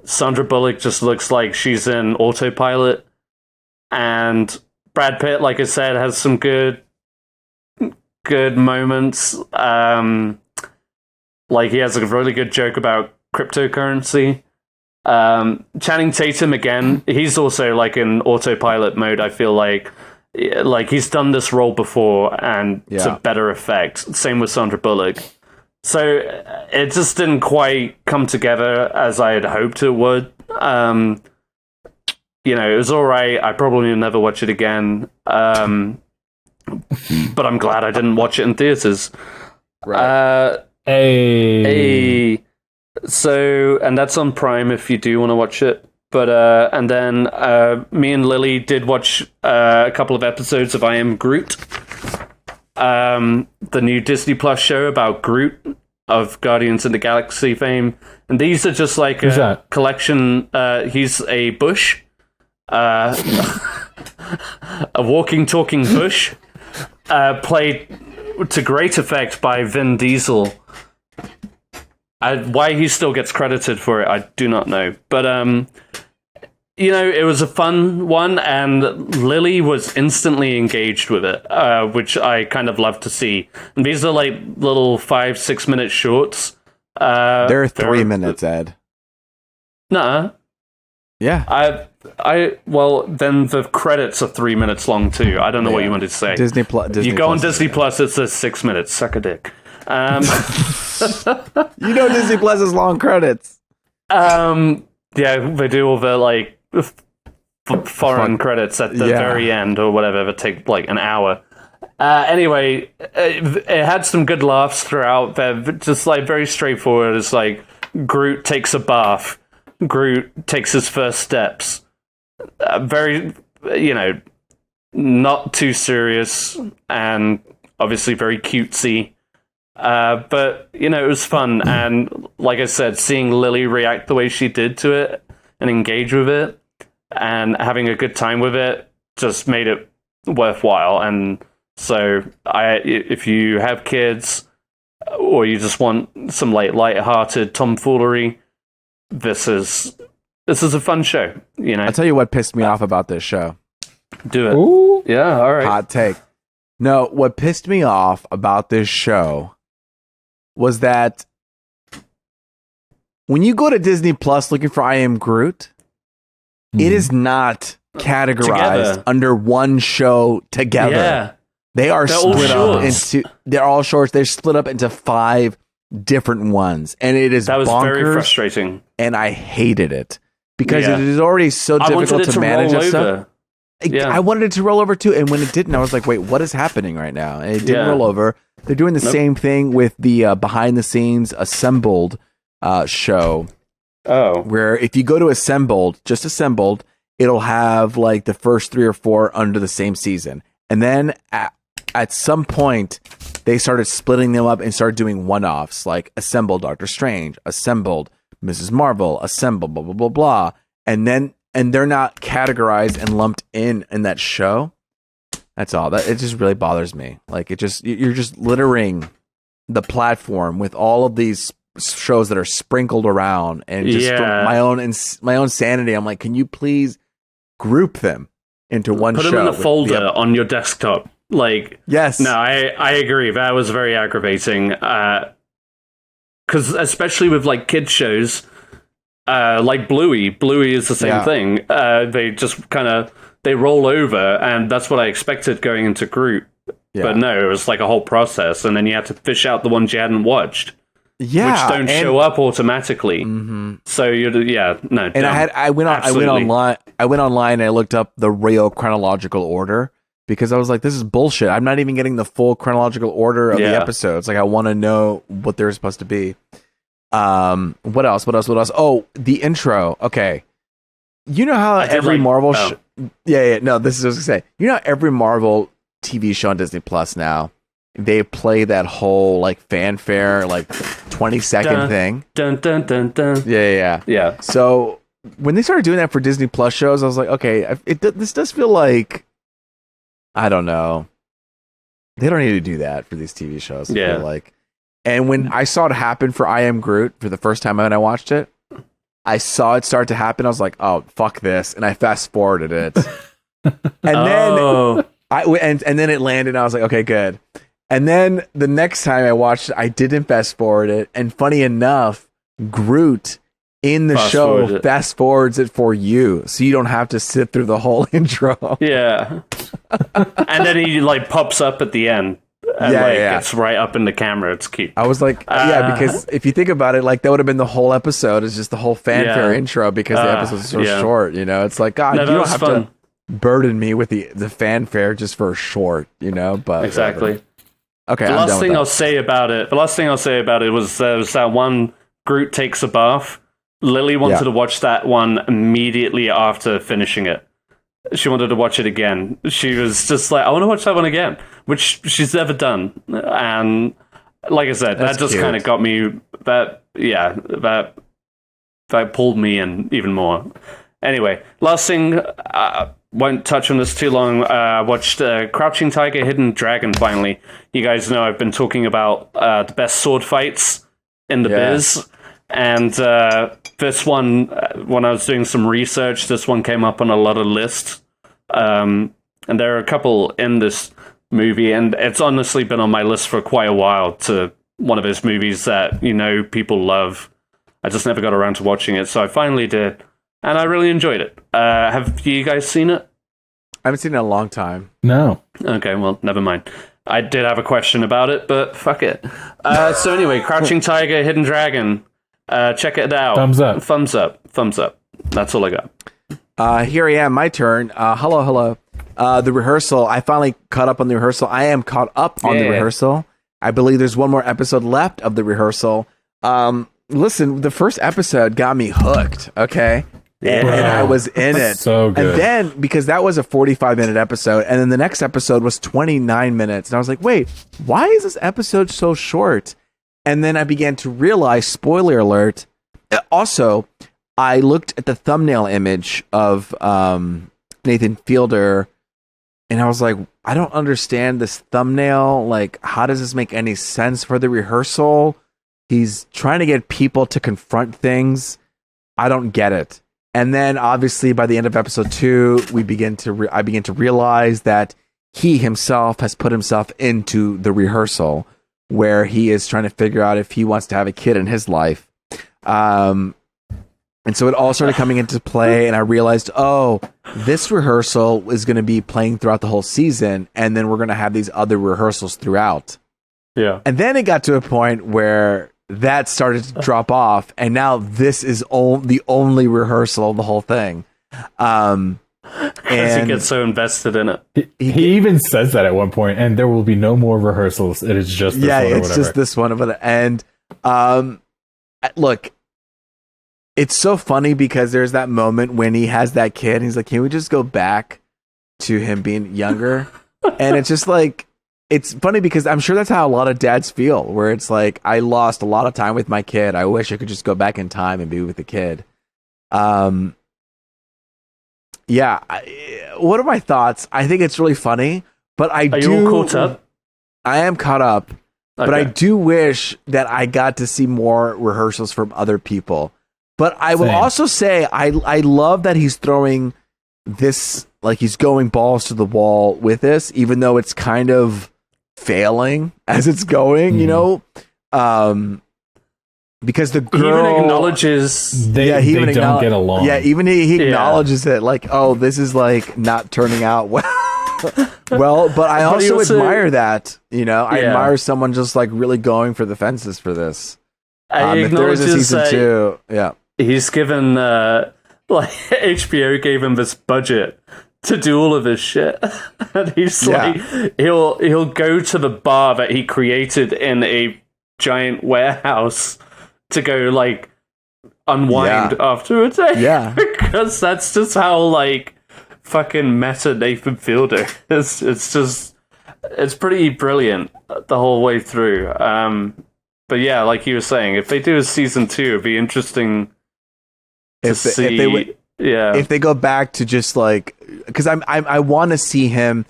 Sandra Bullock just looks like she's in autopilot. And Brad Pitt, like I said, has some good moments. Like he has a really good joke about cryptocurrency. Channing Tatum again, he's also like in autopilot mode. I feel like he's done this role before and to better effect. Same with Sandra Bullock. So it just didn't quite come together as I had hoped it would. It was all right. I probably will never watch it again. But I'm glad I didn't watch it in theaters. Right. So, and that's on Prime if you do want to watch it. But and then me and Lily did watch a couple of episodes of I Am Groot, the new Disney Plus show about Groot of Guardians of the Galaxy fame. And these are just like a collection. He's a bush, a walking, talking bush, played to great effect by Vin Diesel. Why he still gets credited for it, I do not know. But, it was a fun one, and Lily was instantly engaged with it, which I kind of love to see. And these are like little 5-6 minute shorts. They're 3 minutes, Ed. Nah. Yeah. Well, then the credits are 3 minutes long too. I don't know what you wanted to say. Disney you go on Disney Plus, it says 6 minutes. Suck a dick. Disney Plus has long credits. Yeah, they do all the like foreign credits at the very end or whatever that take like an hour. Anyway, it had some good laughs throughout. They're just like very straightforward. It's like Groot takes a bath. Groot takes his first steps. Very, not too serious and obviously very cutesy. But, it was fun. And like I said, seeing Lily react the way she did to it and engage with it and having a good time with it just made it worthwhile. And so if you have kids or you just want some light-hearted tomfoolery, this is a fun show. I'll tell you what pissed me off about this show. Do it. Ooh. Yeah, all right. Hot take. No, what pissed me off about this show was that when you go to Disney Plus looking for I Am Groot, it is not categorized under one show together. Yeah. They're split up into. They're all shorts. They're split up into 5 different ones, and it is that was bonkers, very frustrating. And I hated it because it is already so difficult to manage and stuff. I wanted it to roll over too, and when it didn't, I was like, "Wait, what is happening right now?" And it didn't roll over. They're doing the same thing with the behind the scenes Assembled show. Oh, where if you go to just Assembled, it'll have like the first 3 or 4 under the same season, and then at some point they started splitting them up and started doing one-offs like Assembled Doctor Strange, Assembled Mrs. Marvel, Assembled blah blah blah blah, and they're not categorized and lumped in that show. That's all. That it just really bothers me. Like you're just littering the platform with all of these shows that are sprinkled around, and just for my own sanity, I'm like, can you please group them into one show? Put them in a folder on your desktop. Like, yes. No, I agree. That was very aggravating. Because especially with like kids shows, like Bluey. Bluey is the same thing. They just kind of they roll over, and that's what I expected going into Groot. Yeah. But no, it was like a whole process, and then you had to fish out the ones you hadn't watched. Yeah, which don't show up automatically. Mm-hmm. So no. And I went online and I looked up the real chronological order because I was like, this is bullshit. I'm not even getting the full chronological order of the episodes. Like, I want to know what they're supposed to be. What else? Oh, the intro. Okay. You know how every Marvel no, this is what I was gonna say. You know how every Marvel TV show on Disney Plus now, they play that whole like fanfare, like 20-second thing. Dun dun dun dun. Yeah. Yeah. So when they started doing that for Disney Plus shows, I was like, okay, this does feel like, I don't know. They don't need to do that for these TV shows. I feel like. And when I saw it happen for I Am Groot for the first time when I watched it, I saw it start to happen. I was like, oh, fuck this. And I fast forwarded it. And then it landed and I was like, okay, good. And then the next time I watched it, I didn't fast forward it. And funny enough, Groot in the show fast forwards it for you. So you don't have to sit through the whole intro. Yeah. And then he like pops up at the end. And it's right up in the camera. It's cute. I was like, because if you think about it, like that would have been the whole episode. It's just the whole fanfare intro because the episode's so short. You know, it's like, God, you don't have to burden me with the fanfare just for a short. You know, but exactly. Whatever. Okay. The last thing I'll say about it was that one Groot takes a bath. Lily wanted to watch that one immediately after finishing it. She wanted to watch it again. She was just like, I want to watch that one again, which she's never done. And like I said, that just kind of got me, that pulled me in even more. Anyway, last thing, won't touch on this too long. Watched Crouching Tiger, Hidden Dragon finally. You guys know I've been talking about the best sword fights in the biz. And this one, when I was doing some research, this one came up on a lot of lists. And there are a couple in this movie, and it's honestly been on my list for quite a while to one of those movies that, you know, people love. I just never got around to watching it, so I finally did, and I really enjoyed it. Have you guys seen it? I haven't seen it in a long time. No. Okay, well, never mind. I did have a question about it, but fuck it. So anyway, Crouching Tiger, Hidden Dragon. Check it out. Thumbs up. Thumbs up. Thumbs up. That's all I got. Here I am. My turn. Hello. The Rehearsal. I finally caught up on the Rehearsal. I am caught up on the Rehearsal. I believe there's one more episode left of the Rehearsal. Listen, the first episode got me hooked. Okay. And I was in it. So good. And then, because that was a 45-minute episode, and then the next episode was 29 minutes. And I was like, wait, why is this episode so short? And then I began to realize, spoiler alert, also, I looked at the thumbnail image of Nathan Fielder, and I was like, I don't understand this thumbnail. Like, how does this make any sense for the Rehearsal? He's trying to get people to confront things. I don't get it. And then, obviously, by the end of episode 2, I begin to realize that he himself has put himself into the Rehearsal, where he is trying to figure out if he wants to have a kid in his life. And so it all started coming into play, and I realized, this rehearsal is going to be playing throughout the whole season, and then we're going to have these other rehearsals throughout. Yeah. And then it got to a point where that started to drop off, and now this is the only rehearsal of the whole thing. Because he gets so invested in it. He even says that at one point, and there will be no more rehearsals. It is just this one or it's just this one of it. And look, it's so funny because there's that moment when he has that kid, and he's like, can we just go back to him being younger? And it's just like, it's funny because I'm sure that's how a lot of dads feel, where it's like, I lost a lot of time with my kid. I wish I could just go back in time and be with the kid. What are my thoughts? I think it's really funny, but Are you all caught up? I am caught up, but I do wish that I got to see more rehearsals from other people. But I will also say I love that he's throwing this, like he's going balls to the wall with this, even though it's kind of failing as it's going, you know? Because the girl he even acknowledges they don't get along. Yeah, even he acknowledges it, like, oh, this is like not turning out well. But I also admire that, you know. I admire someone just like really going for the fences for this. If there is a season 2, he's given like HBO gave him this budget to do all of this shit, and he's like, he'll go to the bar that he created in a giant warehouse to go like unwind after a day. Yeah. Because that's just how like fucking meta Nathan Fielder is. It's pretty brilliant the whole way through. But yeah, like you were saying, if they do a season 2, it'd be interesting if they go back to just like, because I want to see him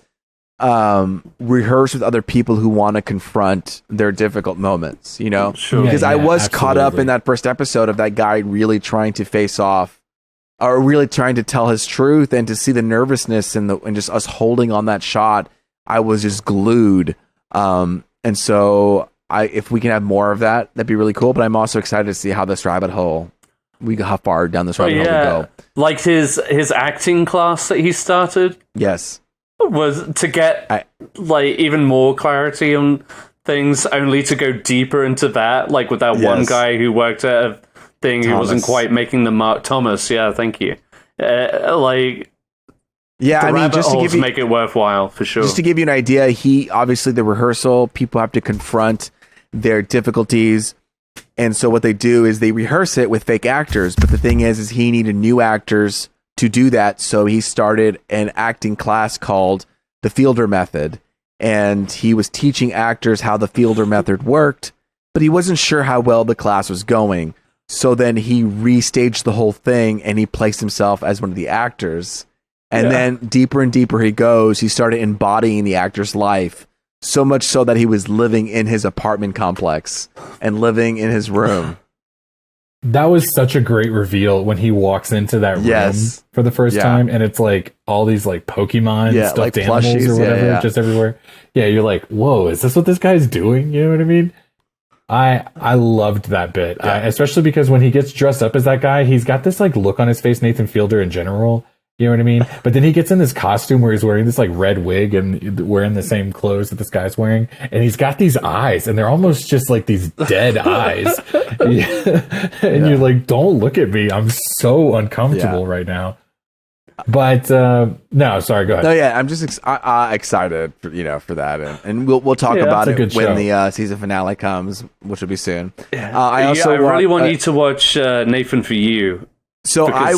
rehearse with other people who want to confront their difficult moments, you know? Sure. Because I was caught up in that first episode of that guy really trying to face off, or really trying to tell his truth, and to see the nervousness and just us holding on that shot, I was just glued. And so if we can have more of that, that'd be really cool. But I'm also excited to see how this rabbit hole, how far down this rabbit hole we go. Like his acting class that he started. Yes. Was to get like even more clarity on things, only to go deeper into that, like with that one guy who worked at a thing who wasn't quite making the mark. Thomas, thank you. I mean, just to give you, make it worthwhile for sure. Just to give you an idea, obviously the rehearsal, people have to confront their difficulties, and so what they do is they rehearse it with fake actors. But the thing is he needed new actors to do that, so he started an acting class called the Fielder Method, and he was teaching actors how the Fielder Method worked, but he wasn't sure how well the class was going. So then he restaged the whole thing, and he placed himself as one of the actors. And then deeper and deeper he goes, he started embodying the actor's life, so much so that he was living in his apartment complex and living in his room. That was such a great reveal when he walks into that room for the first time, and it's like all these like Pokemon stuffed like animals plushies, or whatever just everywhere. Yeah, you're like, whoa, is this what this guy's doing? You know what I mean? I loved that bit, especially because when he gets dressed up as that guy, he's got this like look on his face, Nathan Fielder in general. You know what I mean? But then he gets in this costume where he's wearing this like red wig and wearing the same clothes that this guy's wearing. And he's got these eyes, and they're almost just like these dead eyes. And you're like, don't look at me. I'm so uncomfortable right now. But no, sorry, go ahead. No, I'm just excited for that. And we'll talk about it when the season finale comes, which will be soon. I really want you to watch Nathan For You. So I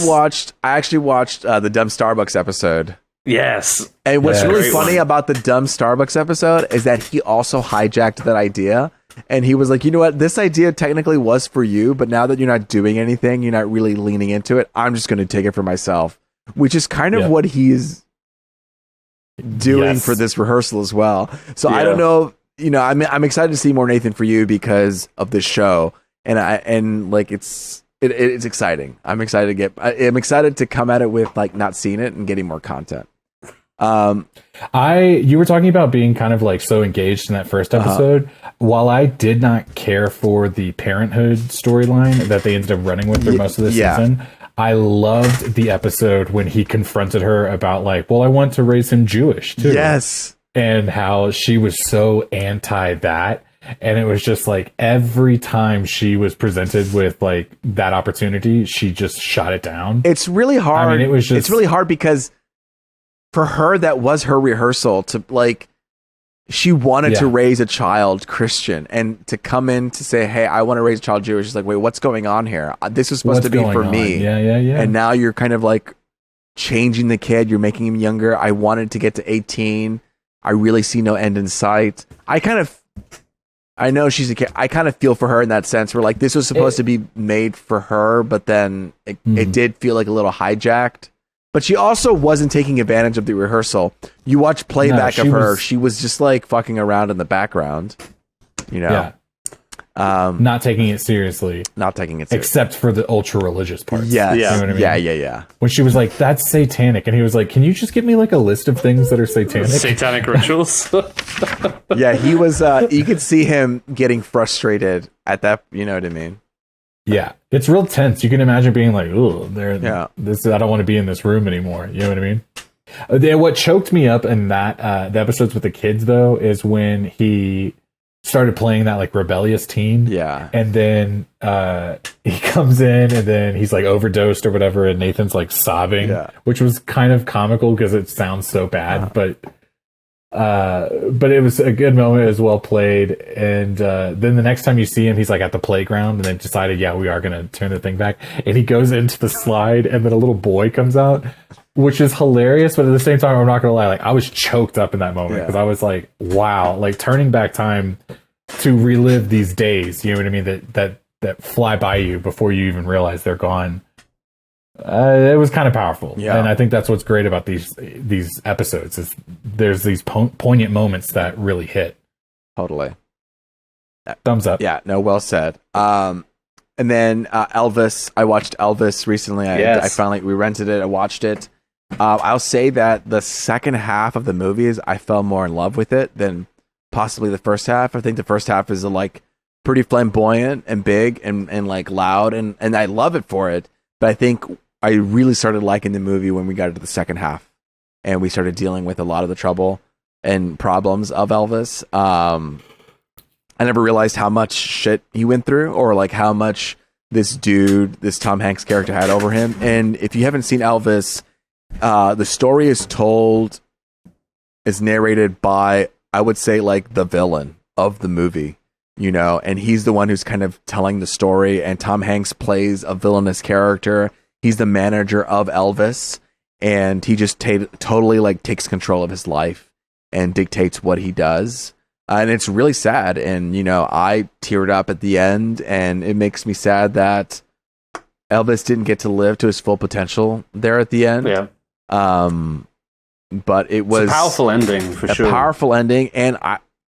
actually watched the Dumb Starbucks episode. Yes. And what's really funny about the Dumb Starbucks episode is that he also hijacked that idea. And he was like, you know what? This idea technically was for you, but now that you're not doing anything, you're not really leaning into it, I'm just going to take it for myself. Which is kind of what he's doing for this rehearsal as well. So I don't know. I'm excited to see more Nathan For You because of this show. And it's exciting. I'm excited to come at it with like not seeing it and getting more content. You were talking about being kind of like so engaged in that first episode. While I did not care for the parenthood storyline that they ended up running with for most of the season, I loved the episode when he confronted her about like, well, I want to raise him Jewish too. Yes. And how she was so anti that. And it was just like every time she was presented with like that opportunity, she just shot it down. It's really hard. I mean, it's really hard because for her, that was her rehearsal to like, she wanted to raise a child Christian, and to come in to say, hey, I want to raise a child Jewish. She's like, wait, what's going on here? This was supposed to be for me. Yeah. And now you're kind of like changing the kid. You're making him younger. I wanted to get to 18. I really see no end in sight. I know she's a kid. I kind of feel for her in that sense where like this was supposed to be made for her, but then it did feel like a little hijacked. But she also wasn't taking advantage of the rehearsal. You watch playback of her. She was just like fucking around in the background, not taking it seriously. Except for the ultra religious parts. Yeah. You know what I mean? Yeah. When she was like, that's satanic. And he was like, can you just give me like a list of things that are satanic? Satanic rituals. Yeah, he was, you could see him getting frustrated at that. You know what I mean? Yeah, it's real tense. You can imagine being like, "Ooh, I don't want to be in this room anymore." You know what I mean? What choked me up in that the episodes with the kids though is when he started playing that like rebellious teen. Yeah, and then he comes in and then he's like overdosed or whatever, and Nathan's like sobbing, which was kind of comical because it sounds so bad, but it was a good moment. It was well played. And then the next time you see him, he's like at the playground and then decided, we are going to turn the thing back. And he goes into the slide and then a little boy comes out, which is hilarious. But at the same time, I'm not going to lie, like I was choked up in that moment because I was like, wow, like turning back time to relive these days. You know what I mean? That fly by you before you even realize they're gone. It was kind of powerful, yeah. And I think that's what's great about these episodes is there's these poignant moments that really hit. Totally. Thumbs up. Yeah, no, well said. And then Elvis. I watched Elvis recently. I finally we rented it. I watched it. I'll say that the second half of the movies, I fell more in love with it than possibly the first half. I think the first half is like pretty flamboyant and big and like loud, and I love it for it. But I think I really started liking the movie when we got into the second half, and we started dealing with a lot of the trouble and problems of Elvis. I never realized how much shit he went through, or like how much this Tom Hanks character had over him. And if you haven't seen Elvis, the story is narrated by, I would say, like the villain of the movie, and he's the one who's kind of telling the story. And Tom Hanks plays a villainous character. He's the manager of Elvis, and he just totally like takes control of his life and dictates what he does. And it's really sad. And, I teared up at the end, and it makes me sad that Elvis didn't get to live to his full potential there at the end. Yeah. But it was a powerful ending for sure. A powerful ending. And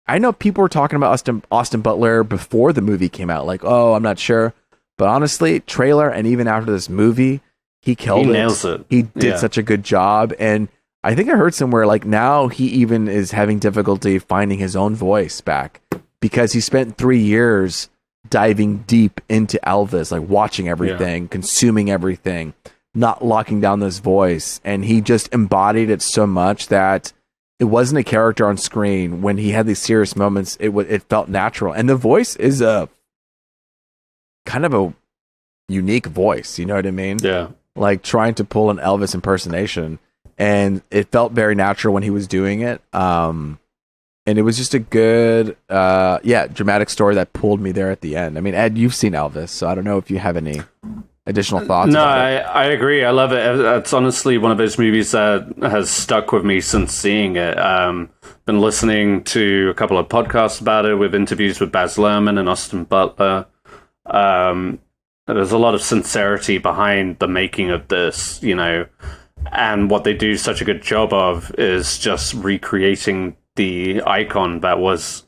I know people were talking about Austin Butler before the movie came out. Like, oh, I'm not sure. But honestly, trailer and even after this movie, he killed it. He nails it. He did such a good job. And I think I heard somewhere like now he even is having difficulty finding his own voice back because he spent 3 years diving deep into Elvis, like watching everything, consuming everything, not locking down this voice. And he just embodied it so much that it wasn't a character on screen. When he had these serious moments, it felt natural. And the voice is a kind of a unique voice. You know what I mean? Yeah. Like trying to pull an Elvis impersonation. And it felt very natural when he was doing it. And it was just a good, dramatic story that pulled me there at the end. I mean, Ed, you've seen Elvis, so I don't know if you have any additional thoughts. No, I agree. I love it. It's honestly one of those movies that has stuck with me since seeing it. Been listening to a couple of podcasts about it with interviews with Baz Luhrmann and Austin Butler. There's a lot of sincerity behind the making of this, and what they do such a good job of is just recreating the icon that was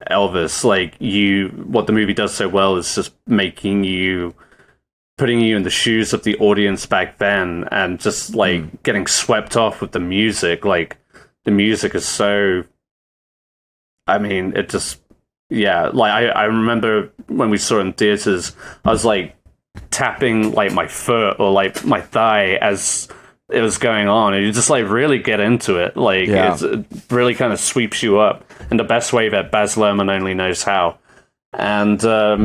Elvis. Like what the movie does so well is just putting you in the shoes of the audience back then, and just like getting swept off with the music. Like the music is so, I mean, it just, like I remember when we saw it in theaters, I was like tapping like my foot or like my thigh as it was going on, and you just like really get into it. Like it really kind of sweeps you up in the best way that Baz Luhrmann only knows how. And I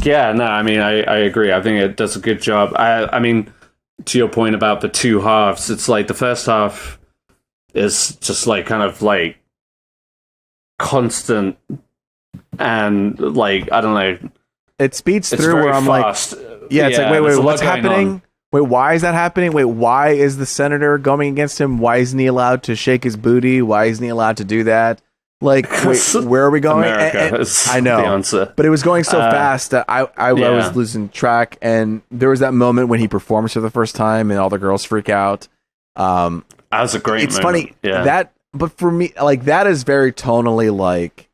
mean, I agree. I think it does a good job. I mean, to your point about the two halves, it's like the first half is just like kind of like constant and like, I don't know. It speeds through where I'm fast. Like, it's like, wait, what's happening? Wait, why is that happening? Wait, why is the senator going against him? Why isn't he allowed to shake his booty? Why isn't he allowed to do that? Like, wait, where are we going? America is I know, the answer. But it was going so fast that I was losing track. And there was that moment when he performs for the first time and all the girls freak out. That was a great moment. Funny. Yeah. But for me, like, that is very tonally like,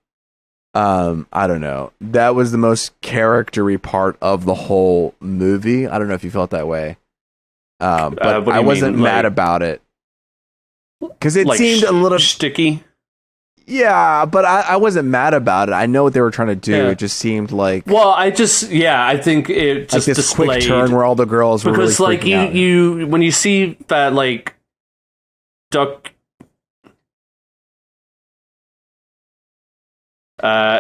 I don't know. That was the most character-y part of the whole movie. I don't know if you felt that way. But I wasn't mad about it. Because it seemed a little sticky. Yeah, but I wasn't mad about it. I know what they were trying to do. Yeah. It just seemed like... Well, I think it just like this quick turn where all the girls were really freaking out. You when you see that, like,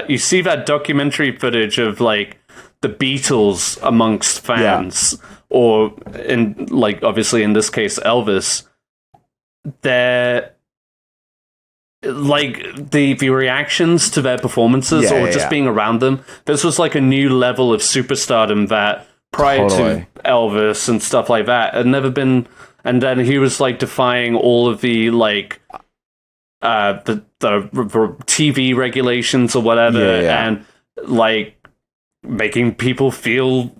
you see that documentary footage of, like, the Beatles amongst fans, or in, like, obviously in this case, Elvis, they're... like the reactions to their performances or just being around them, this was like a new level of superstardom that prior to Elvis and stuff like that had never been. And then he was like defying all of the like the TV regulations or whatever, and like making people feel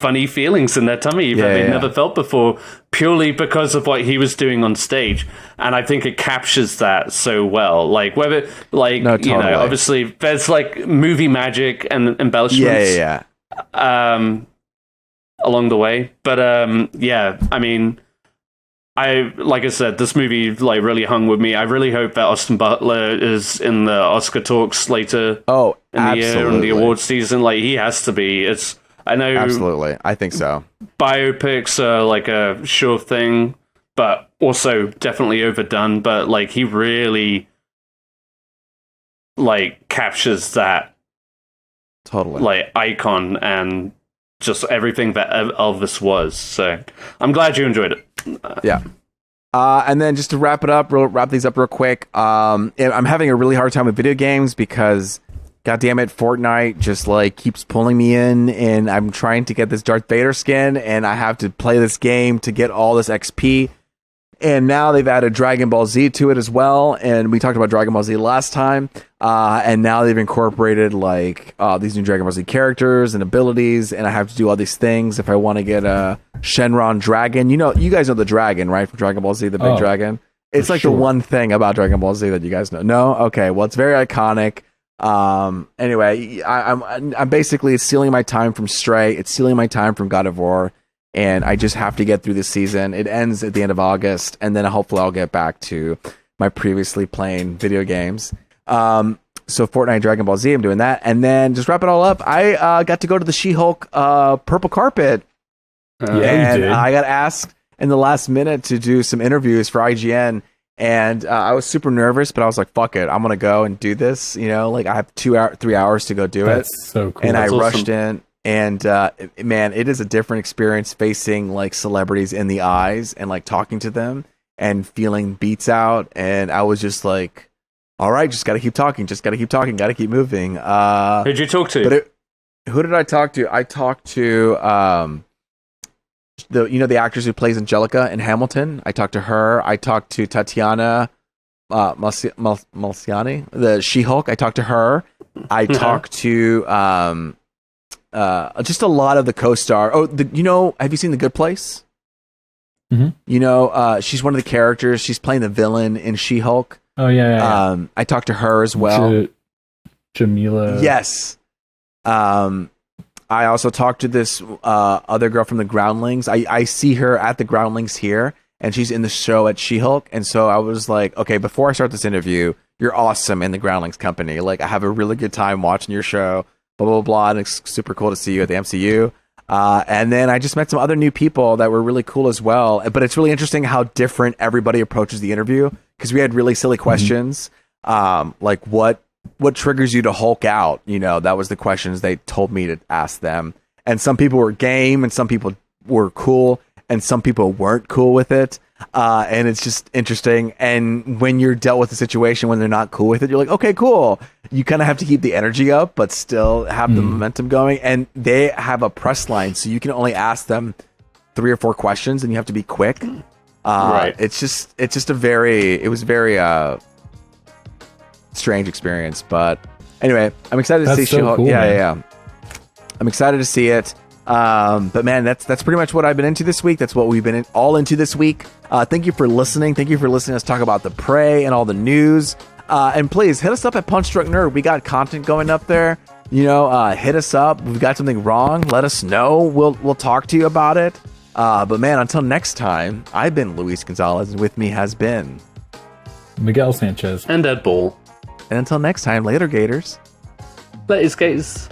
funny feelings in their tummy that they'd never felt before, purely because of what he was doing on stage. And I think it captures that so well. Like, whether, like, totally. You know, obviously there's like movie magic and embellishments along the way. But I mean, like I said, this movie like really hung with me. I really hope that Austin Butler is in the Oscar talks later in the year and the awards season. Like, he has to be. I know. Absolutely. I think so. Biopics are like a sure thing, but also definitely overdone. But like, he really like captures that totally like icon and just everything that Elvis was. So I'm glad you enjoyed it. And then just to wrap these up real quick. I'm having a really hard time with video games because, God damn it, Fortnite just like keeps pulling me in, and I'm trying to get this Darth Vader skin, and I have to play this game to get all this XP. And now they've added Dragon Ball Z to it as well, and we talked about Dragon Ball Z last time. And now they've incorporated like these new Dragon Ball Z characters and abilities, and I have to do all these things if I want to get a Shenron dragon. You know, you guys know the dragon, right? From Dragon Ball Z, the big dragon. It's like the one thing about Dragon Ball Z that you guys know. No? Okay, well, it's very iconic. Anyway, I'm basically stealing my time from Stray. It's stealing my time from God of War, and I just have to get through this season. It ends at the end of August, and then hopefully I'll get back to my previously playing video games. So Fortnite, Dragon Ball Z, I'm doing that, and then just wrap it all up. I got to go to the She-Hulk purple carpet, and I got asked in the last minute to do some interviews for IGN. And I was super nervous, but I was like, fuck it, I'm going to go and do this. You know, like I have 3 hours to go do That's it. So cool. And That's I rushed in, and man, it is a different experience facing like celebrities in the eyes and like talking to them and feeling beats out. And I was just like, all right, just got to keep talking, got to keep moving. Who'd you talk to? Who did I talk to? I talked to the actress who plays Angelica in Hamilton. I talked to her. I talked to Tatiana Malciani, the She-Hulk. I talked to her. I talked to just a lot of the co-star. Have you seen The Good Place? Mm-hmm. You know, she's one of the characters. She's playing the villain in She-Hulk. Oh yeah. I talked to her as well. Jamila. Yes. I also talked to this other girl from the Groundlings. I see her at the Groundlings here, and she's in the show at She-Hulk. And so I was like, okay, before I start this interview, you're awesome in the Groundlings company. Like, I have a really good time watching your show, blah, blah, blah. And it's super cool to see you at the MCU. And then I just met some other new people that were really cool as well. But it's really interesting how different everybody approaches the interview, because we had really silly questions. Like, what triggers you to Hulk out? You know, that was the questions they told me to ask them. And some people were game, and some people were cool, and some people weren't cool with it. And it's just interesting. And when you're dealt with a situation when they're not cool with it, you're like, okay, cool. You kind of have to keep the energy up, but still have the momentum going. And they have a press line, so you can only ask them 3 or 4 questions, and you have to be quick. Right. It was very strange experience, but anyway, I'm excited to see She-Hulk. Cool, yeah. I'm excited to see it. But man, that's pretty much what I've been into this week. That's what we've been all into this week. Thank you for listening. Thank you for listening to us talk about the Prey and all the news. And please hit us up at Punch Drunk Nerd. We got content going up there. You know, hit us up. If we've got something wrong, let us know. We'll talk to you about it. But man, until next time, I've been Luis Gonzalez, and with me has been Miguel Sanchez and Ed Ball. And until next time, later, Gators. Later, Gators.